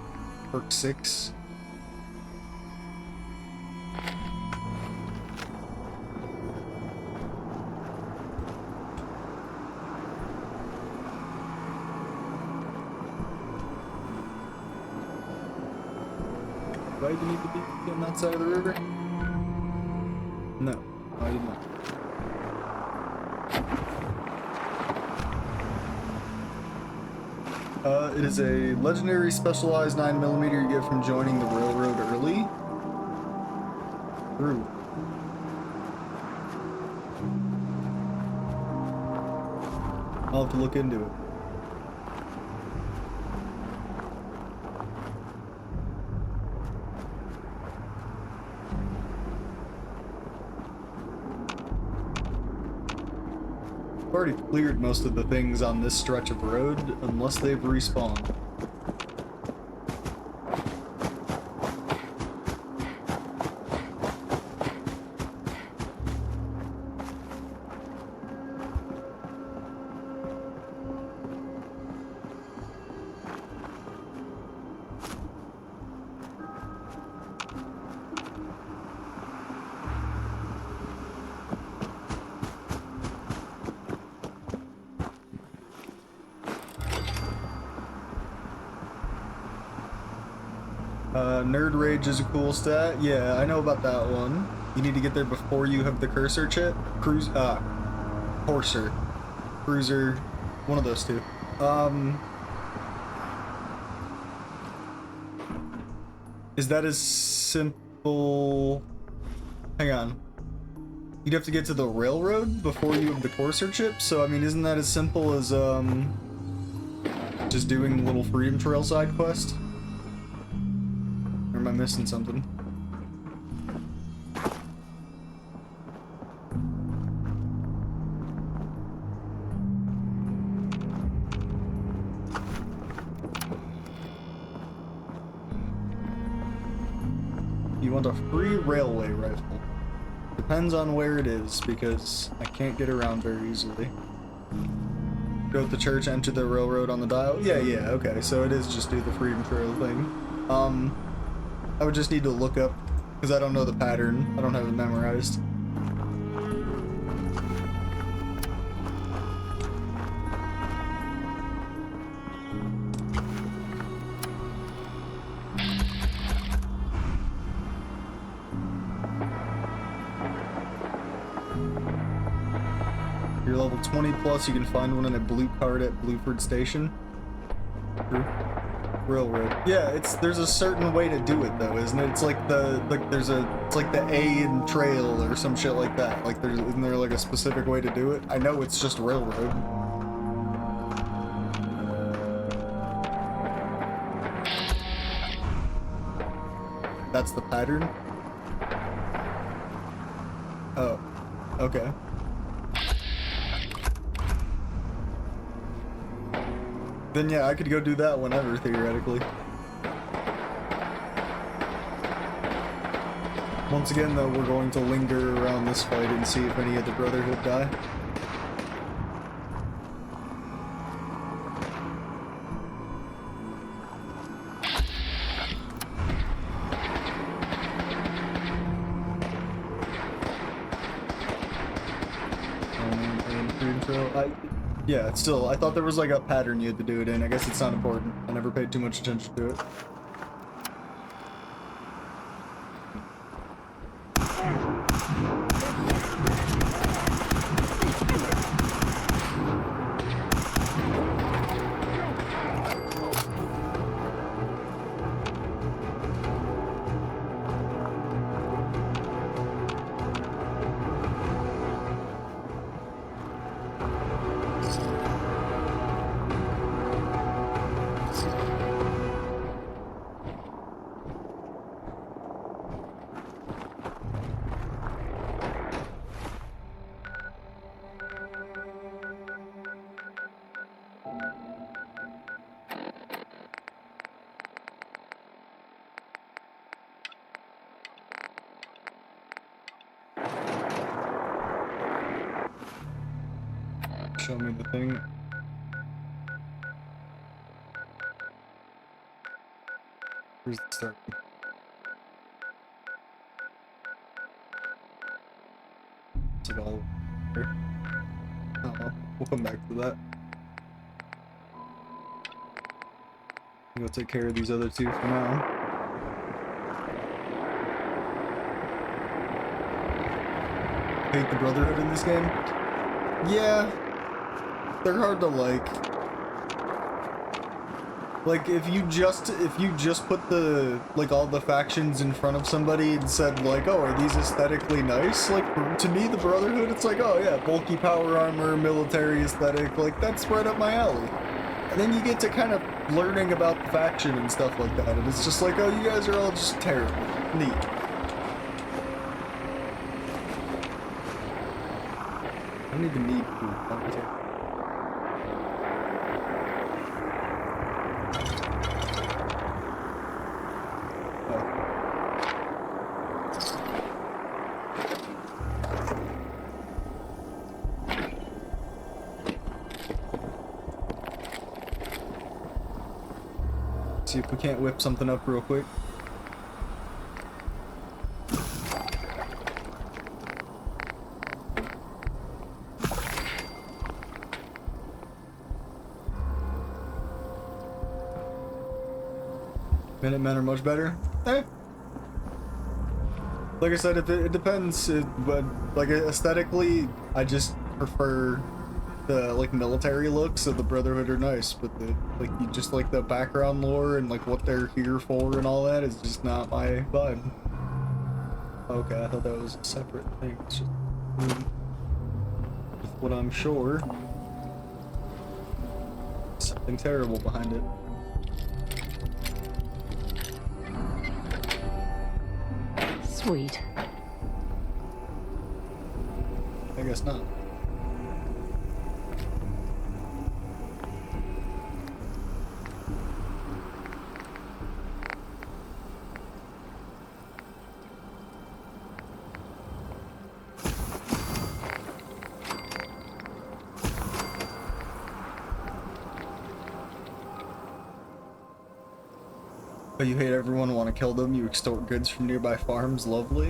perk 6? Do I even need to be on that side of the river? No, I did not. It is a legendary specialized 9mm you get from joining the railroad early. Through. I'll have to look into it. I've already cleared most of the things on this stretch of road, unless they've respawned. Nerd Rage is a cool stat. Yeah, I know about that one. You need to get there before you have the cursor chip. Horser. Cruiser. One of those two. Is that as simple? Hang on. You'd have to get to the railroad before you have the Courser chip, so I mean, isn't that as simple as, just doing the little Freedom Trail side quest? Or am I missing something? You want a free railway rifle. Depends on where it is, because I can't get around very easily. Go to the church, enter the railroad on the dial. Yeah, okay, so it is just do the Freedom Trail thing. I would just need to look up, because I don't know the pattern. I don't have it memorized. You're level 20 plus, you can find one in a blue card at Blueford Station. True. Railroad. Yeah, there's a certain way to do it though, isn't it? It's like it's like the A in trail or some shit like that. Like isn't there like a specific way to do it? I know it's just railroad. That's the pattern? Oh, okay. Then yeah, I could go do that whenever, theoretically. Once again though, we're going to linger around this fight and see if any of the Brotherhood die. Yeah, it's still, I thought there was like a pattern you had to do it in. I guess it's not important. I never paid too much attention to it. Show me the thing. Where's the start? Is it all here? Oh, well, we'll come back to that. Go take care of these other two for now. Hate the Brotherhood in this game. Yeah. They're hard to like. Like, if you just put the, like, all the factions in front of somebody and said, like, oh, are these aesthetically nice? Like, to me, the Brotherhood, it's like, oh yeah, bulky power armor, military aesthetic, like, that's right up my alley. And then you get to kind of learning about the faction and stuff like that, and it's just like, oh, you guys are all just terrible. Neat. I don't even need food. See if we can't whip something up real quick. Minutemen are much better. Like I said, it depends. But like aesthetically, I just prefer the like military looks of the Brotherhood are nice, but the like you just like the background lore and like what they're here for and all that is just not my vibe. Okay, I thought that was a separate thing. It's just with what I'm sure, something terrible behind it. Sweet. I guess not. Oh, you hate everyone, want to kill them, you extort goods from nearby farms, lovely.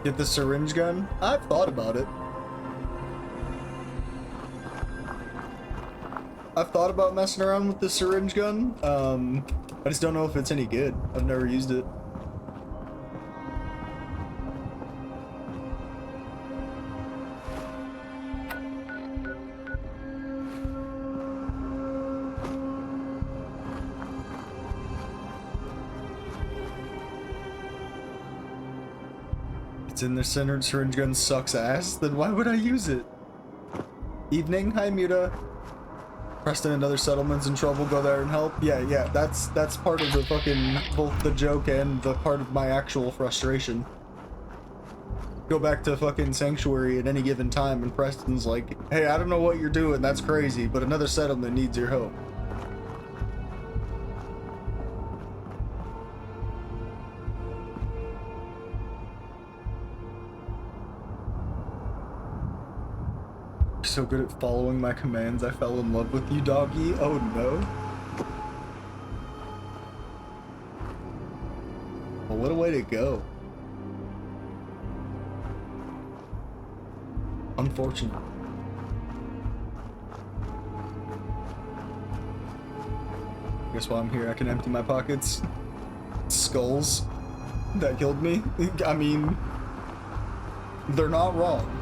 Get the syringe gun? I've thought about it. I've thought about messing around with the syringe gun. I just don't know if it's any good. I've never used it. In the centered syringe gun sucks ass, then why would I use it? Evening, hi Muta. Preston and other settlements in trouble, go there and help. Yeah, that's part of the fucking, both the joke and the part of my actual frustration. Go back to fucking Sanctuary at any given time and Preston's like, hey, I don't know what you're doing, that's crazy, but another settlement needs your help. So good at following my commands, I fell in love with you, doggy. Oh no. Well, what a way to go. Unfortunate. Guess while I'm here, I can empty my pockets. Skulls that killed me. I mean, they're not wrong.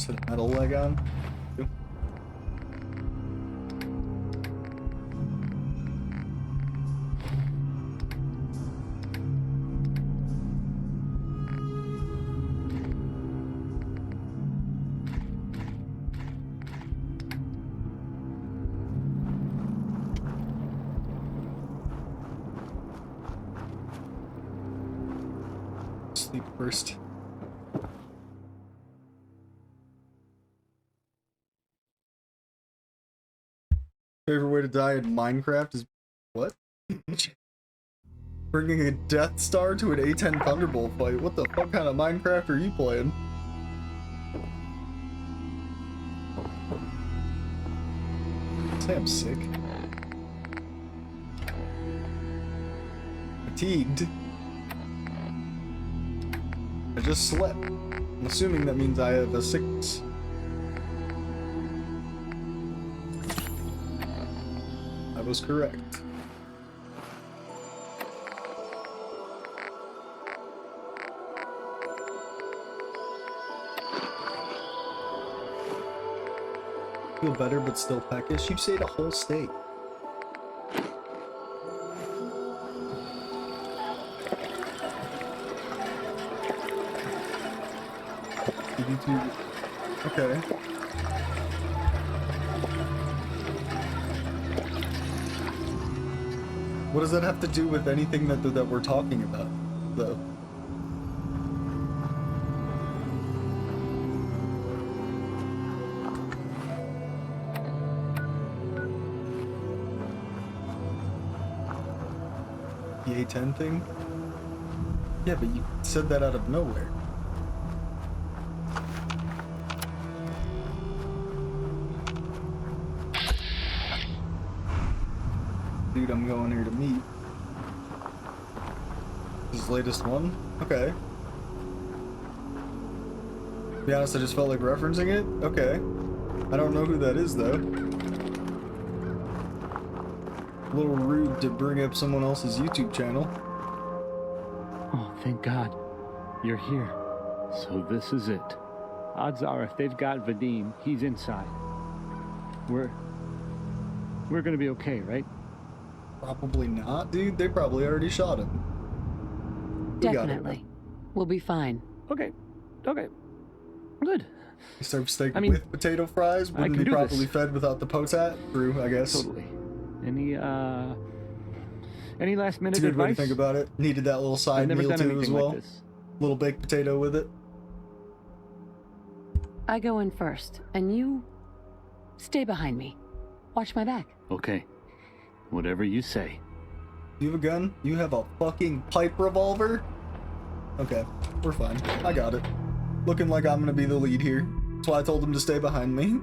Put a metal leg on. Sleep first. Favorite way to die in Minecraft is what? Bringing a Death Star to an A-10 Thunderbolt fight. What the fuck kind of Minecraft are you playing? Say I'm sick. Fatigued. just slept. I'm assuming that means I have a sickness. I was correct. Feel better but still peckish. You ate a whole steak. Okay. What does that have to do with anything that we're talking about, though? The A10 thing? Yeah, but you said that out of nowhere. Dude, I'm going here to meet. His latest one? Okay. To be honest, I just felt like referencing it? Okay. I don't know who that is, though. A little rude to bring up someone else's YouTube channel. Oh, thank God. You're here. So this is it. Odds are if they've got Vadim, he's inside. We're gonna be okay, right? Probably not, dude. They probably already shot him. Definitely. We'll be fine. Okay. Okay. Good. Serve steak with potato fries. Wouldn't be properly fed without the potat. True, I guess. Totally. Any last minute advice? It's a good advice? way to think about it. Needed that little side meal too as well. Like little baked potato with it. I go in first, and you stay behind me. Watch my back. Okay. Whatever you say. You have a gun? You have a fucking pipe revolver? Okay, we're fine. I got it. Looking like I'm gonna be the lead here. That's why I told him to stay behind me.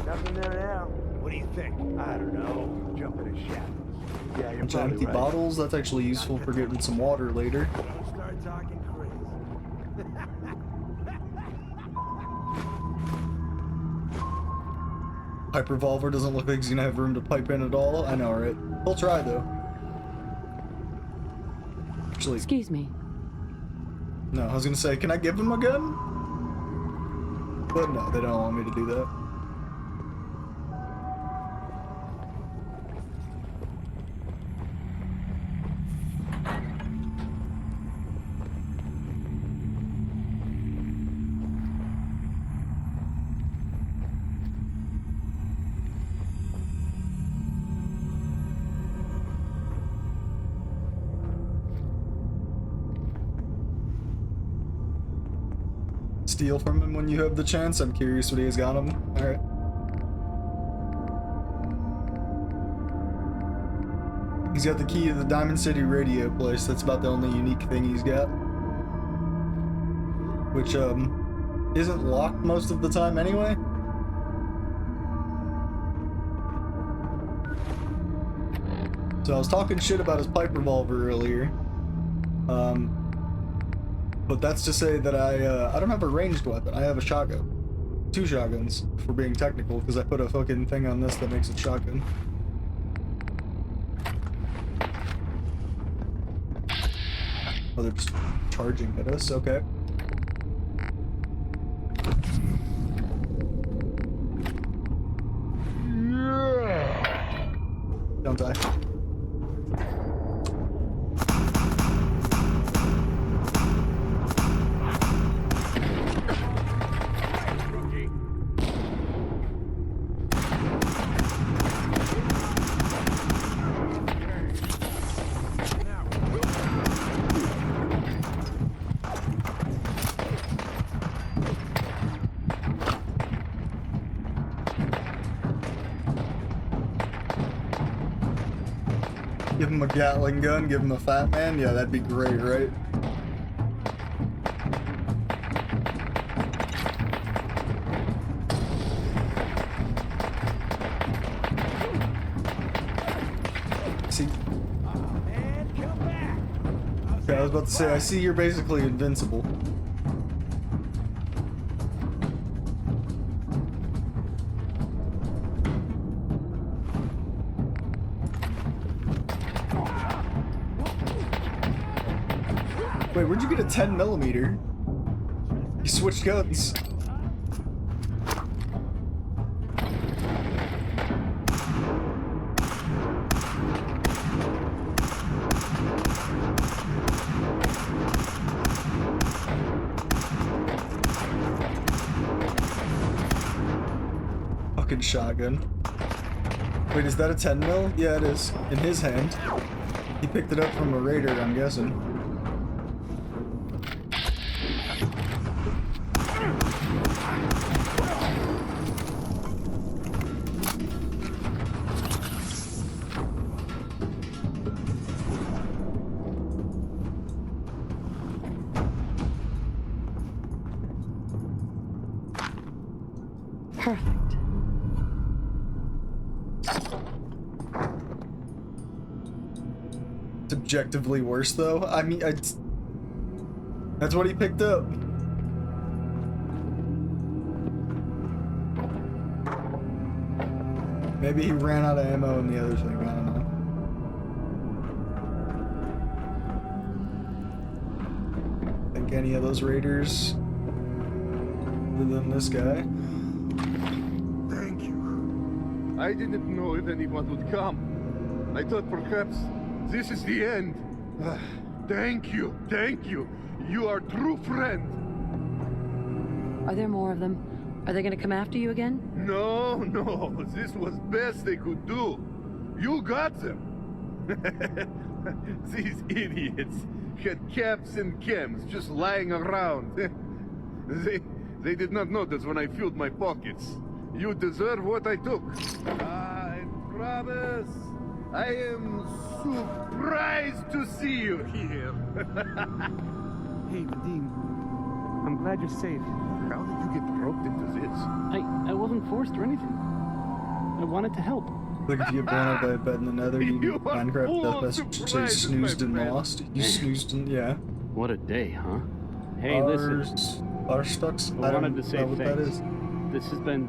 Nothing there now. What do you think? I don't know. Jump in a shadows. Yeah, you're Bunch of empty bottles. That's actually useful for getting some water later. Don't start talking crazy. Pipe revolver doesn't look like he's gonna have room to pipe in at all. I know, right? We'll try though. Actually, excuse me. No, I was gonna say, can I give him a gun? But no, they don't want me to do that. Steal from him when you have the chance. I'm curious what he has got him. Alright. He's got the key to the Diamond City radio place. That's about the only unique thing he's got. Which, isn't locked most of the time anyway. So I was talking shit about his pipe revolver earlier. But that's to say that I don't have a ranged weapon. I have a shotgun. 2 shotguns, for being technical, because I put a fucking thing on this that makes it shotgun. Oh, they're just charging at us? Okay. Don't die. him a Gatling gun, give him a Fat Man. Yeah, that'd be great, right? See? Okay, I was about to say, I see you're basically invincible. Wait, where'd you get a 10mm? You switched guns. Fucking shotgun. Wait, is that a 10mm? Yeah, it is. In his hand. He picked it up from a raider, I'm guessing. Perfect. It's objectively worse, though. I mean, that's what he picked up. Maybe he ran out of ammo in the other thing. I don't know. Think any of those raiders, other than this guy. I didn't know if anyone would come. I thought perhaps this is the end. Thank you, thank you. You are a true friend. Are there more of them? Are they gonna come after you again? No, this was best they could do. You got them. These idiots had caps and chems just lying around. They did not notice when I filled my pockets. You deserve what I took. I promise I am surprised to see you here. Hey, Vadim. I'm glad you're safe. How did you get roped into this? I wasn't forced or anything. I wanted to help. Like if you get blown up by a bed in the nether, you You are Minecraft full death of message say surprises, snoozed my and friend. lost. You snoozed and yeah. What a day, huh? Hey, listen. Arstucks? I wanted to say know what that thanks. is. This has been...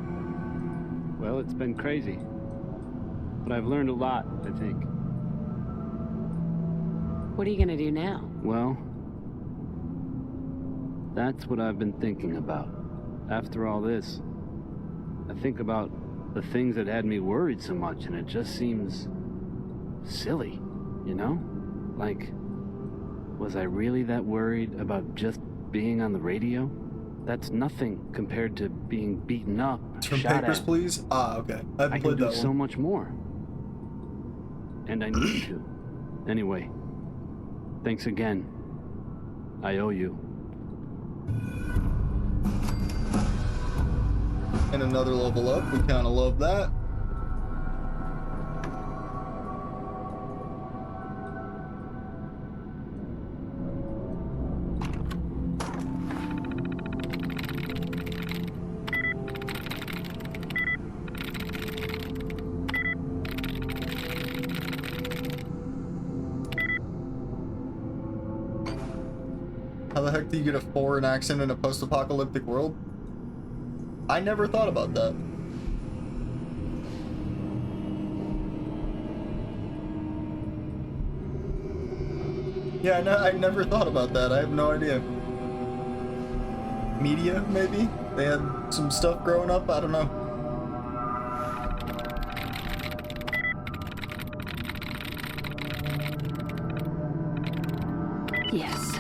well, it's been crazy. But I've learned a lot, I think. What are you gonna do now? Well, that's what I've been thinking about. After all this, I think about the things that had me worried so much, and it just seems silly, you know? Like, was I really that worried about just being on the radio? That's nothing compared to being beaten up, From shot Papers, at. Please? Ah, okay. I haven't I can played do that so one. much more. And I need to. Anyway, thanks again. I owe you. And another level up. We kind of love that. How the heck do you get a foreign accent in a post-apocalyptic world? I never thought about that. Yeah, I never thought about that. I have no idea. Media, maybe? They had some stuff growing up? I don't know. Yes.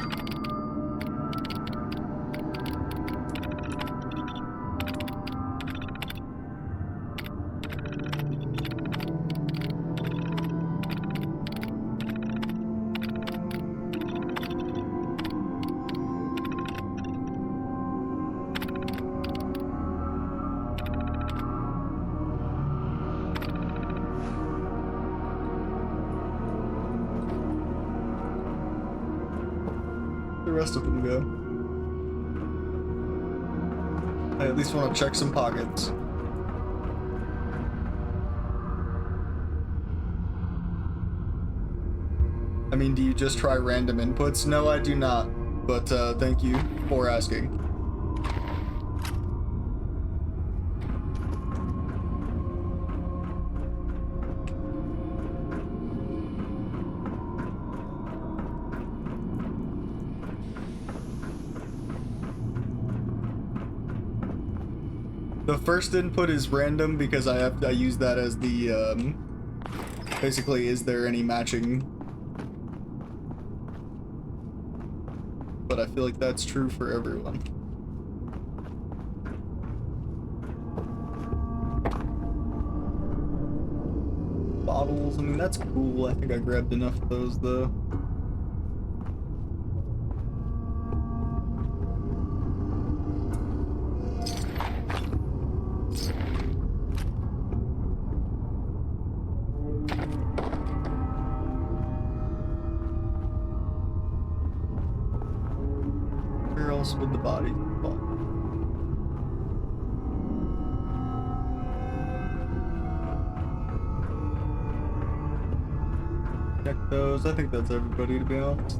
the rest of them go? I at least want to check some pockets. I mean, do you just try random inputs? No, I do not. But thank you for asking. The first input is random because I use that as the basically, is there any matching? But I feel like that's true for everyone. Bottles, I mean, that's cool. I think I grabbed enough of those though. With the body. Check those. I think that's everybody, to be honest.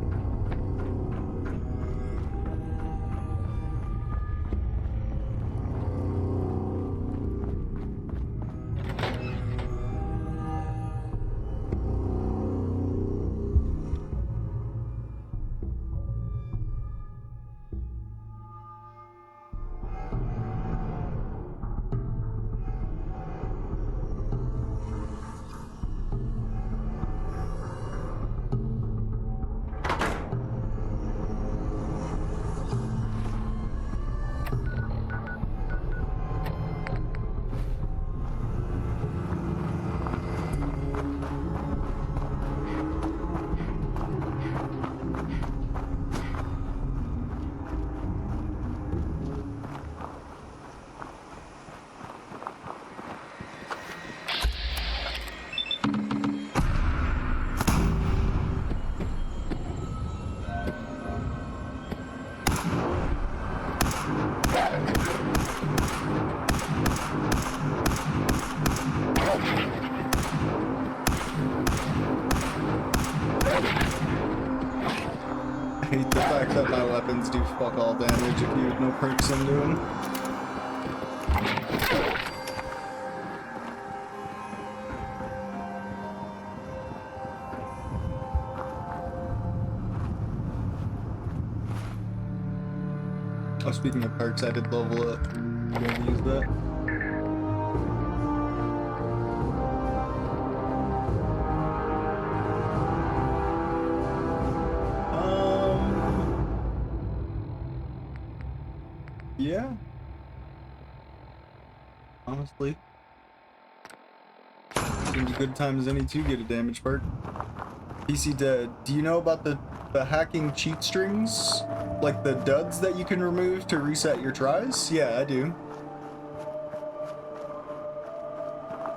I hate the fact that my weapons do fuck all damage if you have no perks into them. Oh, speaking of perks, I did level up. I'm gonna use that. Yeah. Honestly. Seems a good time as any to get a damage perk. PC Dead, do you know about the hacking cheat strings? Like the duds that you can remove to reset your tries? Yeah, I do.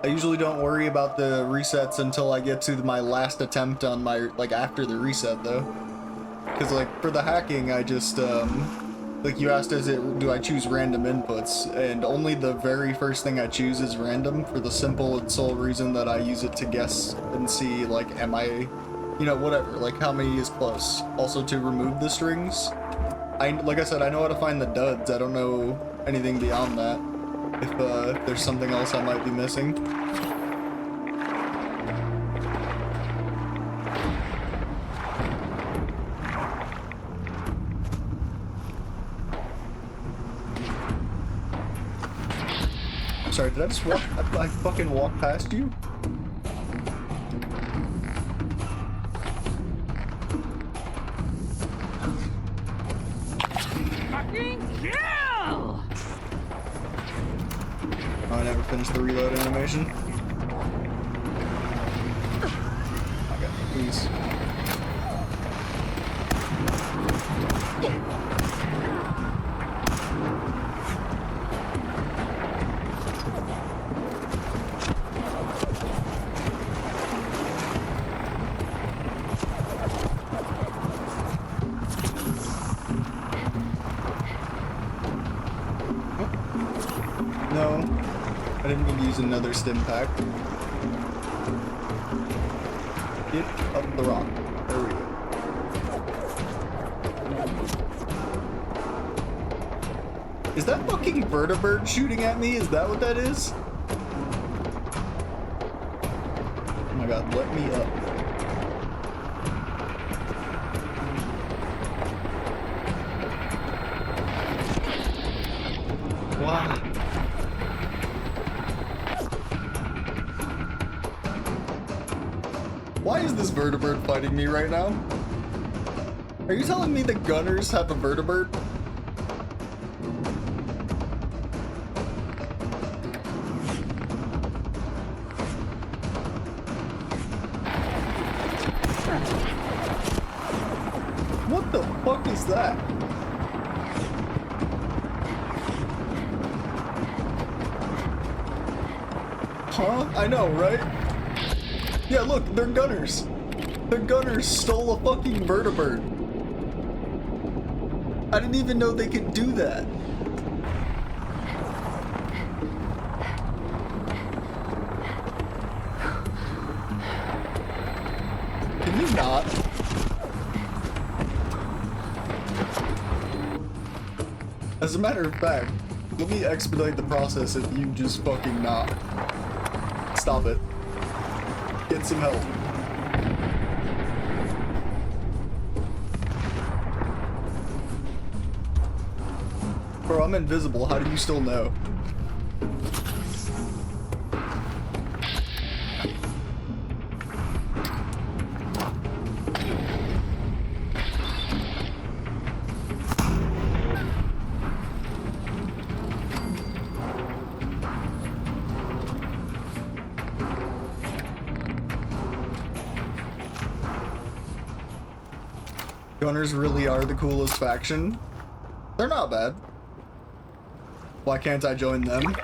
I usually don't worry about the resets until I get to my last attempt on my, like, after the reset though. Because like, for the hacking, I just, like you asked, do I choose random inputs? And only the very first thing I choose is random for the simple and sole reason that I use it to guess and see, like, am I, you know, whatever, like how many is close. Also to remove the strings. Like I said, I know how to find the duds. I don't know anything beyond that. If there's something else I might be missing. Sorry, did I just walk? I fucking walked past you? Fucking kill! Oh, I never finished the reload animation. Okay, please. use another stim pack. Get up the rock. There we go. Is that fucking vertibird shooting at me? Is that what that is? Oh my god, let me up. Wow. Why is this vertibird fighting me right now? Are you telling me the gunners have a vertibird? What the fuck is that? Huh? I know, right? Yeah, look, they're gunners. The gunners stole a fucking vertibird. I didn't even know they could do that. Can you not? As a matter of fact, let me expedite the process if you just fucking not. Stop it. Get some help. Bro, I'm invisible. How do you still know? Gunners really are the coolest faction. They're not bad. Why can't I join them?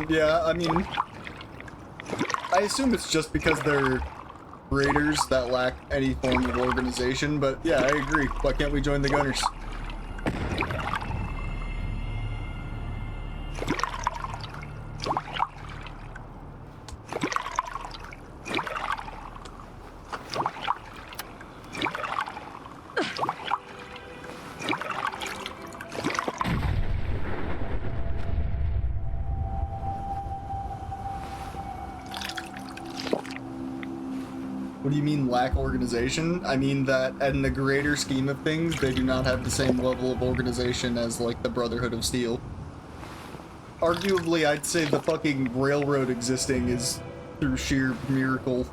Yeah, I mean, I assume it's just because they're raiders that lack any form of organization, but yeah, I agree. Why can't we join the Gunners? What do you mean lack organization? I mean that in the greater scheme of things, they do not have the same level of organization as like the Brotherhood of Steel. Arguably, I'd say the fucking railroad existing is through sheer miracle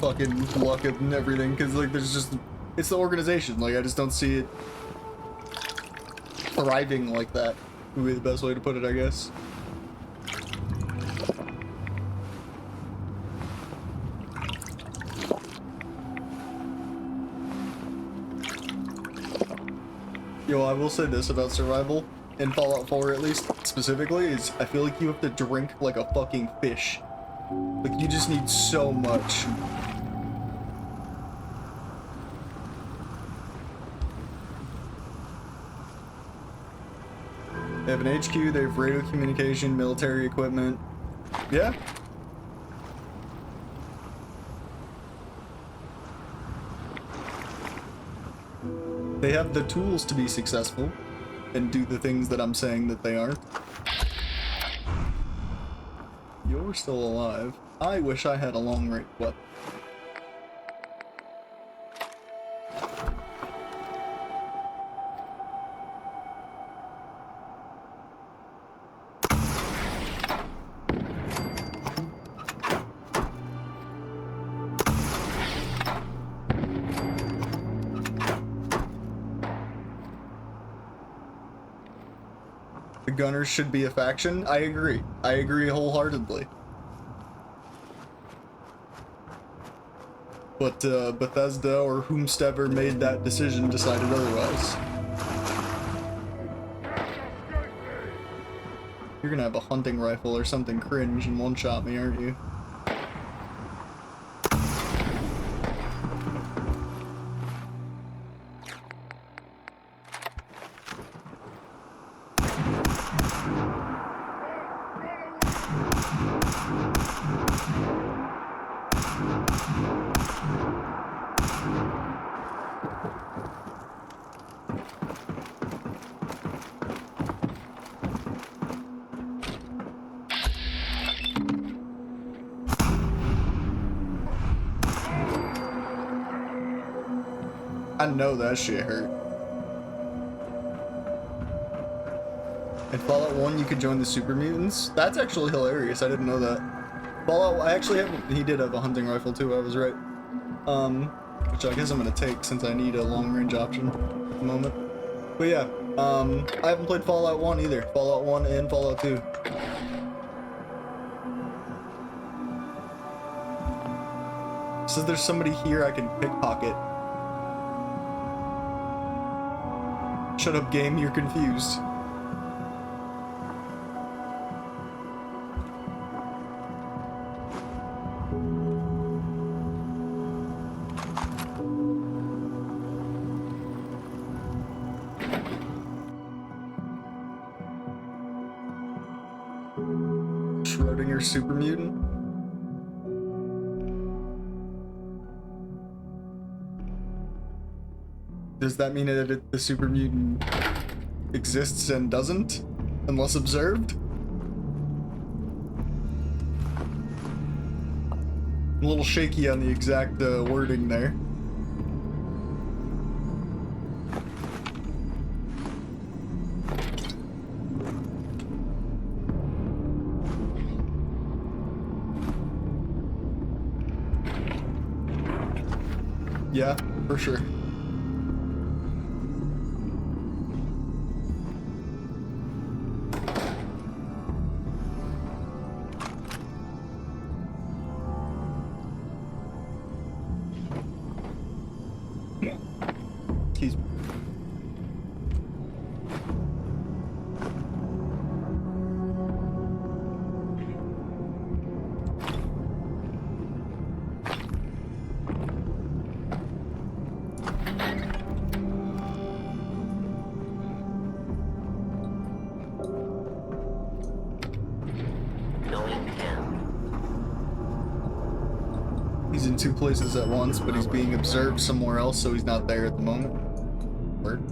fucking luck and everything, because like there's just, it's the organization. Like I just don't see it thriving like that, would be the best way to put it, I guess. Yo, I will say this about survival, in Fallout 4 at least, specifically, is I feel like you have to drink like a fucking fish. Like, you just need so much. They have an HQ, they have radio communication, military equipment. Yeah. They have the tools to be successful and do the things that I'm saying that they aren't. You're still alive. I wish I had a long-range weapon. The Gunners should be a faction. I agree. I agree wholeheartedly. But Bethesda or whomstever made that decision decided otherwise. You're gonna have a hunting rifle or something cringe and one-shot me, aren't you? I know that shit hurt. In Fallout 1, you could join the Super Mutants. That's actually hilarious. I didn't know that. Fallout, I actually have, he did have a hunting rifle too, I was right. Which I guess I'm gonna take since I need a long range option at the moment. But yeah, I haven't played Fallout 1 either. Fallout 1 and Fallout 2. Says there's somebody here I can pickpocket. Shut up, game, you're confused. Schrödinger super mutant? Does that mean that the super mutant exists and doesn't, unless observed? I'm a little shaky on the exact wording there. Yeah, for sure. Excuse me. He's in two places at once, but he's being observed somewhere else, so he's not there at the moment. Word.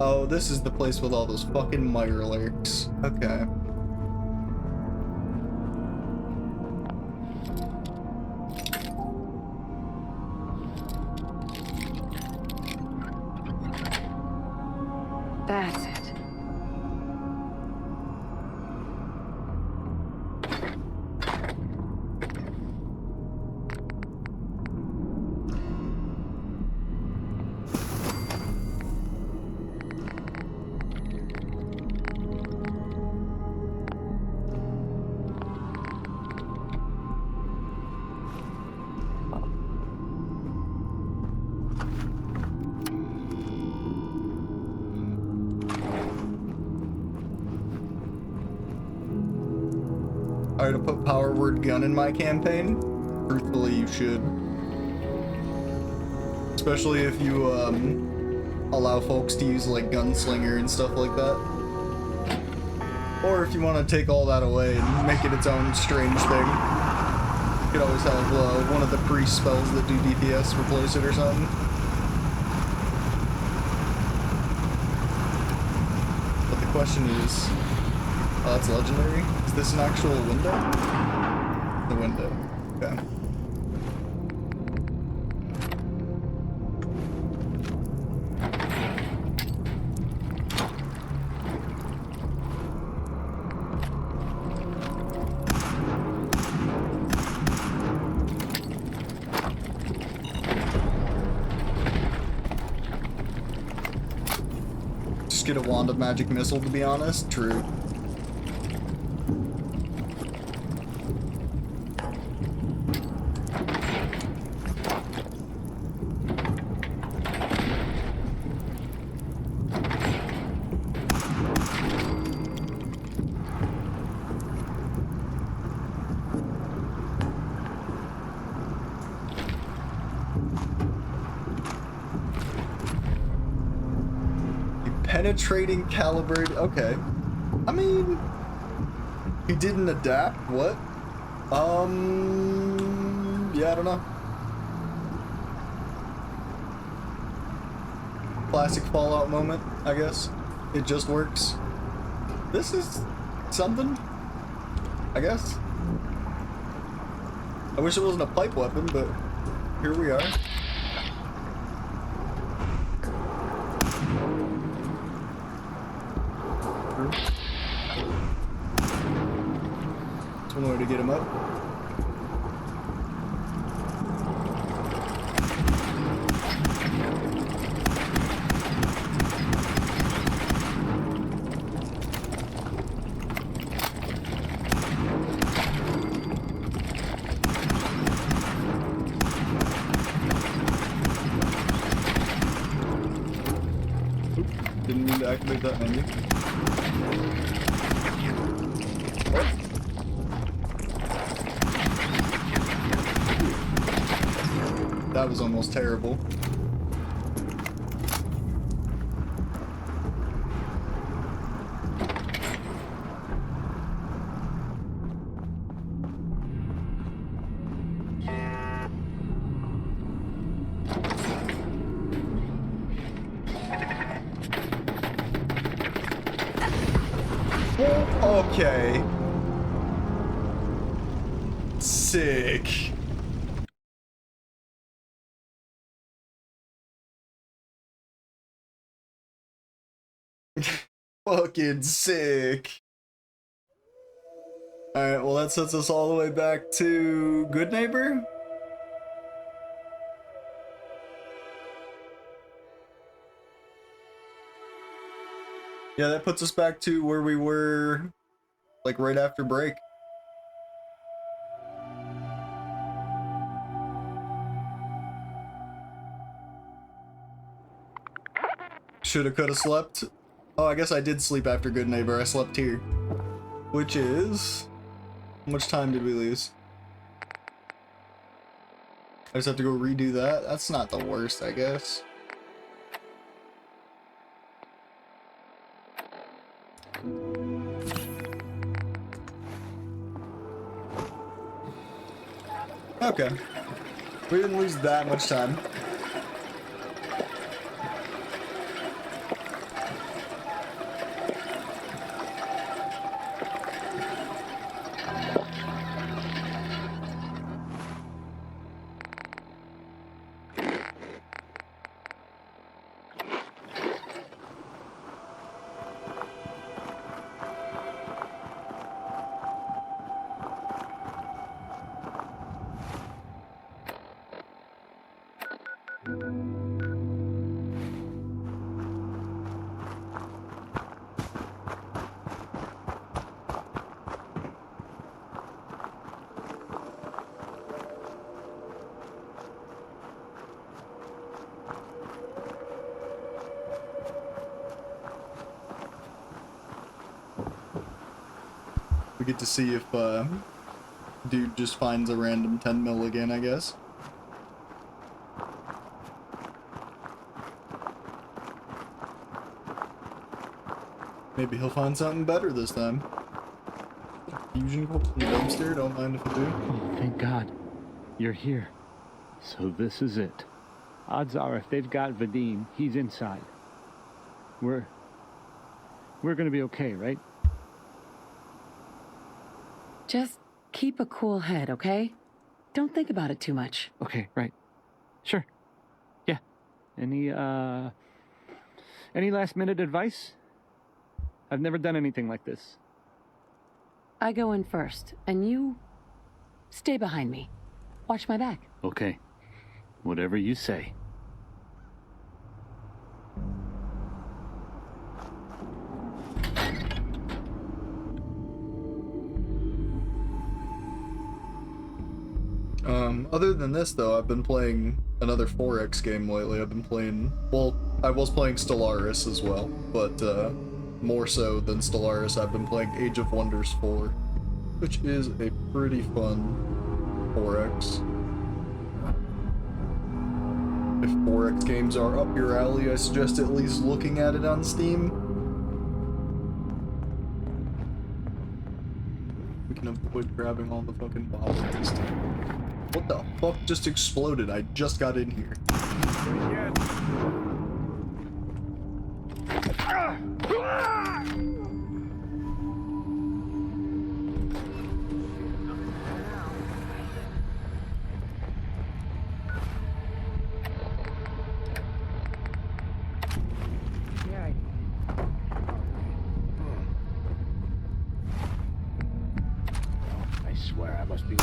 Oh, this is the place with all those fucking Mirelurks. Okay. That's it. Alright, to put power word gun in my campaign? Truthfully, you should. Especially if you, allow folks to use, like, gunslinger and stuff like that. Or if you want to take all that away and make it its own strange thing. You could always have, one of the priest spells that do DPS replace it or something. But the question is... Oh, that's legendary. Is this an actual window? The window. Okay. Just get a wand of magic missile, to be honest. True. Penetrating, calibrated. Okay. I mean, he didn't adapt. What? Yeah, I don't know. classic Fallout moment, I guess. It just works. This is something, I guess. I wish it wasn't a pipe weapon, but here we are. That's one way to get him up. Didn't mean to activate that menu. That was almost terrible. Okay. Sick. Fucking sick. Alright, well that sets us all the way back to Good Neighbor? Yeah, that puts us back to where we were, like, right after break. Shoulda, coulda slept. Oh, I guess I did sleep after Good Neighbor. I slept here. Which is... How much time did we lose? I just have to go redo that? That's not the worst, I guess. Okay. We didn't lose that much time. We get to see if dude just finds a random 10 mil again, I guess. Maybe he'll find something better this time. Fusion coal in the dumpster, don't mind if I do. Oh, thank God. You're here. So this is it. Odds are if they've got Vadim, he's inside. We're gonna be okay, right? Just keep a cool head, okay? Don't think about it too much. Okay, right. Sure. Yeah. Any last minute advice? I've never done anything like this. I go in first, and you stay behind me. Watch my back. Okay. Whatever you say. Other than this though, I've been playing another 4X game lately. I've been playing, well, I was playing Stellaris as well, but more so than Stellaris, I've been playing Age of Wonders 4, which is a pretty fun 4X. If 4X games are up your alley, I suggest at least looking at it on Steam. We can avoid grabbing all the fucking bottles this time. What the fuck just exploded? I just got in here. I swear I must be.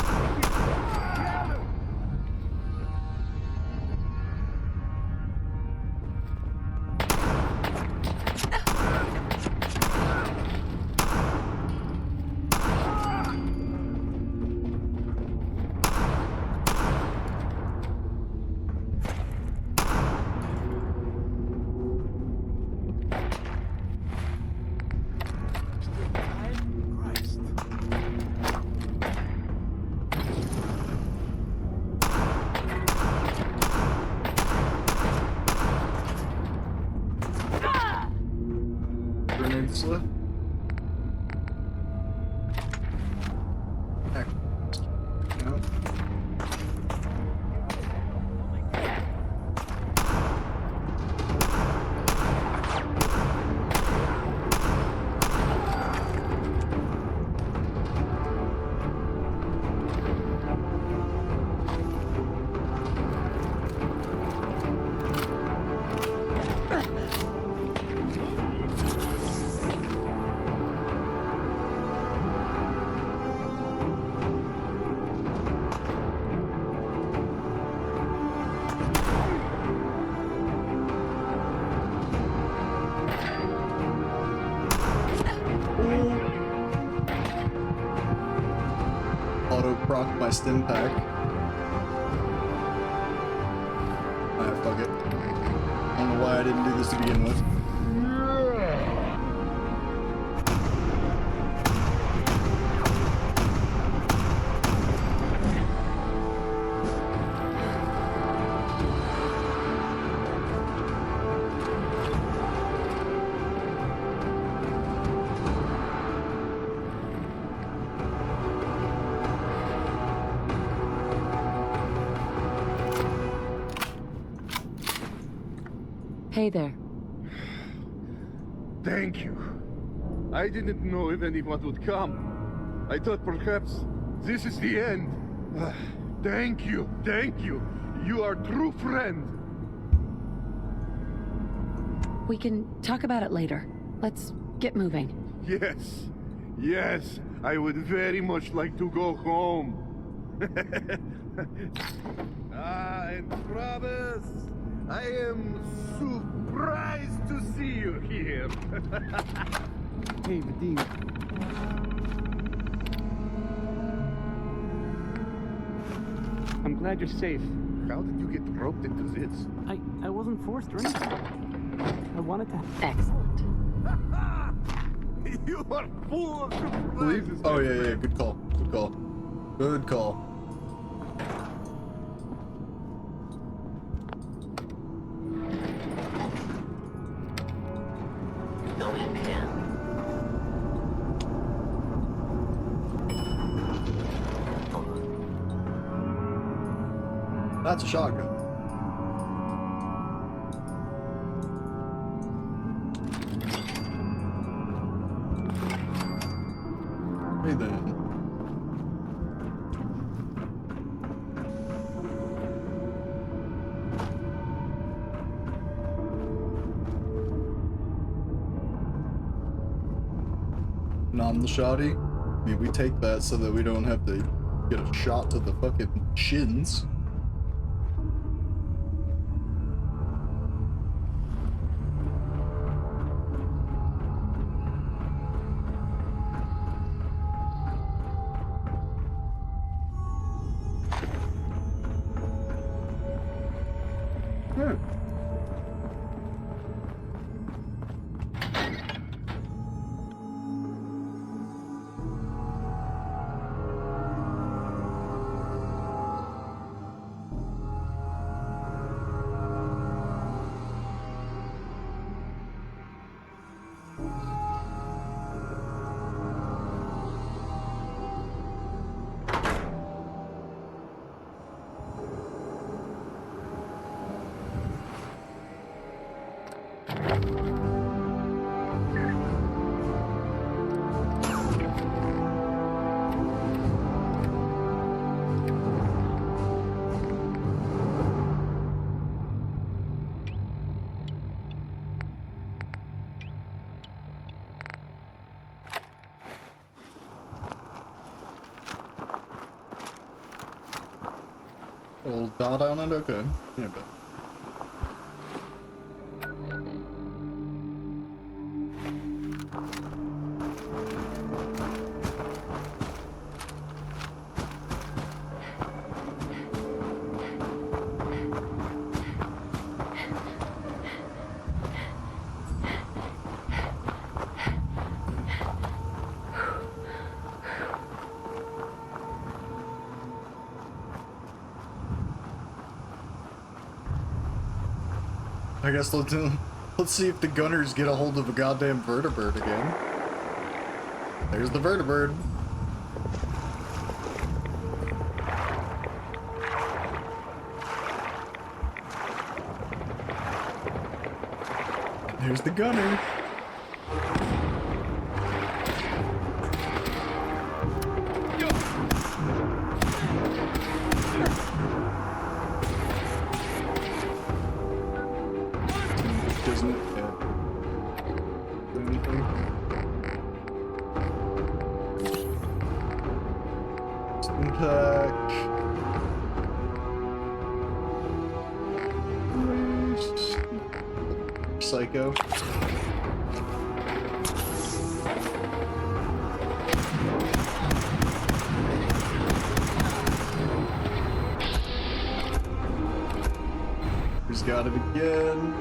Grenade slip. Heck. No. Auto proc my stim pack. Alright, fuck it. I don't know why I didn't do this to begin with. Hey there. Thank you. I didn't know if anyone would come. I thought perhaps this is the end. Thank you, thank you. You are a true friend. We can talk about it later. Let's get moving. Yes, yes. I would very much like to go home. And Travis, I am surprised to see you here. Hey, Vadim. I'm glad you're safe. How did you get roped into this? I wasn't forced or anything. I wanted to. Excellent. You are full of surprises. Oh yeah, good call. Good call. Good call. That's a shotgun. Hey then. Nom the shoddy? I mean, we take that so that we don't have to get a shot to the fucking shins. A little dot on it? Okay. Yeah, but. I guess let's see if the gunners get a hold of a goddamn vertibird again. There's the vertibird. There's the gunner. Psycho. He's got it again.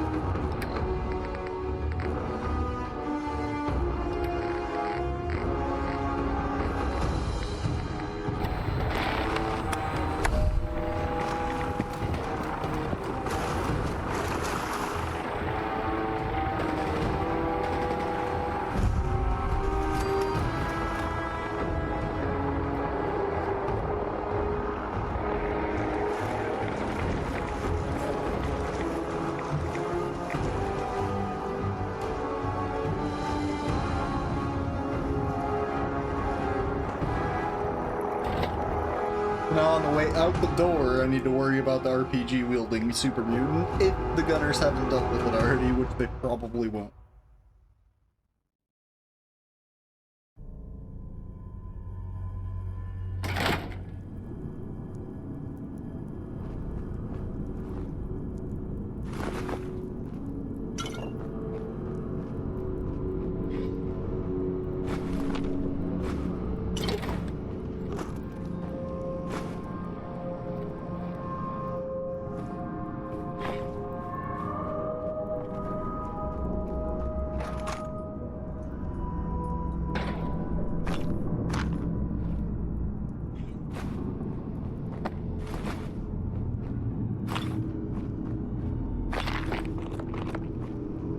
Now on the way out the door, I need to worry about the RPG wielding super mutant if the gunners haven't dealt with it already, which they probably won't.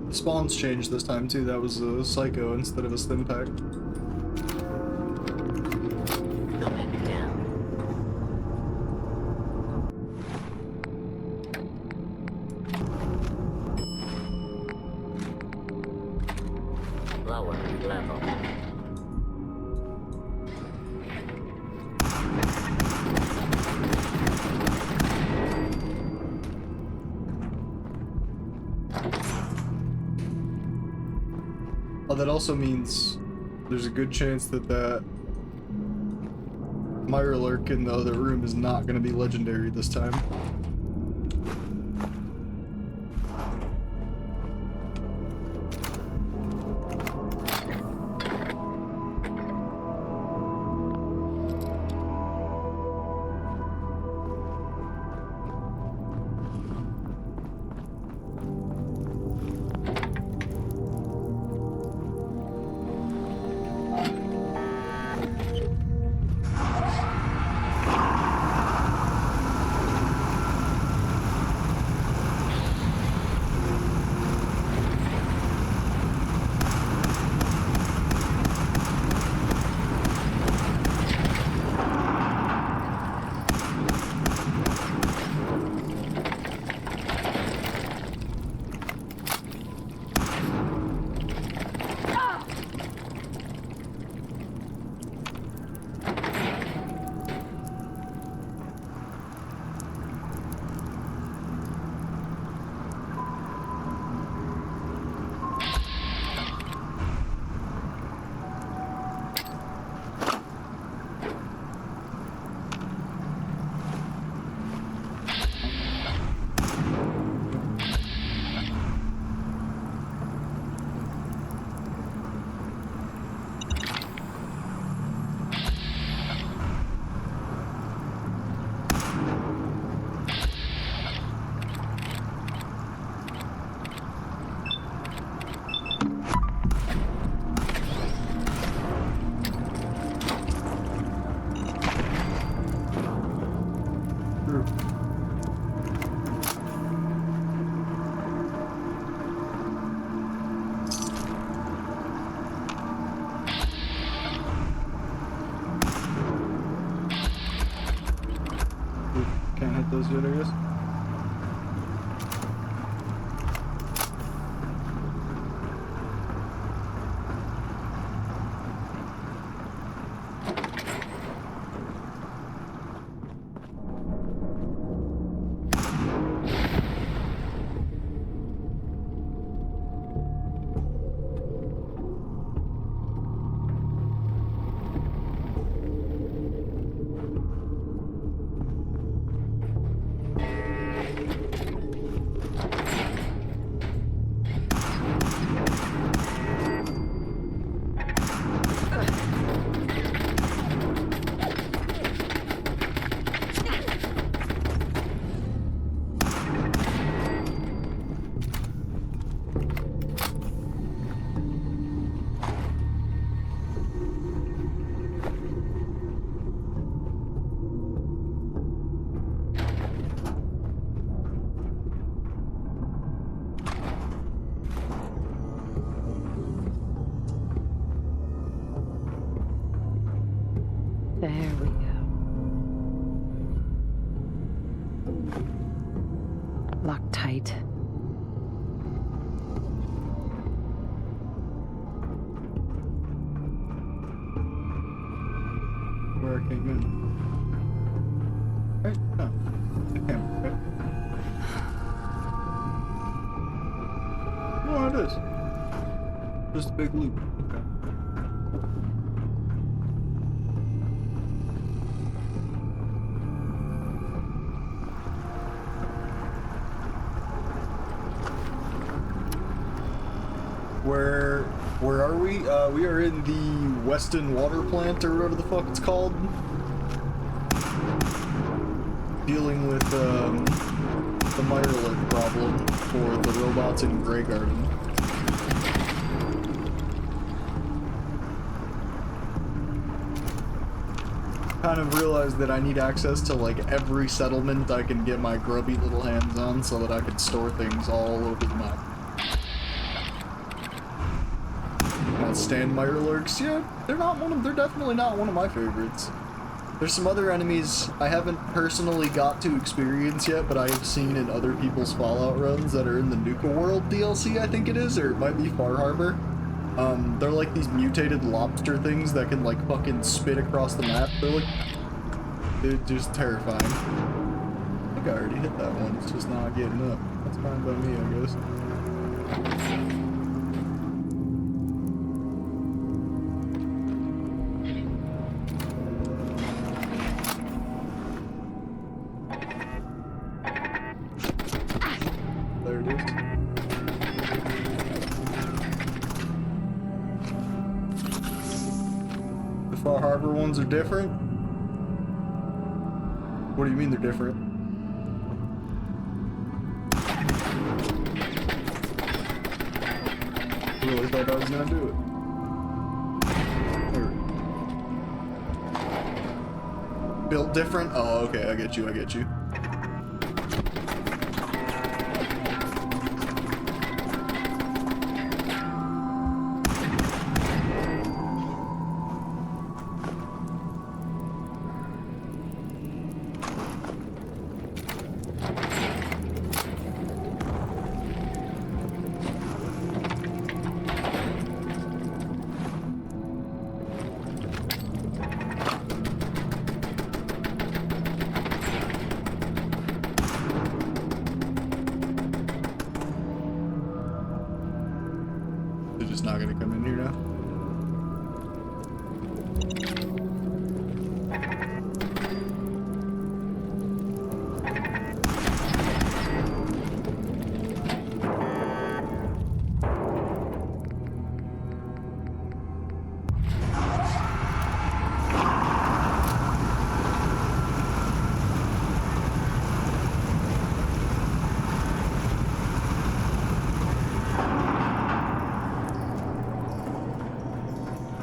Spawns changed this time too. That was a Psycho instead of a Stimpak. Lower level. Oh, that also means there's a good chance that that Mirelurk in the other room is not going to be legendary this time. There we go. Locked tight. Where I came in. Right? No. The camera, right? No, it is. Just a big loop. Okay. Where are we? We are in the Weston Water Plant, or whatever the fuck it's called. Dealing with, the Mirelurk problem for the robots in Grey Garden. Kind of realized that I need access to, like, every settlement I can get my grubby little hands on so that I can store things all over the map. Stand Mirelurks, yeah, they're definitely not one of my favorites. There's some other enemies I haven't personally got to experience yet, but I have seen in other people's Fallout runs that are in the Nuka World DLC, I think it is, or it might be Far Harbor. They're like these mutated lobster things that can like fucking spit across the map. They're just terrifying. I think I already hit that one, it's just not getting up. That's fine by me, I guess. There it is. The Far Harbor ones are different? What do you mean they're different? I really thought I was gonna do it. Built different? Oh, okay, I get you, I get you. They're just not gonna come in here now.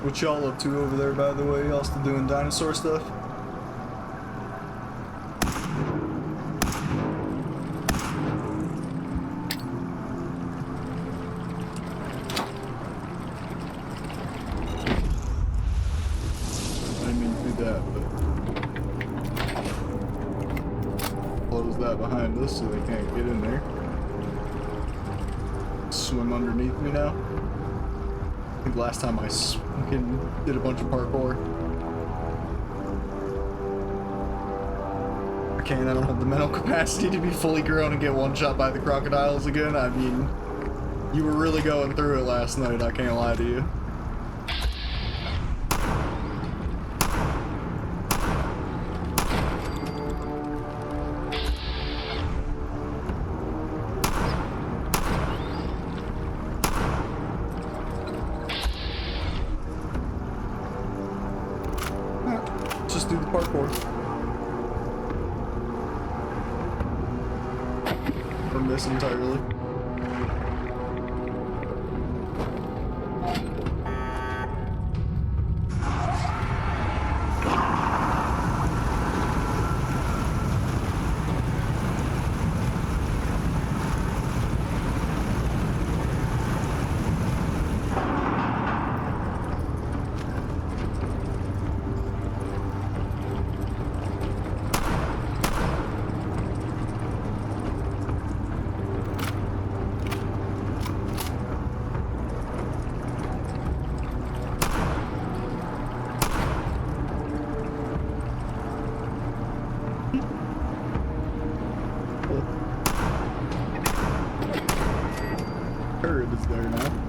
What y'all up to over there, by the way? Y'all still doing dinosaur stuff? I didn't mean to do that, but close that behind us so they can't get in there. Swim underneath me now. I think last time I did a bunch of parkour. I don't have the mental capacity to be fully grown and get one shot by the crocodiles again. I mean, you were really going through it last night, I can't lie to you. Just do the parkour. Or miss entirely. is there now.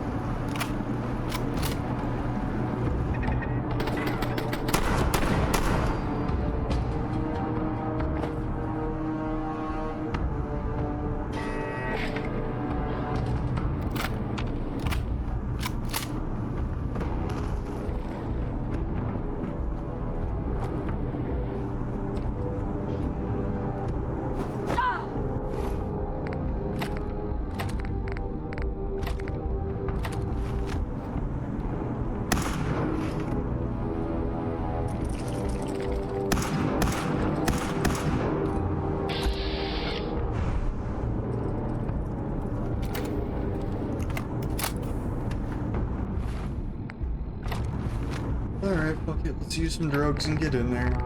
Alright, fuck it. Let's use some drugs and get in there.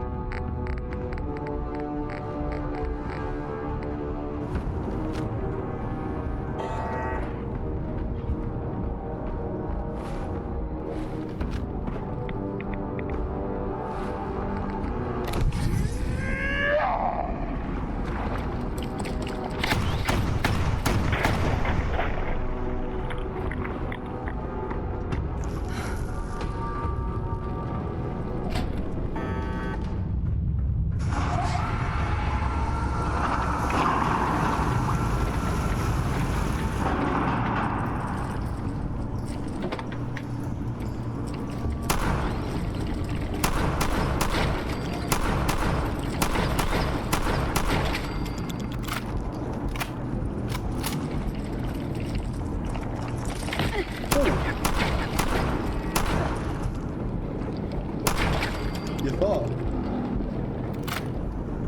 You thought.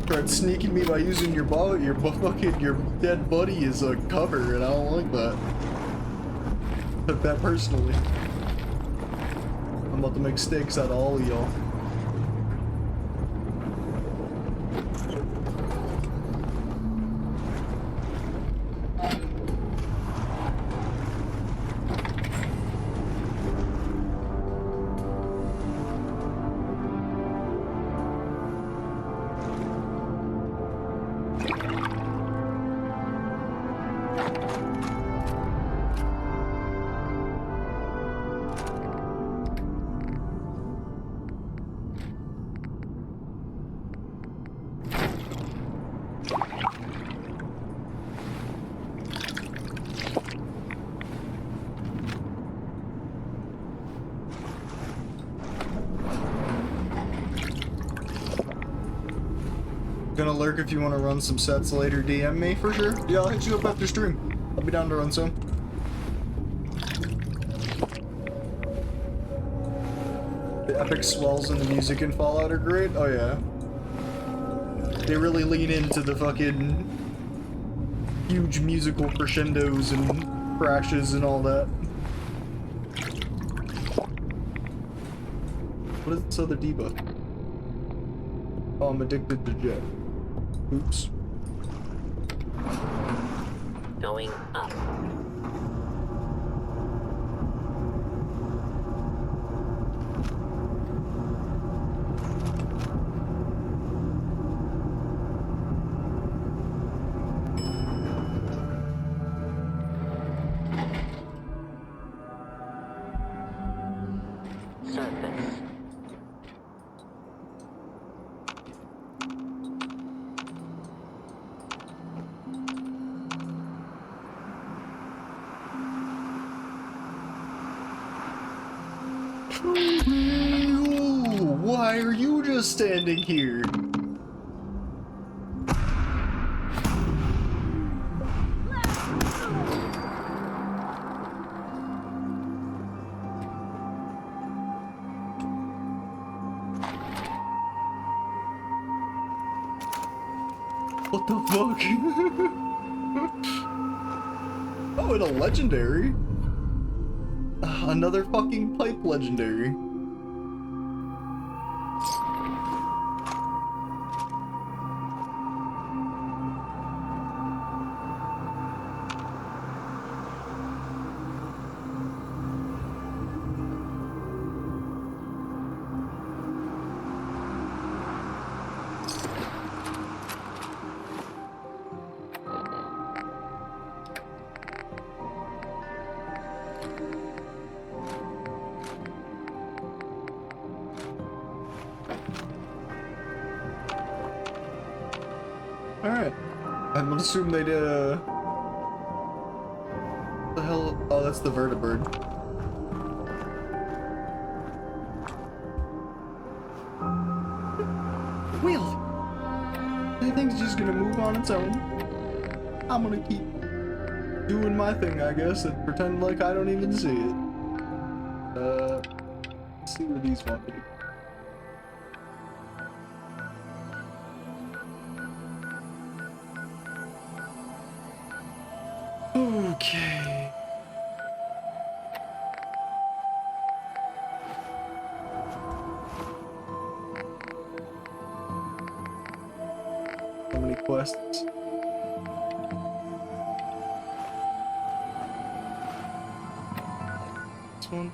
Tried sneaking me by using your dead buddy as a cover, and I don't like that. Took that personally. I'm about to make steaks out of all of y'all. Gonna lurk if you want to run some sets later. DM me for sure. Yeah, I'll hit you up after stream. I'll be down to run some. The epic swells in the music in Fallout are great. Oh yeah. They really lean into the fucking huge musical crescendos and crashes and all that. What is this other debuff? Oh, I'm addicted to Jet. Oops. Going up. Surface. Why are you just standing here? What the fuck? Oh, and a legendary. Another fucking pipe legendary. Alright. I'm gonna assume they did what the hell? Oh, that's the vertibird. Wheel! That thing's just gonna move on its own. I'm gonna keep doing my thing, I guess, and pretend like I don't even see it. Let's see where these want me to go. Okay. How many quests? This one?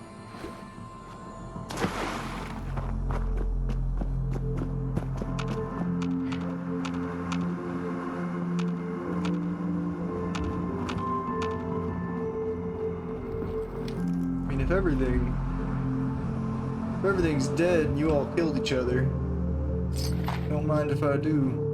If everything's dead and you all killed each other, don't mind if I do.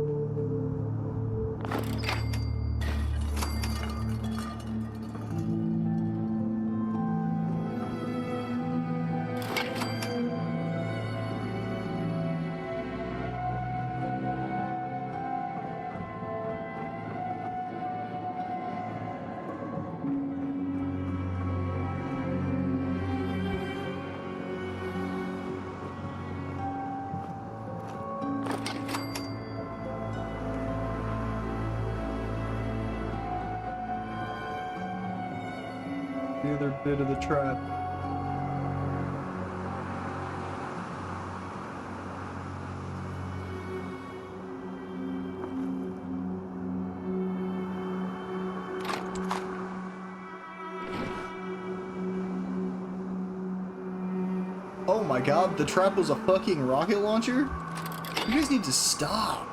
The other bit of the trap. Oh my god, the trap was a fucking rocket launcher? You guys need to stop.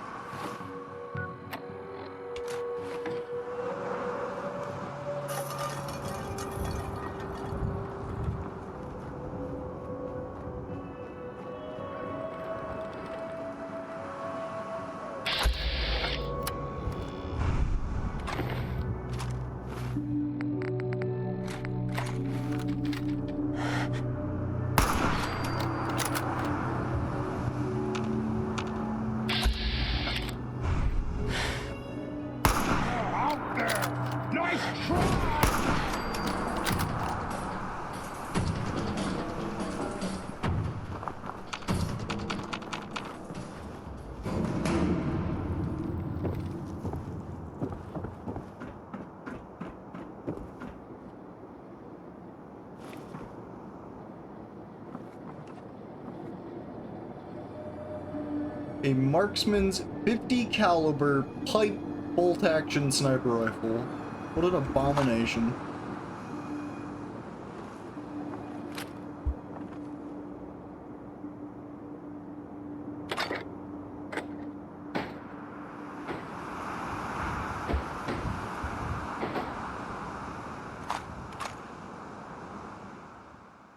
A marksman's 50 caliber pipe bolt action sniper rifle. What an abomination.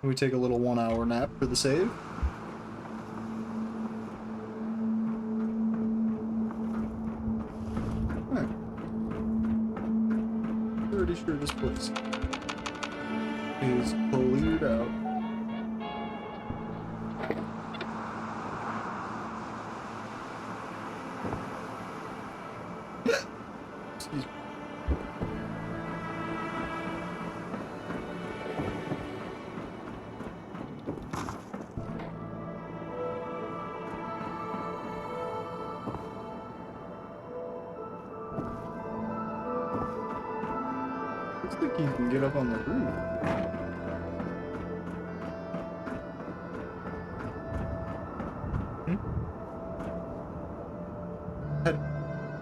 We take a little 1 hour nap for the save. Pretty sure this place is cleared out. Excuse me. Looks like you can get up on the roof.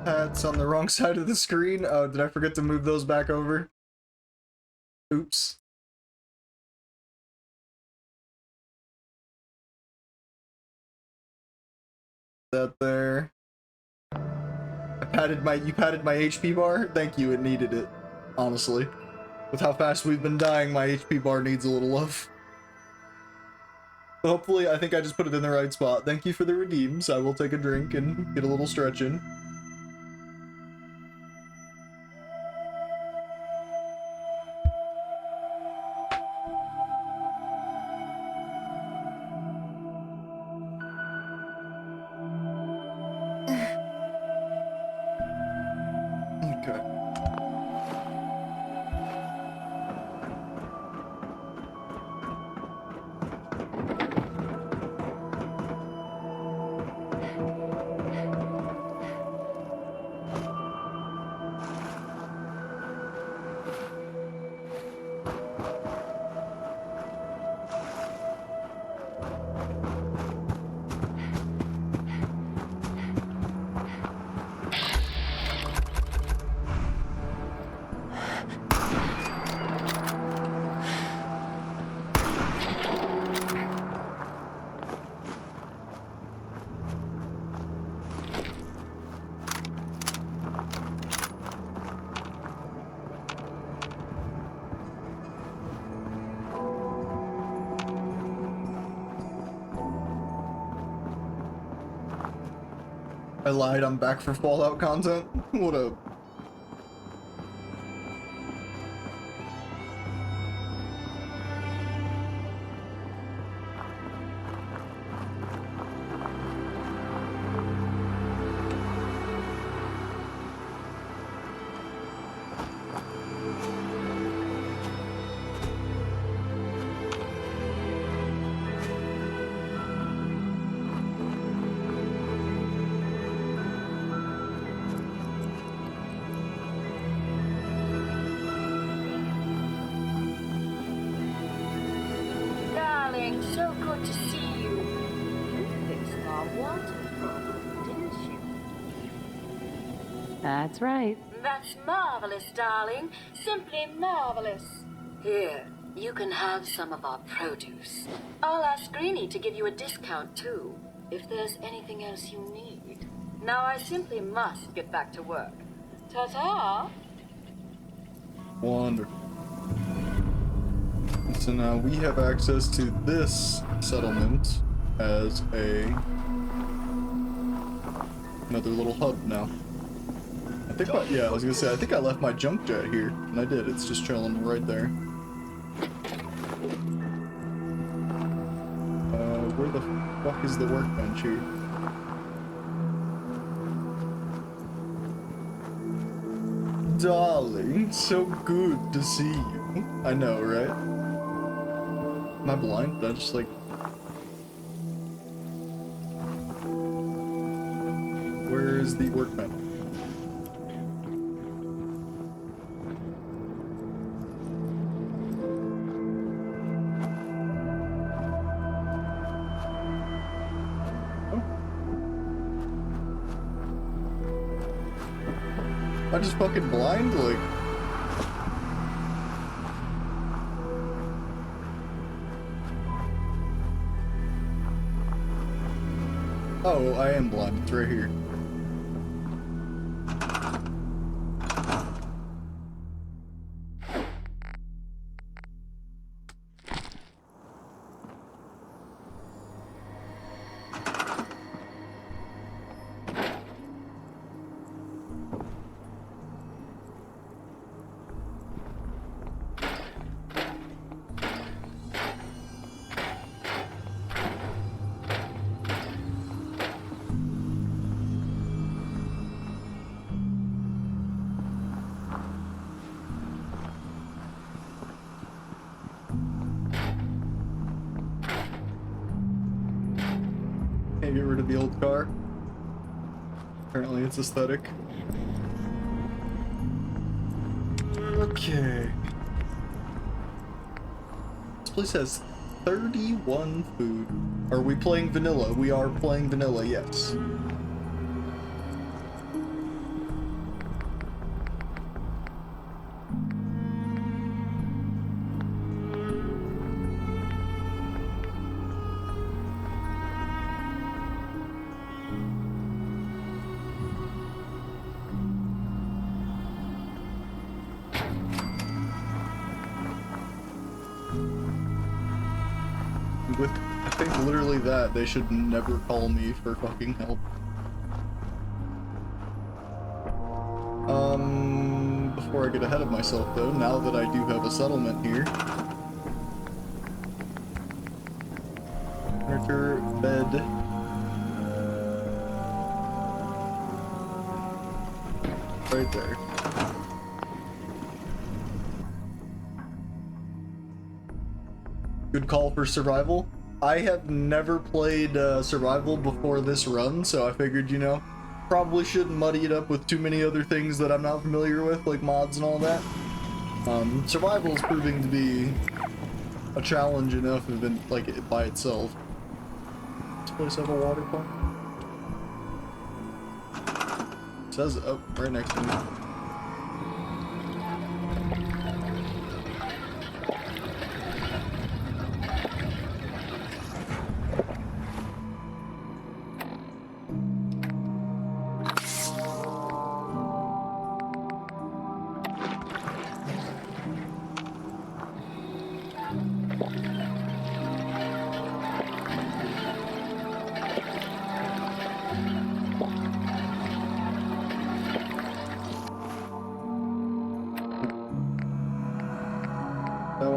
Hats on the wrong side of the screen. Oh, did I forget to move those back over? Oops. That there. You patted my HP bar? Thank you, it needed it. Honestly. With how fast we've been dying, my HP bar needs a little love. But hopefully, I think I just put it in the right spot. Thank you for the redeems. I will take a drink and get a little stretch in. I lied, I'm back for Fallout content. What up? Darling, so good to see you. You fixed our water problem, didn't you? That's right. That's marvelous, darling. Simply marvelous. Here, you can have some of our produce. I'll ask Greenie to give you a discount, too, if there's anything else you need. Now I simply must get back to work. Ta-ta! Wonderful. So now we have access to this settlement as another little hub now. I think I was gonna say, I think I left my junk jet here, and I did. It's just chilling right there. Where the fuck is the workbench here? Darling, so good to see you. I know, right? Am I blind? Did I just like... Where is the workbench? Am I just fucking blind? Like... Oh, I am blind. It's right here. Can't get rid of the old car. Apparently it's aesthetic. Okay. This place has 31 food. Are we playing vanilla? We are playing vanilla, yes. With, I think, literally that, they should never call me for fucking help. Before I get ahead of myself though, now that I do have a settlement here. Furniture, bed. Right there. Good call for survival. I have never played survival before this run, so I figured, you know, probably shouldn't muddy it up with too many other things that I'm not familiar with, like mods and all that. Survival is proving to be a challenge enough even, like, by itself. Does this place have a water pump? It says, oh, right next to me.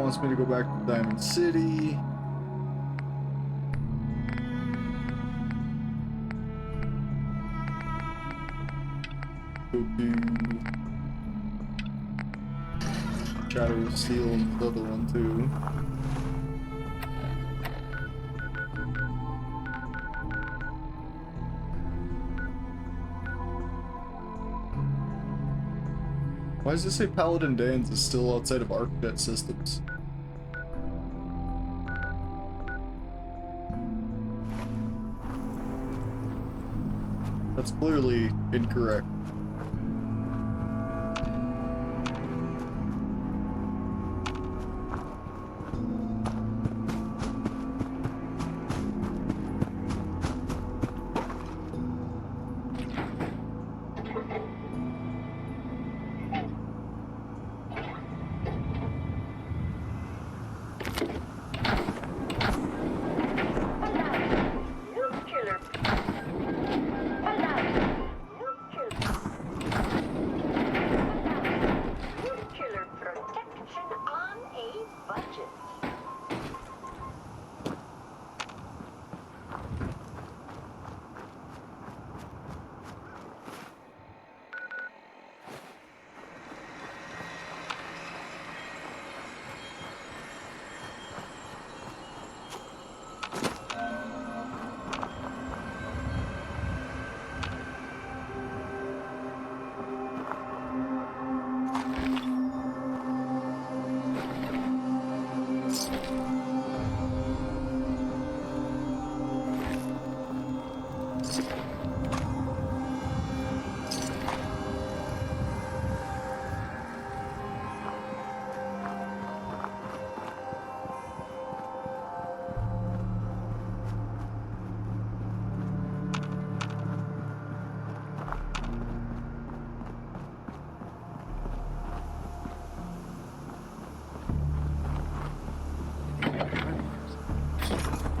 wants me to go back to Diamond City. Go to Shadow of Steel and the other one too. Why does it say Paladin Dan's is still outside of ArcJet Systems? That's clearly incorrect.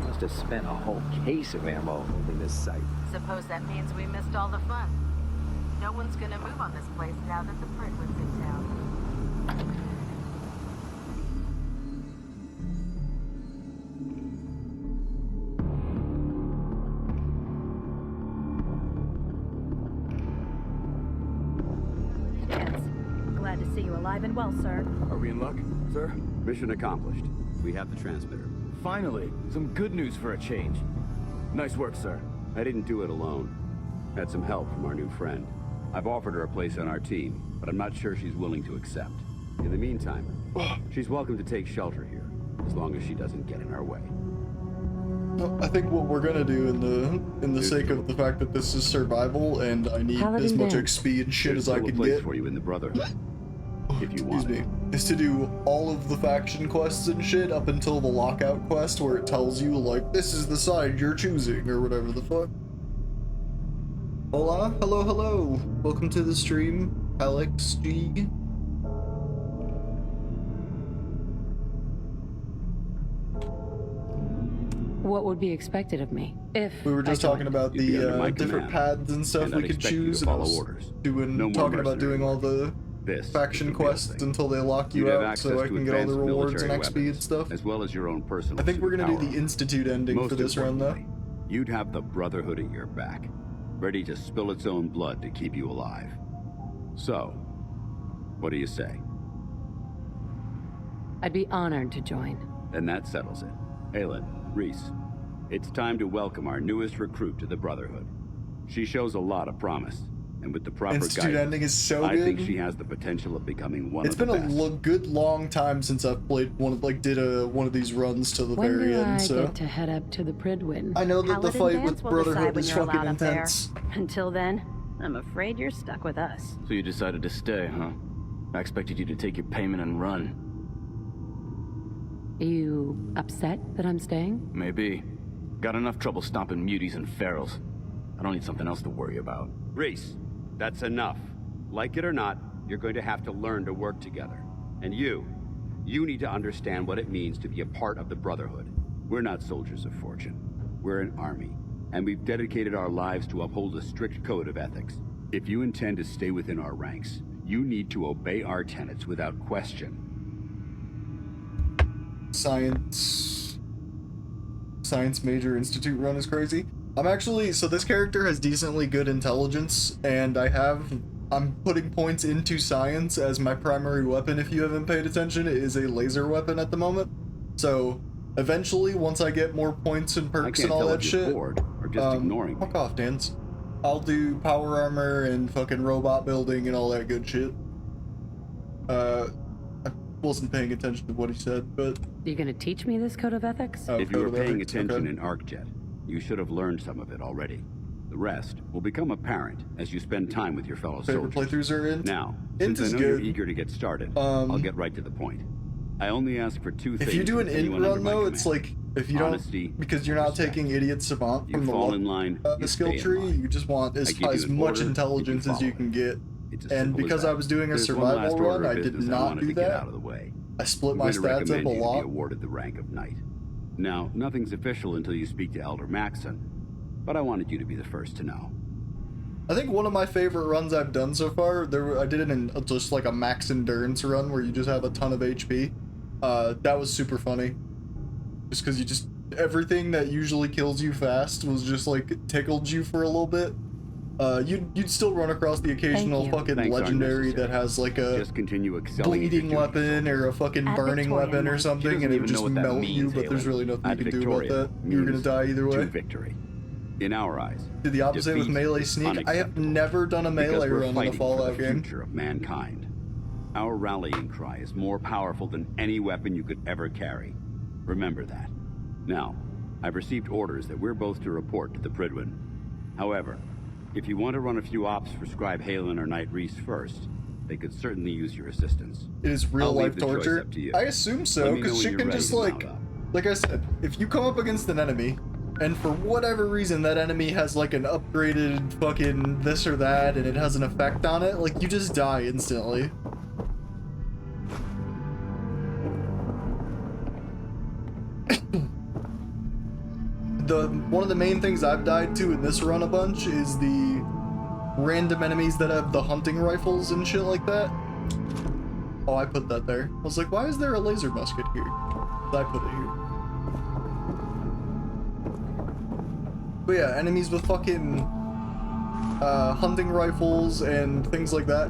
Must have spent a whole case of ammo holding this site. Suppose that means we missed all the fun. No one's gonna move on this place now that the Pridwood's in town. Glad to see you alive and well, sir. Are we in luck, sir? Mission accomplished. We have the transmitter. Finally, some good news for a change. Nice work, sir. I didn't do it alone. Had some help from our new friend. I've offered her a place on our team, but I'm not sure she's willing to accept. In the meantime, she's welcome to take shelter here, as long as she doesn't get in our way. No, I think what we're gonna do in the sake of the fact that this is survival and I need as much XP and shit as I can get for you in the Brotherhood, if you want. Is to do all of the faction quests and shit up until the lockout quest where it tells you like this is the side you're choosing or whatever the fuck. Hola, hello. Welcome to the stream, Alex G. What would be expected of me if we were just talking about the different paths and stuff we could choose, and I was talking about doing all the faction quests until they lock you out, so I can get all the rewards and XP and stuff. As well as your own personal. I think we're gonna do the institute ending for this run, though. You'd have the Brotherhood at your back, ready to spill its own blood to keep you alive. So, what do you say? I'd be honored to join. Then that settles it. Aelin, Rhys, it's time to welcome our newest recruit to the Brotherhood. She shows a lot of promise, and with the proper Institute guidance, ending is so I good. think she has the potential of becoming one of the best. It's been a good long time since I've played one of one of these runs to the When very do end. I So get to head up to the Pridwin? I know that the Paladin fight Dance with will Brotherhood decide when is you're fucking allowed up there. intense. Until then, I'm afraid you're stuck with us. So you decided to stay, huh? I expected you to take your payment and run. You upset that I'm staying? Maybe. Got enough trouble stomping muties and ferals. I don't need something else to worry about. Rhys, that's enough. Like it or not, you're going to have to learn to work together. And you need to understand what it means to be a part of the Brotherhood. We're not soldiers of fortune. We're an army, and we've dedicated our lives to uphold a strict code of ethics. If you intend to stay within our ranks, you need to obey our tenets without question. science major institute run is crazy. I'm actually, so this character has decently good intelligence, and I'm putting points into science as my primary weapon. If you haven't paid attention, it is a laser weapon at the moment. So eventually, once I get more points and perks and all that shit, bored or just ignoring me. fuck off, Dance. I'll do power armor and fucking robot building and all that good shit. I wasn't paying attention to what he said, but... You gonna teach me this code of ethics? Oh, If you were code of paying ethics, attention okay. in ArcJet, you should have learned some of it already. The rest will become apparent as you spend time with your fellow Favorite soldiers. playthroughs are Int. Now, Int since is I know you're good. eager to get started, I'll get right to the point. I only ask for two things. If you do an from Int anyone under run, my though, command. it's like, if you Honesty, don't... Because you're not respect. taking Idiot Savant You from the fall in line, the you skill stay in tree, line. you just want I as give you an much order, intelligence you as you follow can get. It's as And simple as because that. I was doing a There's one survival last order run, of I did business not wanted do to get that. out of the way. I split I'm my going to stats up recommend a you be lot. awarded the rank of knight. Now, nothing's official until you speak to Elder Maxon, but I wanted you to be the first to know. I think one of my favorite runs I've done so far, I did it in just like a max endurance run where you just have a ton of HP. That was super funny. Just because everything that usually kills you fast was just like tickled you for a little bit. You'd still run across the occasional fucking Thanks aren't legendary necessary. that has like a Just continue excelling at your bleeding duty, weapon or a fucking At burning Victoria weapon or Knight. She something, doesn't and it even would know just what that melt you, means, but there's Halen. really nothing At you can do about Victoria that. You were gonna means die either to way. victory. In our eyes, Do the opposite with defeat melee is sneak. I have unacceptable, never done a because melee we're run in a fighting for Fallout the game. future of mankind. Our rallying cry is more powerful than any weapon you could ever carry. Remember that. Now, I've received orders that we're both to report to the Prydwen. However, if you want to run a few ops for Scribe Halen or Knight Reese first, they could certainly use your assistance. It is real I'll leave life the choice torture. up to you. I assume so, Let me know because when shit you're can ready just to like mount I said, if you come up against an enemy, and for whatever reason that enemy has like an upgraded fucking this or that, and it has an effect on it, like you just die instantly. One of the main things I've died to in this run a bunch is the random enemies that have the hunting rifles and shit like that. Oh, I put that there. I was like, why is there a laser musket here? I put it here. But yeah, enemies with fucking hunting rifles and things like that.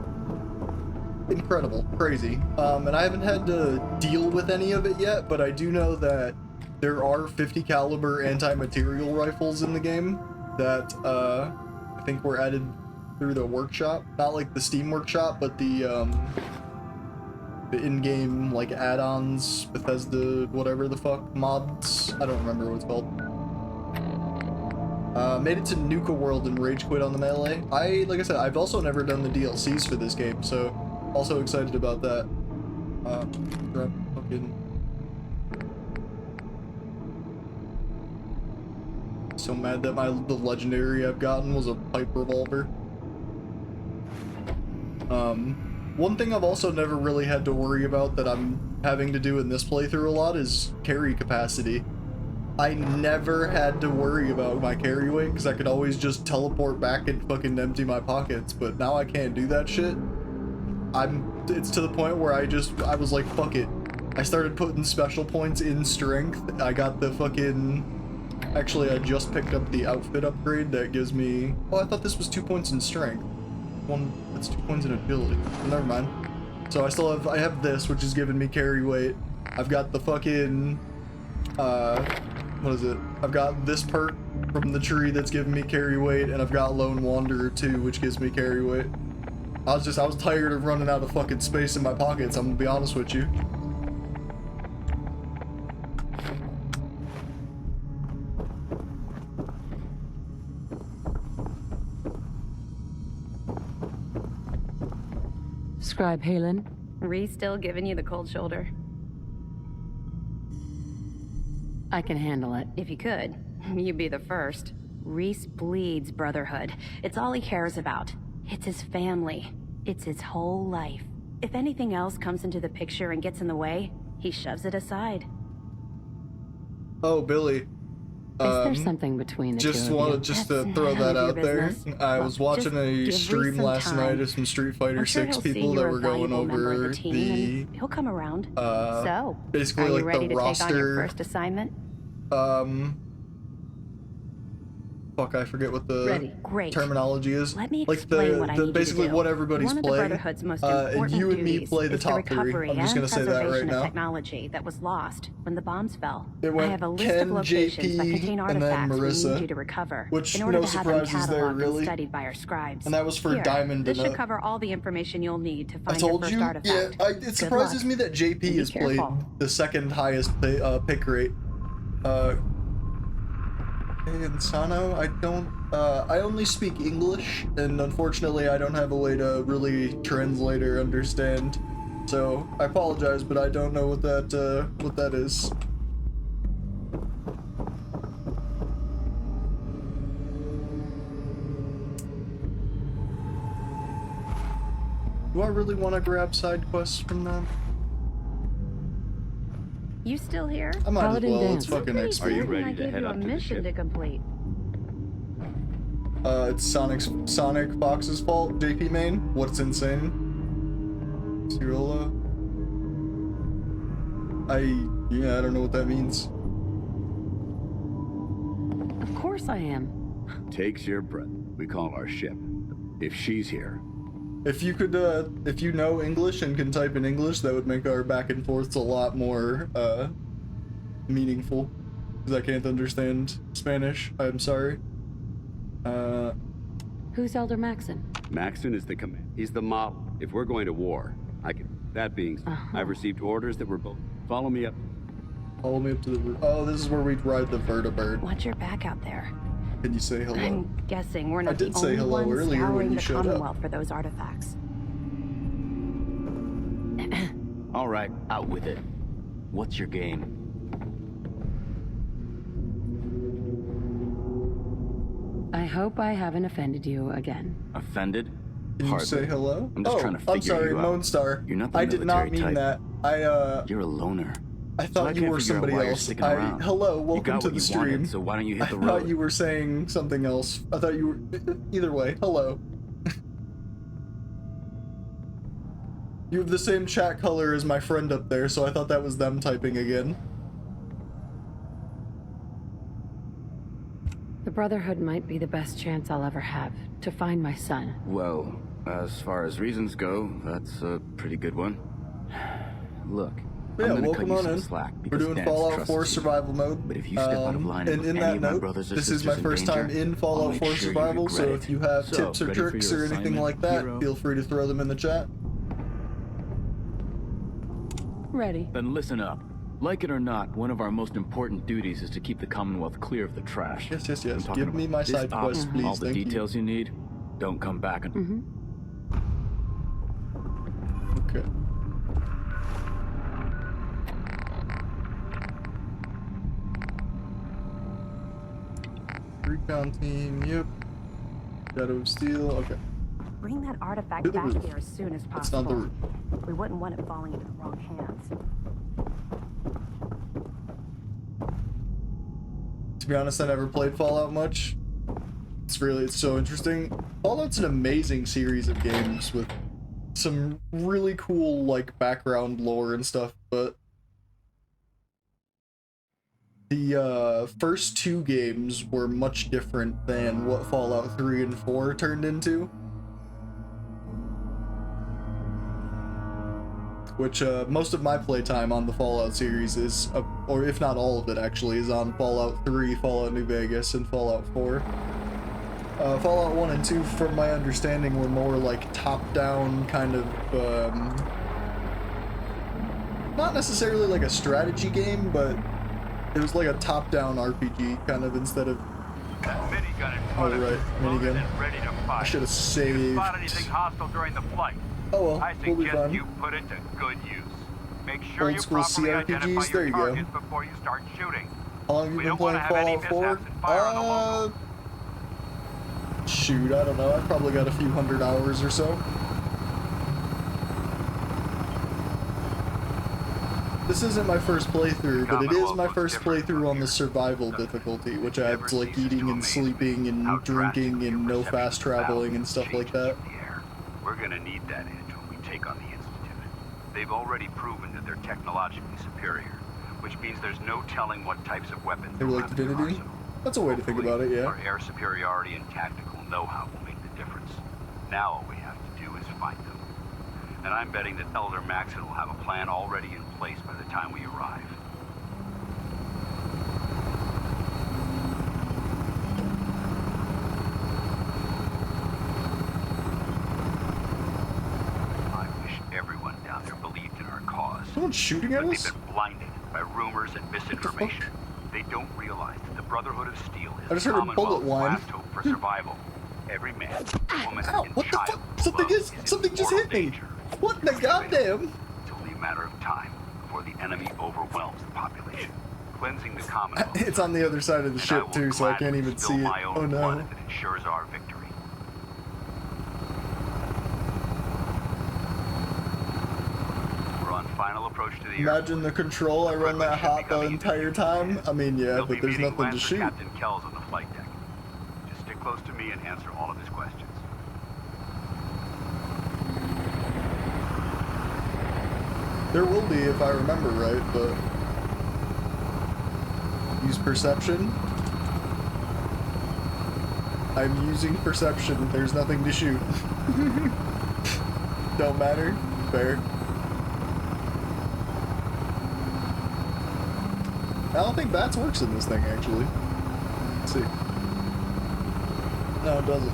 Incredible. Crazy. And I haven't had to deal with any of it yet, but I do know that there are 50 caliber anti-material rifles in the game that I think were added through the workshop. Not like the Steam workshop, but the in-game like add-ons, Bethesda, whatever the fuck, mods. I don't remember what it's called. Made it to Nuka World and rage quit on the melee. Like I said, I've also never done the DLCs for this game, so also excited about that. Fucking so mad that the legendary I've gotten was a pipe revolver. One thing I've also never really had to worry about that I'm having to do in this playthrough a lot is carry capacity. I never had to worry about my carry weight because I could always just teleport back and fucking empty my pockets, but now I can't do that shit. It's to the point where I was like, fuck it. I started putting special points in strength. I got the fucking... Actually, I just picked up the outfit upgrade that gives me... Oh, I thought this was 2 points in strength. That's 2 points in agility. Never mind. So I have this, which is giving me carry weight. I've got the fucking... what is it? I've got this perk from the tree that's giving me carry weight, and I've got Lone Wanderer too, which gives me carry weight. I was tired of running out of fucking space in my pockets, I'm gonna be honest with you. Scribe Halen. Reese still giving you the cold shoulder? I can handle it. If you could, you'd be the first. Reese bleeds brotherhood. It's all he cares about. It's his family. It's his whole life. If anything else comes into the picture and gets in the way, he shoves it aside. Oh, Billy. there something between the just two of you? just That's to throw none that of out your there. business. I Look, was watching just a give Reese stream some last time. night of some Street Fighter I'm sure 6 he'll see people that you're a were going valuable member of over the team, the and he'll come around. So, basically are you like ready the to take on your roster. first assignment? Fuck, I forget what the Ready. Great. terminology is. Let me like explain what I need you to basically do. what everybody's One of the playing. Brotherhood's most And important you and me duties play the is the top three. recovery I'm just and gonna say that right preservation of now. technology that was lost when the bombs fell. It I went have a list Ken, of locations that JP, contain and then artifacts we Marissa, need you to recover which in order no to have them surprises there, cataloged really. and studied by our scribes. And that was for Here, Diamond This and should cover all the information you'll need to I find your told first you, artifact. yeah. It surprises me that JP has played careful. the second highest pick rate. And Sano, I only speak English, and unfortunately I don't have a way to really translate or understand. So I apologize, but I don't know what that is. Do I really want to grab side quests from them? You still here? I might Paladin as well. Dance. It's fucking Pretty XP. certain ready I to gave head you a up to the mission ship? to complete. It's Sonic Fox's fault. JP main. What's insane? Cirola. I don't know what that means. Of course I am. Takes your breath. We call our ship. If she's here. If you could, if you know English and can type in English, that would make our back and forths a lot more, meaningful. Because I can't understand Spanish. I'm sorry. Who's Elder Maxon? Maxon is the command. He's the model. If we're going to war, I can. That being said, I've received orders that were both. Follow me up. Follow me up to the. Oh, this is where we ride the vertibird. Watch your back out there. Can you say hello? I'm guessing we're I not the did say only hello ones earlier when scouring you the showed up. Commonwealth for those artifacts. All right, out with it. What's your game? I hope I haven't offended you again. Offended? Can you say hello? I'm just trying to figure I'm sorry, you out. Moonstar. You're not the I did not military mean type. that. You're a loner. I So thought you can't were figure out somebody why you're else. sticking around. Hello, You welcome got to what the you wanted, stream. so why don't you hit the I thought road? you were saying something else. I thought you were. Either way, hello. You have the same chat color as my friend up there, so I thought that was them typing again. The Brotherhood might be the best chance I'll ever have to find my son. Well, as far as reasons go, that's a pretty good one. Look, Yeah, I'm gonna welcome cut you on some in. slack We're because doing Dance Fallout trusts 4 you. survival mode. But if you step out of line And with in any that of my note, brothers or this is my sisters in first danger, time in I'll Fallout make 4 sure you survival, so regret if it. you have So, tips or ready for tricks your or anything assignment, like that, hero? feel free to throw them in the chat. Ready. Then listen up. Like it or not, one of our most important duties is to keep the Commonwealth clear of the trash. Yes, yes, I'm yes. talking Give me about my this side op, quest, please. All the Thank you. details you need. Don't come back and. Okay. Recon team, yep. Shadow of Steel, okay. Bring that artifact To the back roof. here as soon as That's not the possible. roof. We wouldn't want it falling into the wrong hands. To be honest, I never played Fallout much. It's so interesting. Fallout's an amazing series of games with some really cool, like, background lore and stuff, but the first two games were much different than what Fallout 3 and 4 turned into. Which, most of my playtime on the Fallout series is, or if not all of it actually, is on Fallout 3, Fallout New Vegas, and Fallout 4. Fallout 1 and 2, from my understanding, were more like top-down kind of, not necessarily like a strategy game, but it was like a top-down RPG, kind of, instead of... That minigun in Oh, front of right, you, loaded minigun. and ready to fire. I should have saved. If you spot anything hostile during the flight, Oh well, I we'll be suggest fine. you put it to good use. Make sure Old you school properly identify CRPGs, there your you go. targets before you start shooting. How long have you We been don't wanna playing have any Fallout 4? mishaps and fire on the locals. Shoot, I don't know. I've probably got a few hundred hours or so. This isn't my first playthrough, but it is my first playthrough on the survival difficulty, which adds like eating and sleeping and drinking and no fast traveling and stuff like that. We're gonna need that edge when we take on the Institute. They've already proven that they're technologically superior, which means there's no telling what types of weapons They were like Divinity? That's a way to think about it, yeah. Our air superiority and tactical know-how will make the difference. Now all we have to do is find them. And I'm betting that Elder Maxon will have a plan already in place by the time we arrive. I wish everyone down there believed in our cause. Someone's shooting at us? They've been blinded by rumors and misinformation. They don't realize that the Brotherhood of Steel I is just the heard a bullet Commonwealth's whine. last hope for survival. Every man, woman, Ow, and what the child fuck? Something just hit me. What the goddamn? It's only a matter of time before the enemy overwhelms the population, cleansing the Commonwealth. It's on the other side of the ship too, so I can't even see it. My own Oh no. blood if it ensures our victory. We're on final approach to the Imagine the control I run that hot the entire time. I mean, yeah, but there's nothing to shoot. Captain Kells on the flight deck. Just stick close to me and answer all of his questions. There will be if I remember right, but use perception. I'm using perception. There's nothing to shoot. Don't matter. Fair. I don't think bats works in this thing actually. Let's see. No, it doesn't.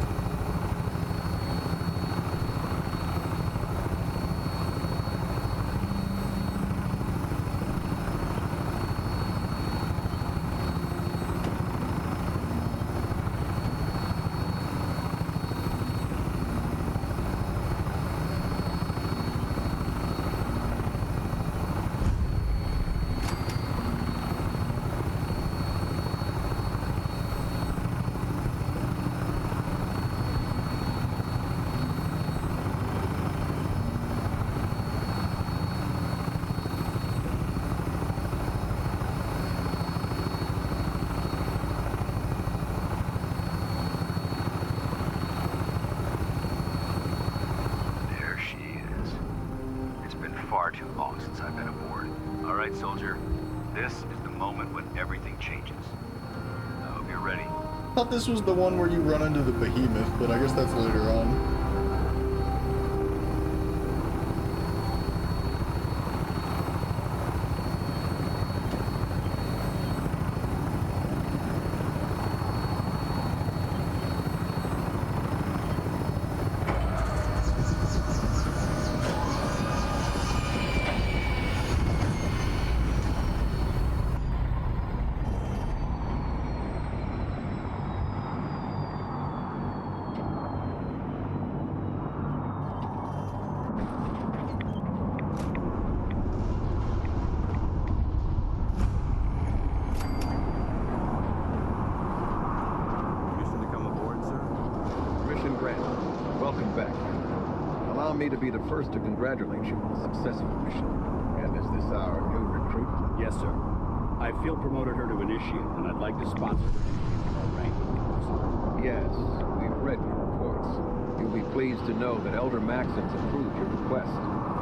There she is. It's been far too long since I've been aboard. All right, soldier. This is the moment when everything changes. I hope you're ready. I thought this was the one where you run into the behemoth, but I guess that's later on. Permission to come aboard, sir? Permission granted. Welcome back. Allow me to be the first to congratulate you on a successful mission. And is this our new recruit? Yes, sir. I feel promoted her to initiate, and I'd like to sponsor her in our rank. Yes, we've read your reports. You'll be pleased to know that Elder Maxon's approved your request.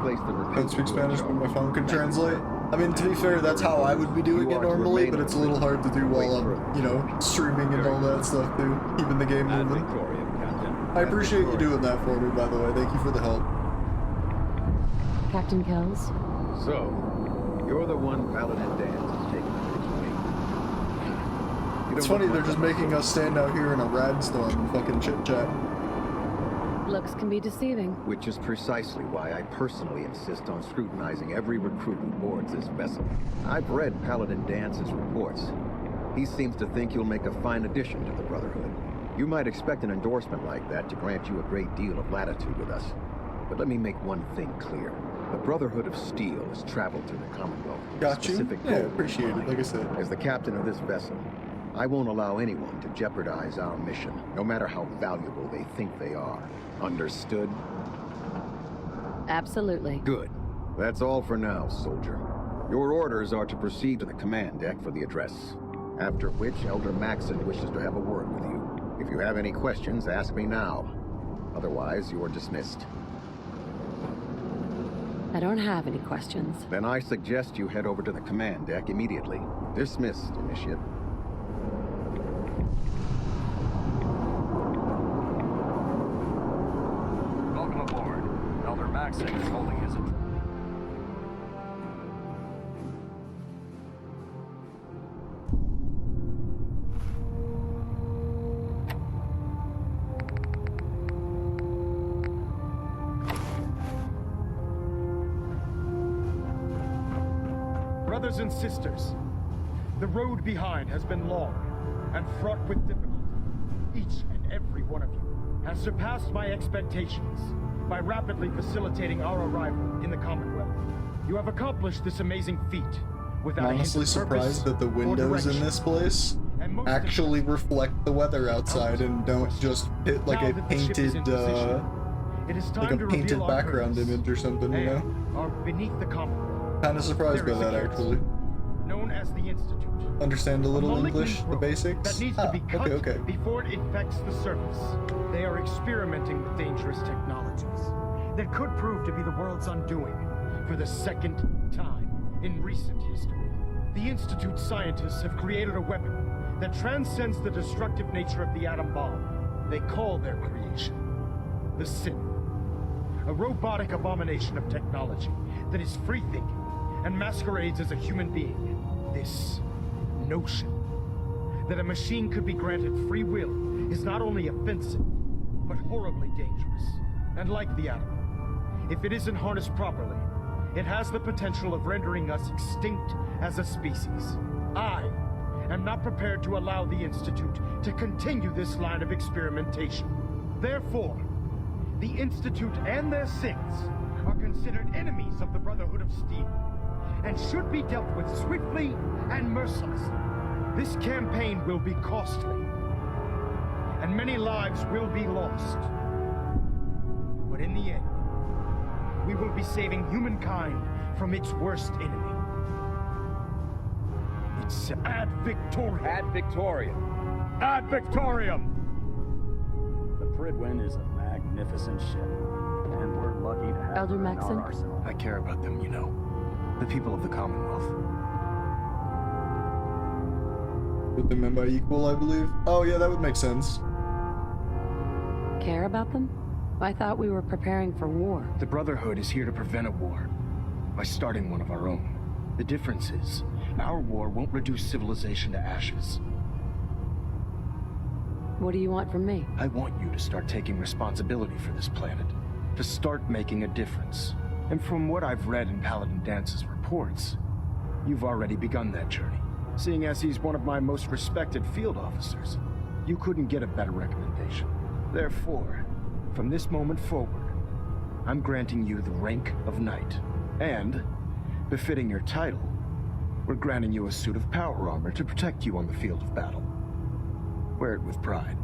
Place the I don't speak Spanish, but my phone can translate. I mean, to be fair, that's how I would be doing it normally, but it's a little hard to do while I'm, you know, streaming and all that stuff too, keeping the game moving. I appreciate you doing that for me, by the way. Thank you for the help. Captain Kells? So, you're the one Paladin Danse is taking under his wing. It's funny, they're just making us stand out here in a rad storm and fucking chit-chat. Looks can be deceiving. Which is precisely why I personally insist on scrutinizing every recruit who boards this vessel. I've read Paladin Dance's reports. He seems to think you'll make a fine addition to the Brotherhood. You might expect an endorsement like that to grant you a great deal of latitude with us. But let me make one thing clear. The Brotherhood of Steel has traveled through the Commonwealth. with a Got you? specific Yeah, goal in appreciate it, mind. like I said. As the captain of this vessel, I won't allow anyone to jeopardize our mission, no matter how valuable they think they are. Understood? Absolutely. Good. That's all for now, soldier. Your orders are to proceed to the command deck for the address, after which Elder Maxson wishes to have a word with you. If you have any questions, ask me now. Otherwise, you are dismissed. I don't have any questions. Then I suggest you head over to the command deck immediately. Dismissed, Initiate. Welcome aboard. Elder Maxson is holding his address. Brothers and sisters, the road behind has been long and fraught with difficulty. Each and every one of you has surpassed my expectations by rapidly facilitating our arrival in the Commonwealth. You have accomplished this amazing feat without I'm honestly surprised that the windows in this place actually reflect the weather outside and don't just hit like a painted, like a painted background image or something, you know? Are beneath the Commonwealth. Kind of surprised by that, actually. Known as the Institute. Understand a little English, the basics? That needs to be cut before it infects the surface. They are experimenting with dangerous technologies that could prove to be the world's undoing for the second time in recent history. The Institute's scientists have created a weapon that transcends the destructive nature of the atom bomb. They call their creation the Synth, a robotic abomination of technology that is free-thinking and masquerades as a human being. This notion that a machine could be granted free will is not only offensive, but horribly dangerous. And like the atom, if it isn't harnessed properly, it has the potential of rendering us extinct as a species. I am not prepared to allow the Institute to continue this line of experimentation. Therefore, the Institute and their synths are considered enemies of the Brotherhood of Steel, and should be dealt with swiftly and mercilessly. This campaign will be costly, and many lives will be lost. But in the end, we will be saving humankind from its worst enemy. It's Ad Victoriam. Ad Victoriam. Ad Victoriam! The Pridwin is a magnificent ship, and we're lucky to have Elder her in Maxson? our arsenal. I care about them, you know. The people of the Commonwealth. Put them in by equal, I believe. Oh yeah, that would make sense. Care about them? I thought we were preparing for war. The Brotherhood is here to prevent a war by starting one of our own. The difference is, our war won't reduce civilization to ashes. What do you want from me? I want you to start taking responsibility for this planet, to start making a difference. And from what I've read in Paladin Dance's reports, you've already begun that journey. Seeing as he's one of my most respected field officers, you couldn't get a better recommendation. Therefore, from this moment forward, I'm granting you the rank of Knight. And, befitting your title, we're granting you a suit of power armor to protect you on the field of battle. Wear it with pride.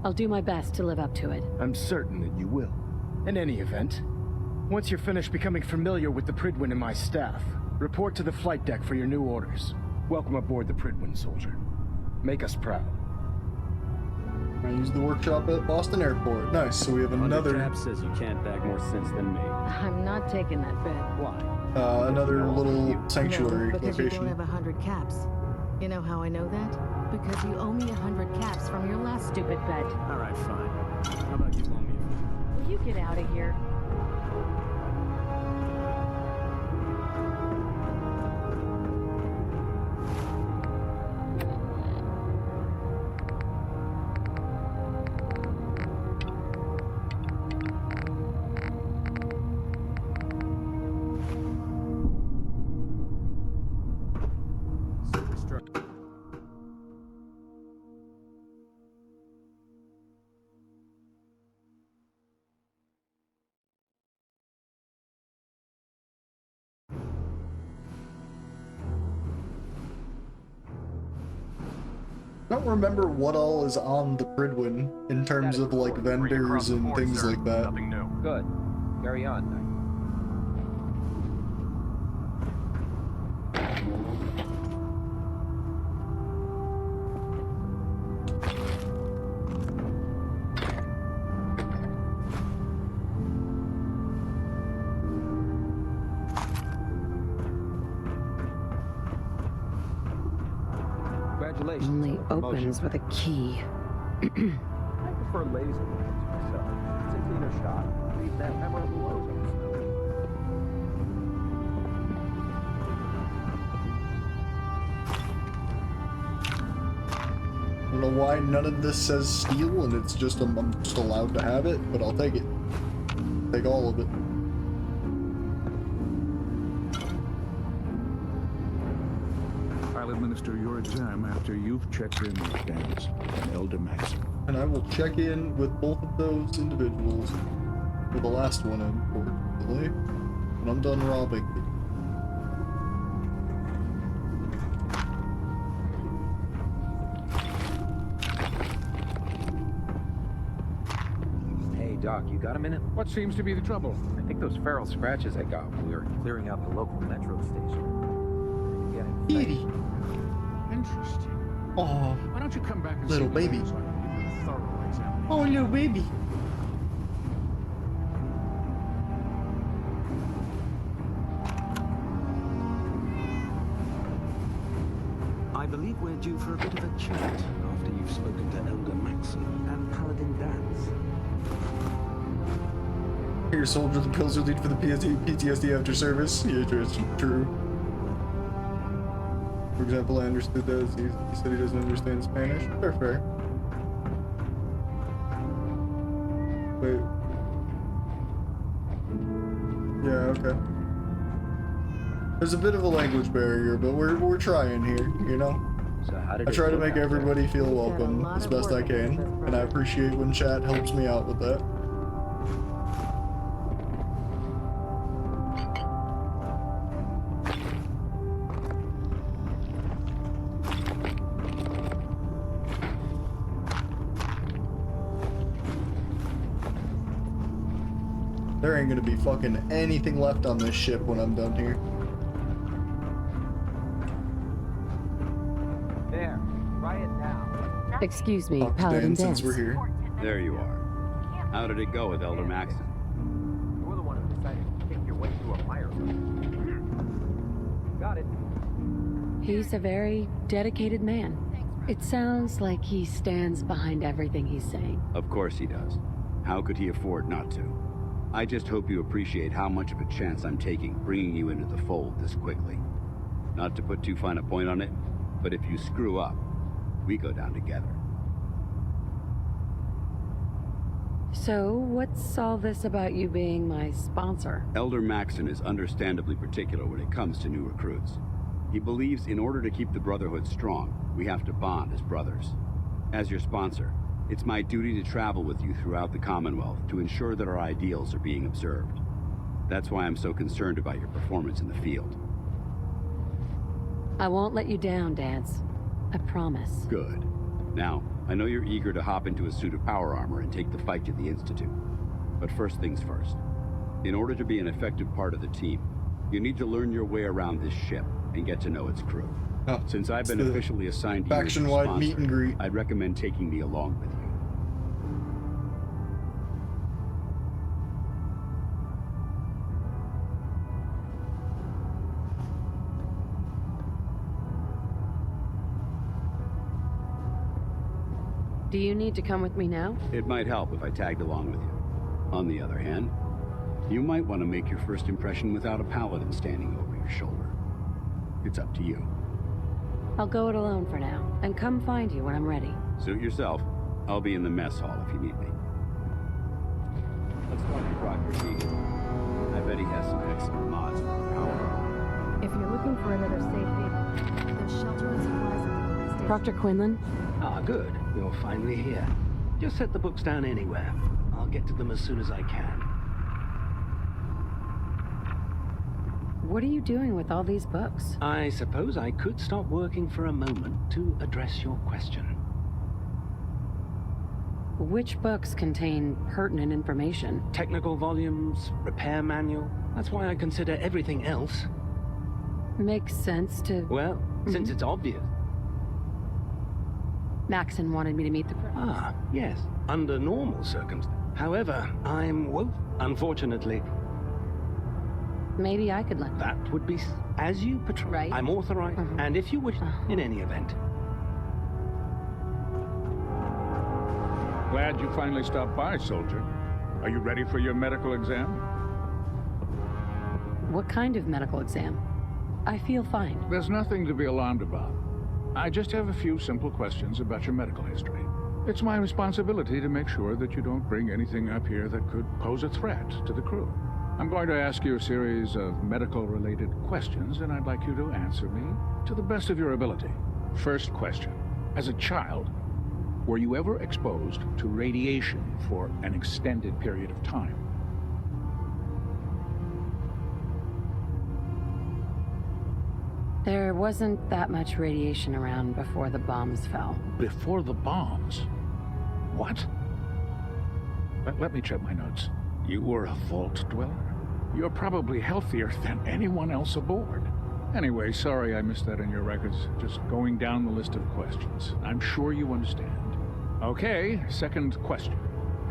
I'll do my best to live up to it. I'm certain that you will. In any event, once you're finished becoming familiar with the Pridwin and my staff, report to the flight deck for your new orders. Welcome aboard the Pridwin, soldier. Make us proud. I use the workshop at Boston Airport. Nice, so we have another... Cap says you can't bag more sense than me. I'm not taking that bet. Why? Another little sanctuary because you location. don't have 100 caps. You know how I know that? Because you owe me 100 caps from your last stupid bet. All right, fine. How about you loan me a few? Will you get out of here? I don't remember what all is on the Pridwin in terms of like vendors and things like that. Good. Carry on, Knight. Congratulations. Only on the promotion. opens with a key. I prefer laser weapons myself. It's a cleaner shot. Leave that memorable ozone smell. I don't know why none of this says steal and it's just I'm just allowed to have it, but I'll take it. Take all of it. I'll administer your exam after you've checked in with Dan's and Elder Maxim. And I will check in with both of those individuals for the last one, unfortunately, when I'm done robbing it. Hey, Doc, you got a minute? What seems to be the trouble? I think those feral scratches I got when we were clearing out the local metro station. Kitty. Interesting. Oh, why don't you come back and little see baby. me so I can give you a thorough examination? Oh, little baby. I believe we're due for a bit of a chat after you've spoken to Elder Maxim and Paladin Dance. Here, soldier, the pills are lead for the PTSD after service. Yeah, true. For example, I understood that he said he doesn't understand Spanish. Fair. Wait. Yeah, okay. There's a bit of a language barrier, but we're trying here, you know? So how did I it try to go make out everybody there? feel welcome as best I can, and I appreciate when chat helps me out with that. There ain't gonna be fucking anything left on this ship when I'm done here. There, try it now. Excuse me, Talk to Paladin Dan since Dance. we're here. There you are. How did it go with Elder Maxim? You're the one who decided to kick your way through a fire. Got it. He's a very dedicated man. It sounds like he stands behind everything he's saying. Of course he does. How could he afford not to? I just hope you appreciate how much of a chance I'm taking bringing you into the fold this quickly. Not to put too fine a point on it, but if you screw up, we go down together. So, what's all this about you being my sponsor? Elder Maxim is understandably particular when it comes to new recruits. He believes in order to keep the Brotherhood strong, we have to bond as brothers. As your sponsor, it's my duty to travel with you throughout the Commonwealth to ensure that our ideals are being observed. That's why I'm so concerned about your performance in the field. I won't let you down, Dance. I promise. Good. Now, I know you're eager to hop into a suit of power armor and take the fight to the Institute. But first things first. In order to be an effective part of the team, you need to learn your way around this ship and get to know its crew. Oh, Since I've been officially assigned to you as a faction-wide meet and greet. I'd recommend taking me along with you. Do you need to come with me now? It might help if I tagged along with you. On the other hand, you might want to make your first impression without a paladin standing over your shoulder. It's up to you. I'll go it alone for now, and come find you when I'm ready. Suit yourself. I'll be in the mess hall if you need me. Let's talk to Dr. Keegan. I bet he has some excellent mods for our power armor. If you're looking for another safe haven, there's shelter and supplies at the police station. Proctor Quinlan? Ah, good. You're finally here. Just set the books down anywhere. I'll get to them as soon as I can. What are you doing with all these books? I suppose I could stop working for a moment to address your question. Which books contain pertinent information? Technical volumes, repair manual. That's why I consider everything else. Makes sense to... Well, since it's obvious. Maxim wanted me to meet the... Ah, yes. Under normal circumstances. However, I'm woke. Unfortunately, maybe I could let... that would be as you portray. Right. I'm authorized, and if you wish, in any event. Glad you finally stopped by, soldier. Are you ready for your medical exam? What kind of medical exam? I feel fine. There's nothing to be alarmed about. I just have a few simple questions about your medical history. It's my responsibility to make sure that you don't bring anything up here that could pose a threat to the crew. I'm going to ask you a series of medical-related questions, and I'd like you to answer me to the best of your ability. First question. As a child, were you ever exposed to radiation for an extended period of time? There wasn't that much radiation around before the bombs fell. Before the bombs? What? Let me check my notes. You were a vault dweller? You're probably healthier than anyone else aboard. Anyway, sorry I missed that in your records. Just going down the list of questions. I'm sure you understand. Okay, second question.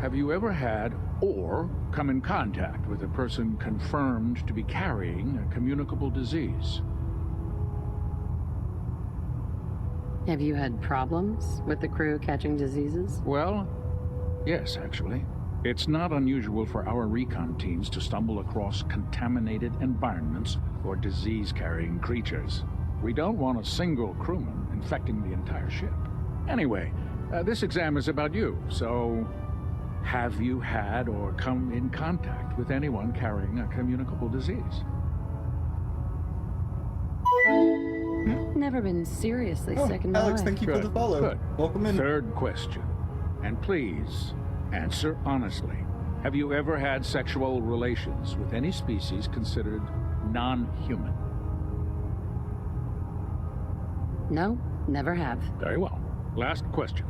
Have you ever had or come in contact with a person confirmed to be carrying a communicable disease? Have you had problems with the crew catching diseases? Well, yes, actually. It's not unusual for our recon teams to stumble across contaminated environments or disease-carrying creatures. We don't want a single crewman infecting the entire ship. Anyway, this exam is about you, so have you had or come in contact with anyone carrying a communicable disease? Never been seriously sick in my Alex, life. thank you for the follow. Good. Welcome in. Third question, and please answer honestly. Have you ever had sexual relations with any species considered non-human? No, never have. Very well. Last question.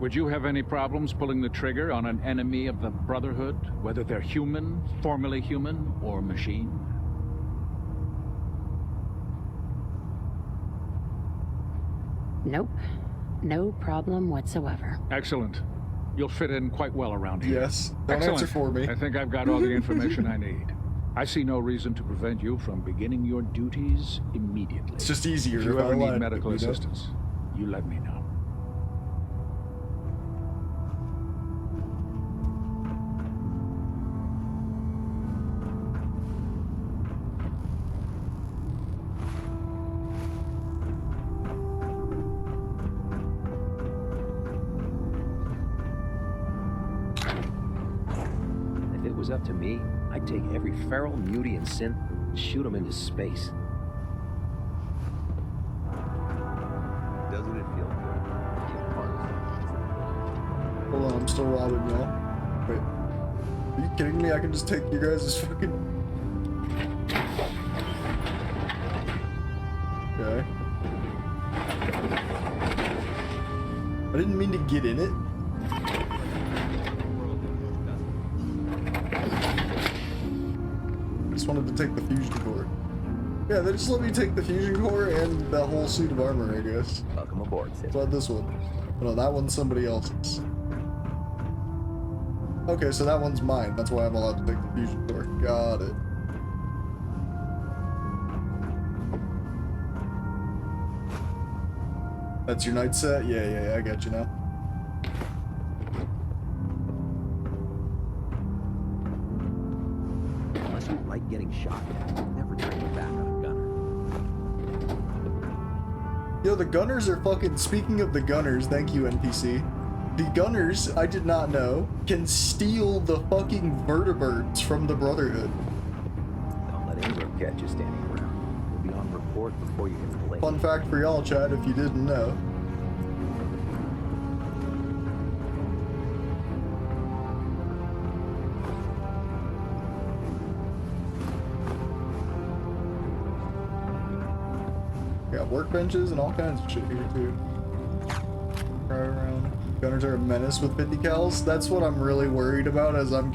Would you have any problems pulling the trigger on an enemy of the Brotherhood, whether they're human, formerly human, or machine? Nope. No problem whatsoever. Excellent. You'll fit in quite well around here. Yes. Don't Excellent. answer for me. I think I've got all the information I need. I see no reason to prevent you from beginning your duties immediately. It's just easier If you if I ever need lied, medical you know? assistance, you let me know. If it was up to me, I'd take every feral, mutie, and synth and shoot them into space. Doesn't it feel good to be a part of something? Hold on, I'm still robbing y'all. Wait. Are you kidding me? I can just take you guys' fucking... Okay. I didn't mean to get in it. Just wanted to take the fusion core. Yeah, they just let me take the fusion core and that whole suit of armor, I guess. Welcome aboard, Sid. What about this one? Oh, no, that one's somebody else's. Okay, so that one's mine. That's why I'm allowed to take the fusion core. Got it. That's your night set? Yeah, I got you now. Unless you like getting shot, never turn your back on a gunner. Yo, the gunners are fucking... Speaking of the gunners, thank you, NPC. The gunners, I did not know, can steal the fucking vertibirds from the Brotherhood. Don't let Ingram catch you standing around. You'll be on report before you hit the lake. Fun fact for y'all, Chad, if you didn't know. Got workbenches and all kinds of shit here too. Right around. Gunners are a menace with 50 cals. That's what I'm really worried about as I'm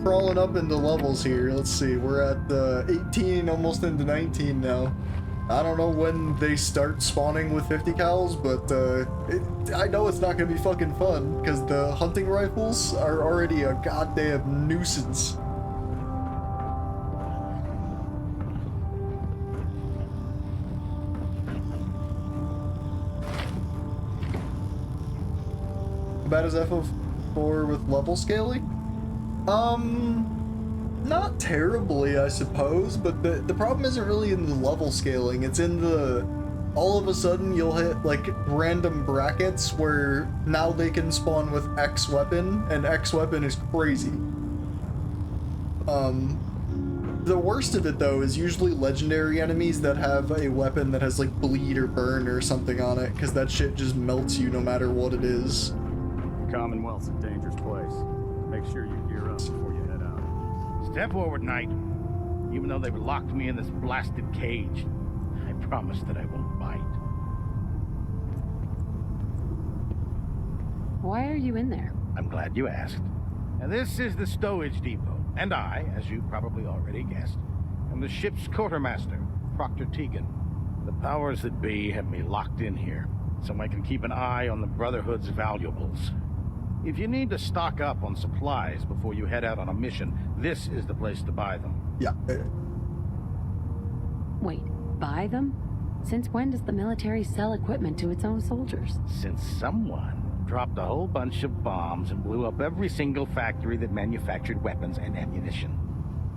crawling up into levels here. Let's see, we're at 18, almost into 19 now. I don't know when they start spawning with 50 cals, but I know it's not gonna be fucking fun because the hunting rifles are already a goddamn nuisance. bad as FF4 with level scaling? Not terribly, I suppose, but the problem isn't really in the level scaling, it's in the... all of a sudden you'll hit, like, random brackets where now they can spawn with X weapon, and X weapon is crazy. The worst of it, though, is usually legendary enemies that have a weapon that has, like, bleed or burn or something on it, because that shit just melts you no matter what it is. The Commonwealth's a dangerous place. Make sure you gear up before you head out. Step forward, Knight. Even though they've locked me in this blasted cage, I promise that I won't bite. Why are you in there? I'm glad you asked. And this is the stowage depot, and I, as you probably already guessed, am the ship's quartermaster, Proctor Tegan. The powers that be have me locked in here, so I can keep an eye on the Brotherhood's valuables. If you need to stock up on supplies before you head out on a mission, this is the place to buy them. Yeah. Wait, buy them? Since when does the military sell equipment to its own soldiers? Since someone dropped a whole bunch of bombs and blew up every single factory that manufactured weapons and ammunition.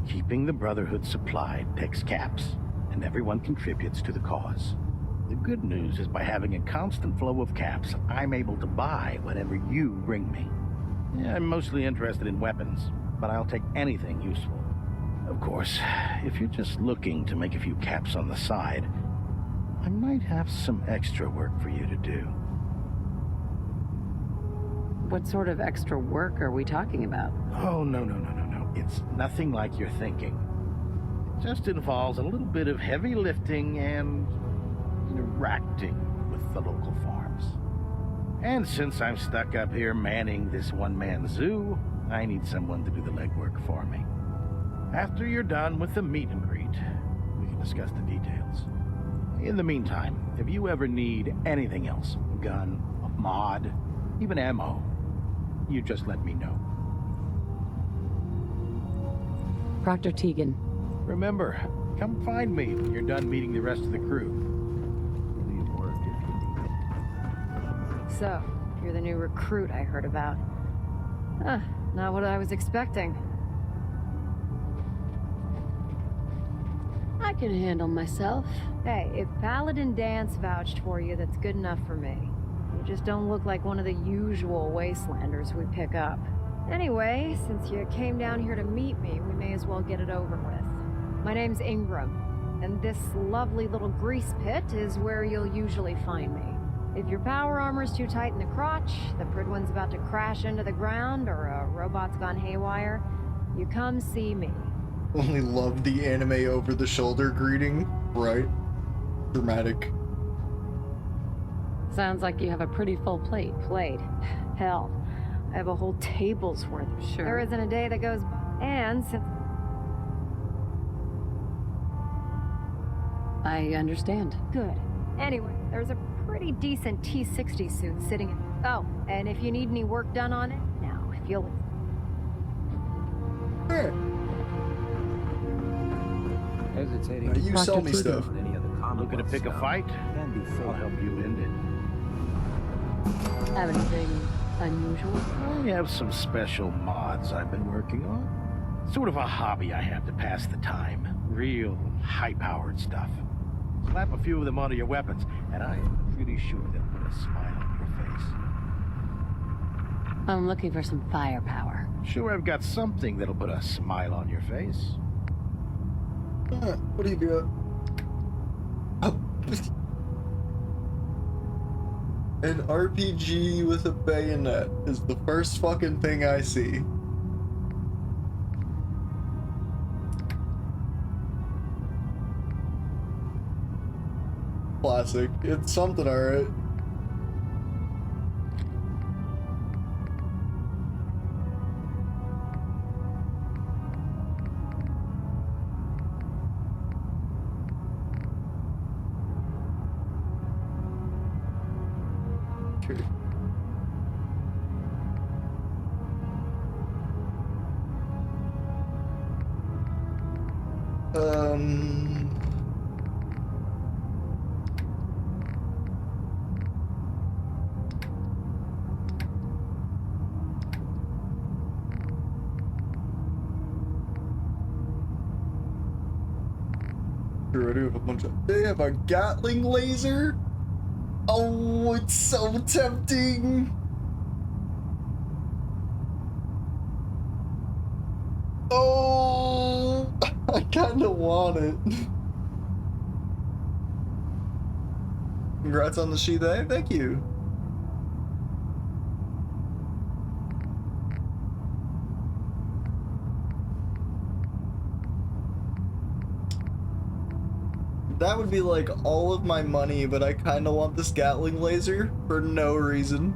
Keeping the Brotherhood supplied takes caps, and everyone contributes to the cause. The good news is by having a constant flow of caps, I'm able to buy whatever you bring me. Yeah, I'm mostly interested in weapons, but I'll take anything useful. Of course, if you're just looking to make a few caps on the side, I might have some extra work for you to do. What sort of extra work are we talking about? Oh, no. It's nothing like you're thinking. It just involves a little bit of heavy lifting and interacting with the local farms. And since I'm stuck up here manning this one-man zoo, I need someone to do the legwork for me. After you're done with the meet and greet, we can discuss the details. In the meantime, if you ever need anything else, a gun, a mod, even ammo, you just let me know. Proctor Tegan. Remember, come find me when you're done meeting the rest of the crew. So, you're the new recruit I heard about. Not what I was expecting. I can handle myself. Hey, if Paladin Dance vouched for you, that's good enough for me. You just don't look like one of the usual wastelanders we pick up. Anyway, since you came down here to meet me, we may as well get it over with. My name's Ingram, and this lovely little grease pit is where you'll usually find me. If your power armor's too tight in the crotch, the Pridwen's about to crash into the ground, or a robot's gone haywire, you come see me. Only love the anime over-the-shoulder greeting, right? Dramatic. Sounds like you have a pretty full plate. Hell, I have a whole table's worth. Sure. There isn't a day that goes by. And since... I understand. Good. Anyway, there's a pretty decent T-60 suit sitting in... Oh, and if you need any work done on it, now, if you'll... Hey. Hesitating. Now you sell me stuff. Looking to pick a fight? I'll help you end it. Have anything unusual? I have some special mods I've been working on. Sort of a hobby I have to pass the time. Real high-powered stuff. Slap a few of them onto your weapons, and I'm pretty sure they'll put a smile on your face. I'm looking for some firepower. Sure, I've got something that'll put a smile on your face. What do you got? Oh. An RPG with a bayonet is the first fucking thing I see. Classic. It's something, alright. Sure, I do have a bunch of... They have a Gatling laser? Oh, it's so tempting! Oh, I kinda want it. Congrats on the Shide, thank you. That would be like all of my money, but I kinda want this Gatling laser for no reason.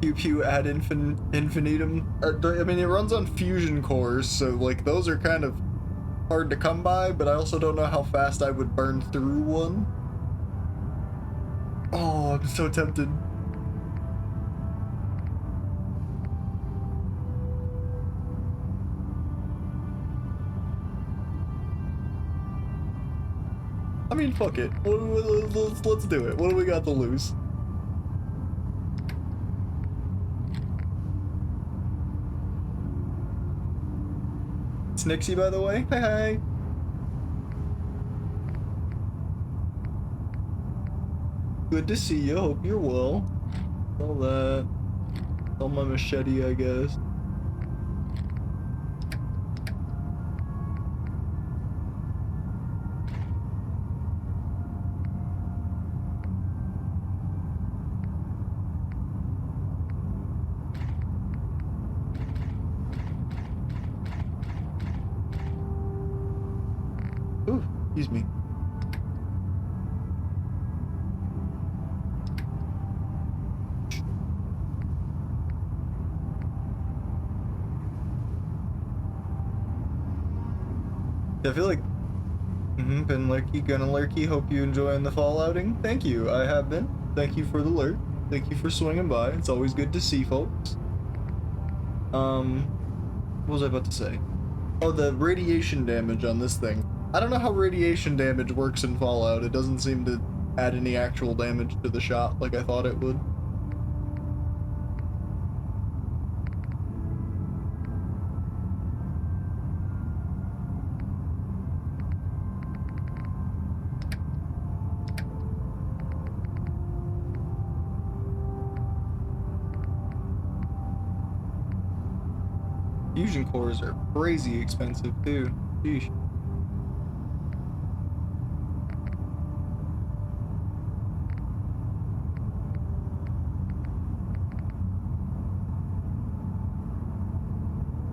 Pew pew ad infinitum. I mean, it runs on fusion cores, so like those are kind of hard to come by, but I also don't know how fast I would burn through one. Oh, I'm so tempted. I mean, fuck it. Let's do it. What do we got to lose? It's Nixie, by the way. Hi, hi. Good to see you. Hope you're well. All that. All my machete, I guess. Ooh, excuse me. I feel like been lurky, gonna lurky. Hope you enjoying the fall outing. Thank you, I have been. Thank you for the lurk. Thank you for swinging by. It's always good to see folks. What was I about to say? Oh, the radiation damage on this thing. I don't know how radiation damage works in Fallout. It doesn't seem to add any actual damage to the shot like I thought it would. Fusion cores are crazy expensive too. Sheesh.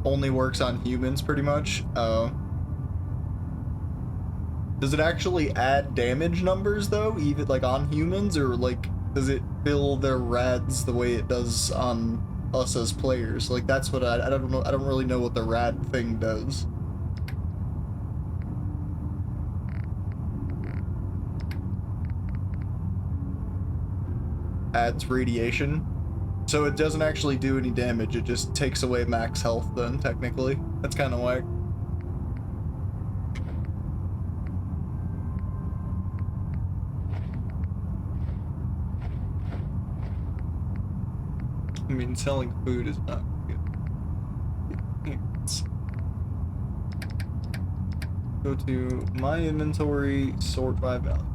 Only works on humans pretty much. Oh. Does it actually add damage numbers though, even like on humans, or like does it fill their rads the way it does on us as players? Like that's what I don't know. I don't really know what the rad thing does. Adds radiation. So it doesn't actually do any damage, it just takes away max health then, technically. That's kind of whack. I mean, selling food is not good. Let's go to my inventory, sort by value.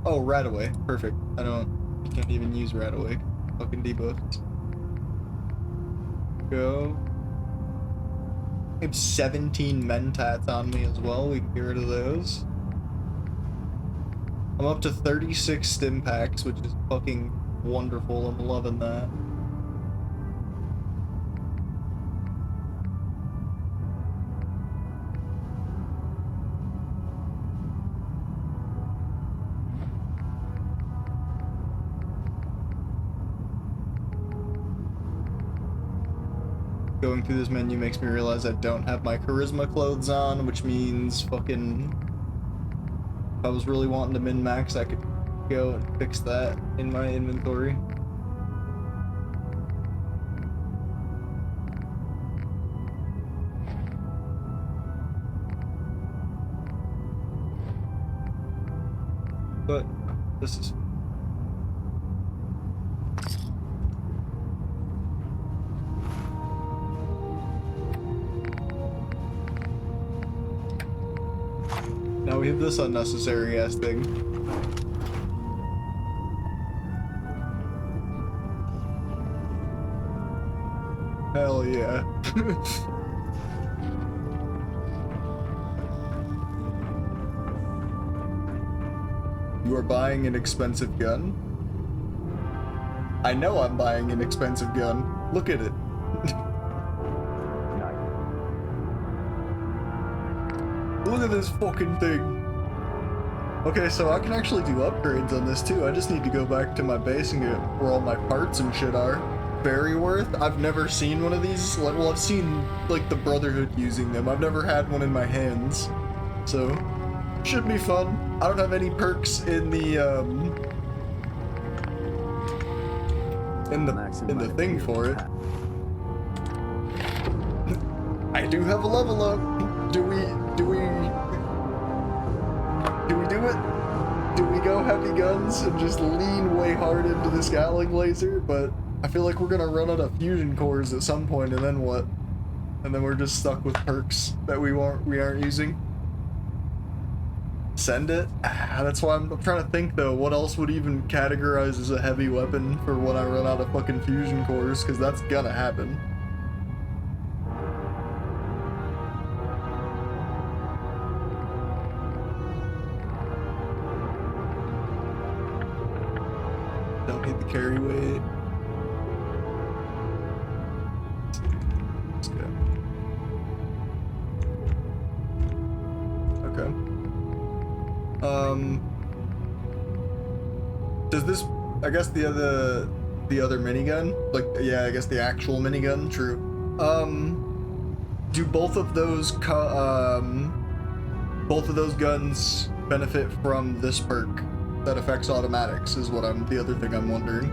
Oh, Radaway. Perfect. You can't even use Radaway. Fucking debuffed. Go. I have 17 mentats on me as well. We can get rid of those. I'm up to 36 stim packs, which is fucking wonderful. I'm loving that. Going through this menu makes me realize I don't have my charisma clothes on, which means fucking if I was really wanting to min-max, I could go and fix that in my inventory. But this is... Now we have this unnecessary ass thing. Hell yeah. You are buying an expensive gun? I know I'm buying an expensive gun. Look at it. Look at this fucking thing. Okay, so I can actually do upgrades on this too. I just need to go back to my base and get where all my parts and shit are. Berryworth? I've never seen one of these. Like, well, I've seen like the Brotherhood using them. I've never had one in my hands. So, should be fun. I don't have any perks in the thing for it. I do have a level up. Do we do it? Do we go heavy guns and just lean way hard into this Gatling laser? But I feel like we're gonna run out of fusion cores at some point, and then what? And then we're just stuck with perks that we aren't using. Send it? That's why I'm trying to think though, what else would even categorize as a heavy weapon for when I run out of fucking fusion cores, because that's gonna happen. Don't need the carry weight. Let's go. Okay. Does this, I guess the other minigun, like, yeah, I guess the actual minigun, true. Do both of those guns benefit from this perk that affects automatics is what the other thing I'm wondering.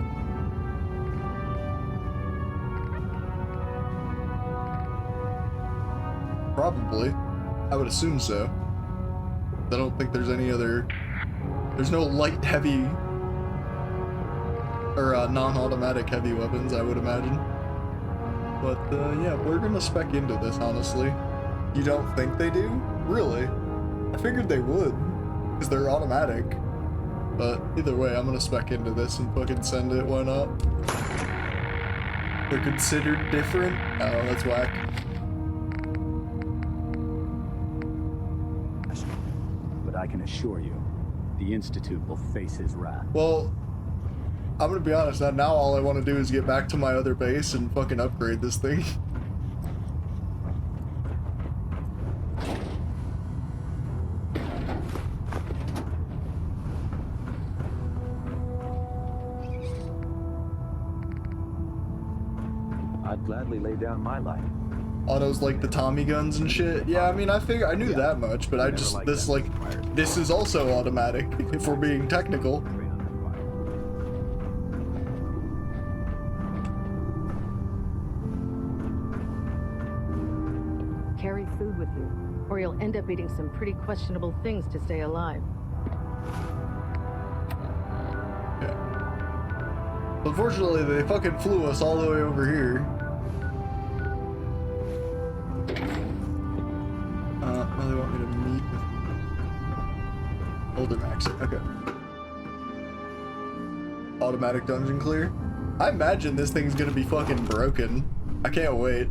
Probably. I would assume so. I don't think there's any other... There's no light heavy or non-automatic heavy weapons, I would imagine. But yeah, we're gonna spec into this, honestly. You don't think they do? Really? I figured they would, because they're automatic. But either way, I'm gonna spec into this and fucking send it, why not? They're considered different? Oh, that's whack. But I can assure you, the Institute will face his wrath. Well, I'm gonna be honest, now all I want to do is get back to my other base and fucking upgrade this thing. I'd gladly lay down my life. Autos like the Tommy guns and shit. Yeah, I mean, I knew that much, but this is also automatic, if we're being technical. Carry food with you, or you'll end up eating some pretty questionable things to stay alive. Yeah. Unfortunately, they fucking flew us all the way over here. Well, they want me to meet with Elder Max. Okay. Automatic dungeon clear. I imagine this thing's gonna be fucking broken. I can't wait.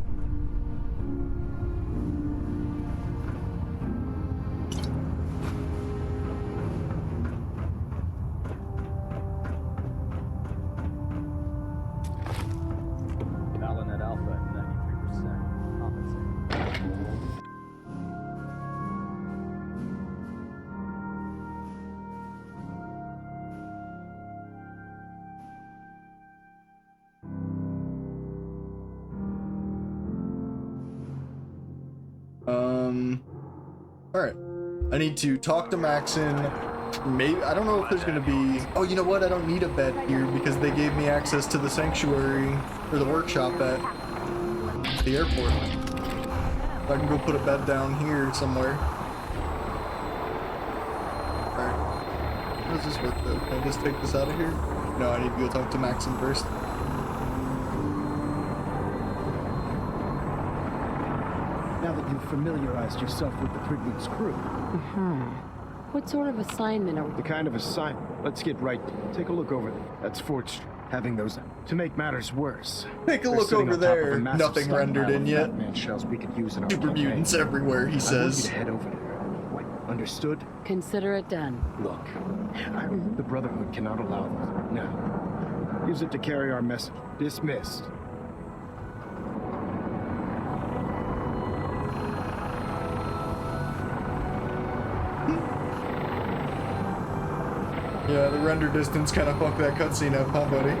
Balanet Alpha at 93%. Compensate. Alright. I need to talk to Maxon. Maybe, I don't know if there's gonna be... Oh, you know what? I don't need a bed here because they gave me access to the sanctuary, or the workshop at the airport. I can go put a bed down here somewhere. Alright. does this work though? Can I just take this out of here? No, I need to go talk to Maxim first. Now that you've familiarized yourself with the Priglin's crew. What sort of assignment are we... The kind of assignment. Let's get right to it. Take a look over there. That's Fort Street. Having those... To make matters worse. Take a they're look sitting over on top of a there. massive Nothing rendered stockpile in of yet. Batman shells we could use in our Super campaign. mutants everywhere, he I want you says. to head over there. What? Understood? Consider it done. Look, the Brotherhood cannot allow this. Now, use it to carry our message. Dismissed. Yeah, the render distance kind of fucked that cutscene up, huh, buddy?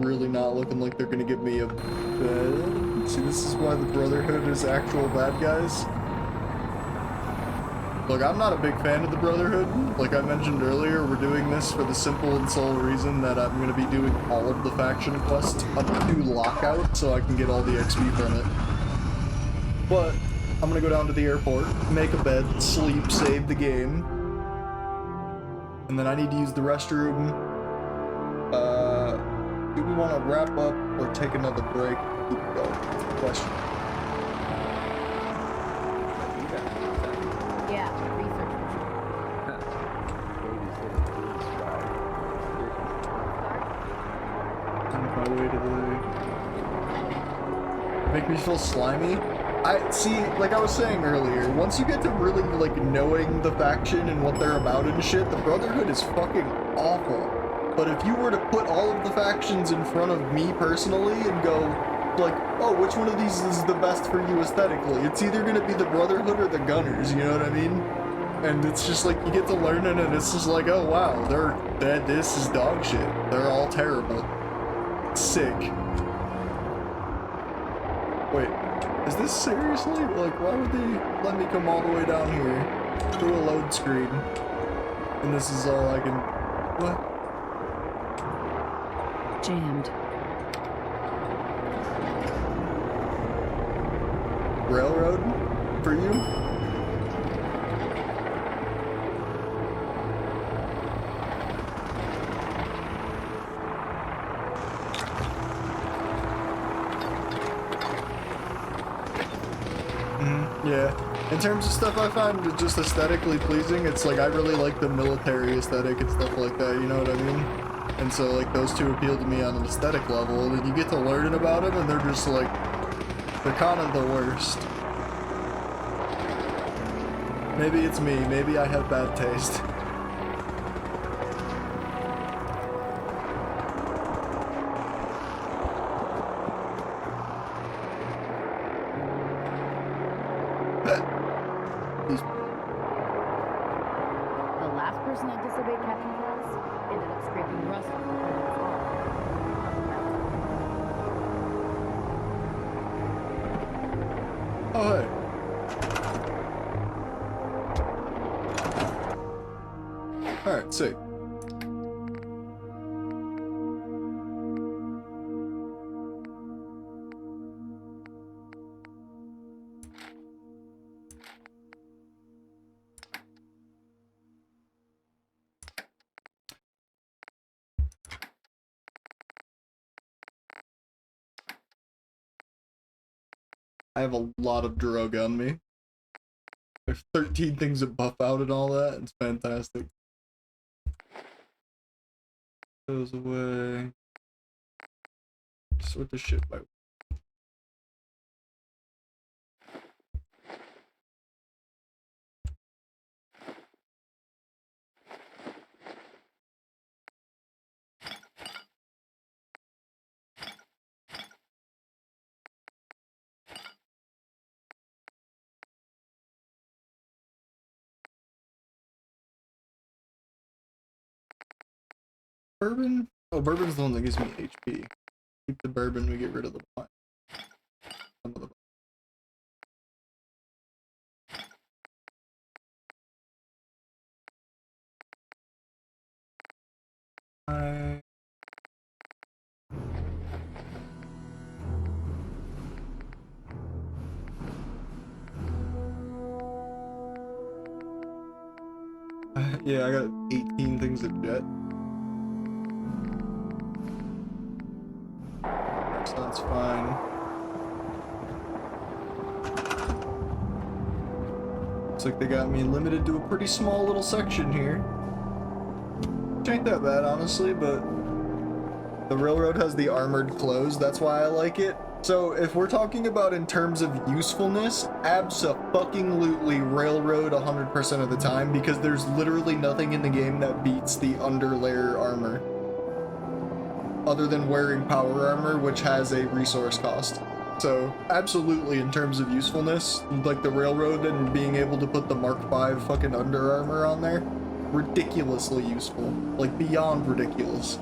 Really not looking like they're gonna give me a bed. See, this is why the Brotherhood is actual bad guys. Look, I'm not a big fan of the Brotherhood. Like I mentioned earlier, we're doing this for the simple and sole reason that I'm gonna be doing all of the faction quests up to Lockout so I can get all the XP from it. But I'm gonna go down to the airport, make a bed, sleep, save the game. And then I need to use the restroom. Do we want to wrap up or take another break? Keep going. That's the question. Yeah, Make me feel slimy? I see, like I was saying earlier, once you get to really like knowing the faction and what they're about and shit, the Brotherhood is fucking awful. But if you were to put all of the factions in front of me personally and go, like, oh, which one of these is the best for you aesthetically? It's either gonna be the Brotherhood or the Gunners, you know what I mean? And it's just like, you get to learn it and it's just like, oh wow, this is dog shit. They're all terrible. Sick. Wait, is this seriously? Like, why would they let me come all the way down here through a load screen? And this is all I can... What? Jammed. Railroad? For you? Yeah. In terms of stuff I find just aesthetically pleasing, it's like I really like the military aesthetic and stuff like that, you know what I mean? And so like those two appeal to me on an aesthetic level, and then you get to learning about them and they're just like, they're kind of the worst. Maybe it's me, maybe I have bad taste. The last person that disobeyed Captain Krause ended up scraping rust off the President's arm. Oh, hey. Alright, sick. I have a lot of drug on me. There's 13 things that buff out and all that. It's fantastic. Goes away. Sort the shit by. Bourbon? Oh, bourbon's the one that gives me HP. Keep the bourbon, we get rid of the wine. Some of the wine. Yeah, I got 18 things of jet. So that's fine. Looks like they got me limited to a pretty small little section here. Which ain't that bad, honestly, but the railroad has the armored clothes, that's why I like it. So if we're talking about in terms of usefulness, abso-fucking-lutely railroad 100% of the time, because there's literally nothing in the game that beats the underlayer armor. Other than wearing power armor, which has a resource cost. So absolutely in terms of usefulness, like the railroad and being able to put the Mark V fucking under armor on there, ridiculously useful. Like beyond ridiculous.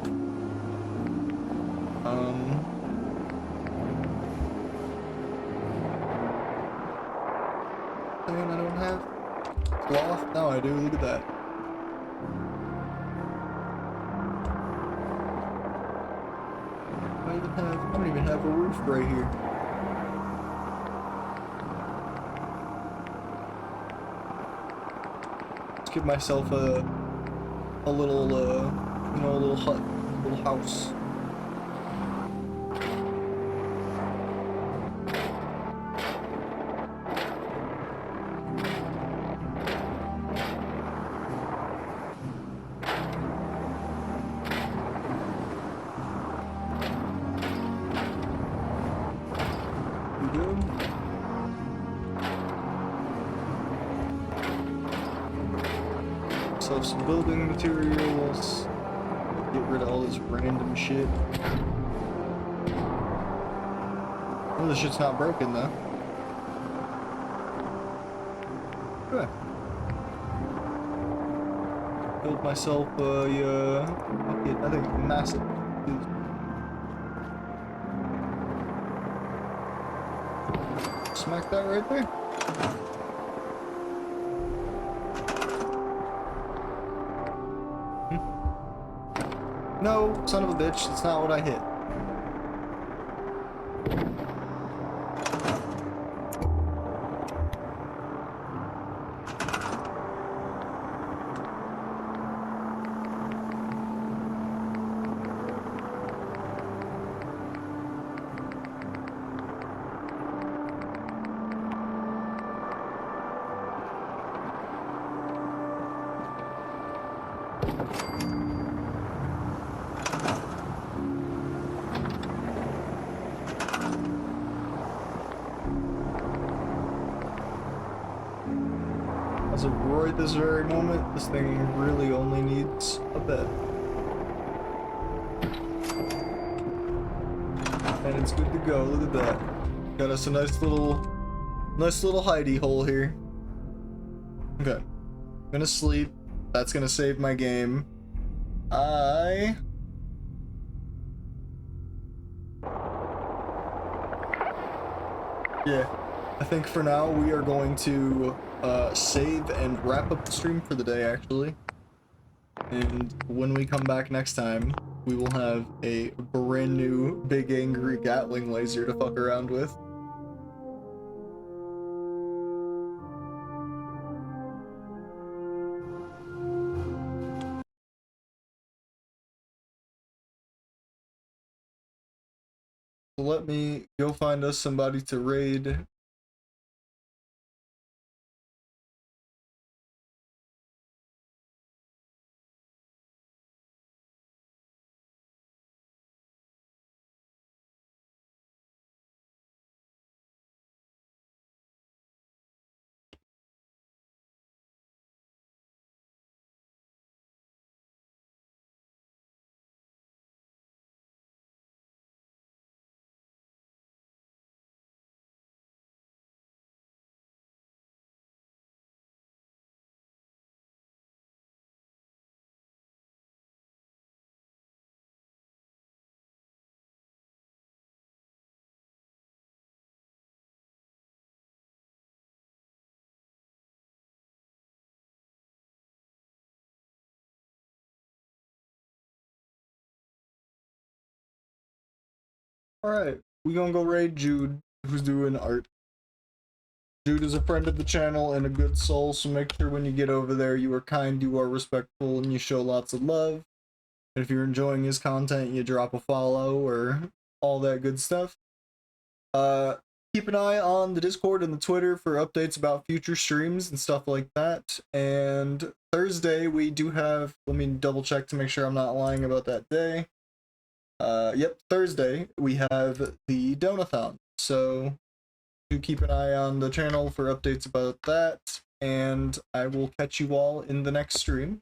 And I don't have cloth? No, I do. Look at that. I don't even have a roof right here. Let's give myself a little, you know, a little hut, a little house. Some building materials. Get rid of all this random shit. Oh, this shit's not broken though. Good. Build myself I think massive. Smack that right there. No, son of a bitch, that's not what I hit. As of right this very moment, this thing really only needs a bed. And it's good to go, look at that. Got us a nice little hidey hole here. Okay. I'm gonna sleep. That's gonna save my game. Yeah. I think for now we are going to save and wrap up the stream for the day, actually. And when we come back next time, we will have a brand new big angry Gatling laser to fuck around with. Let me go find us somebody to raid. Alright, we gonna go raid Jude, who's doing art. Dude is a friend of the channel and a good soul, so make sure when you get over there you are kind, you are respectful, and you show lots of love. And if you're enjoying his content, you drop a follow or all that good stuff. Keep an eye on the Discord and the Twitter for updates about future streams and stuff like that. And Thursday we do have, let me double check to make sure I'm not lying about that day. Yep, Thursday we have the Donathon. So do keep an eye on the channel for updates about that. And I will catch you all in the next stream.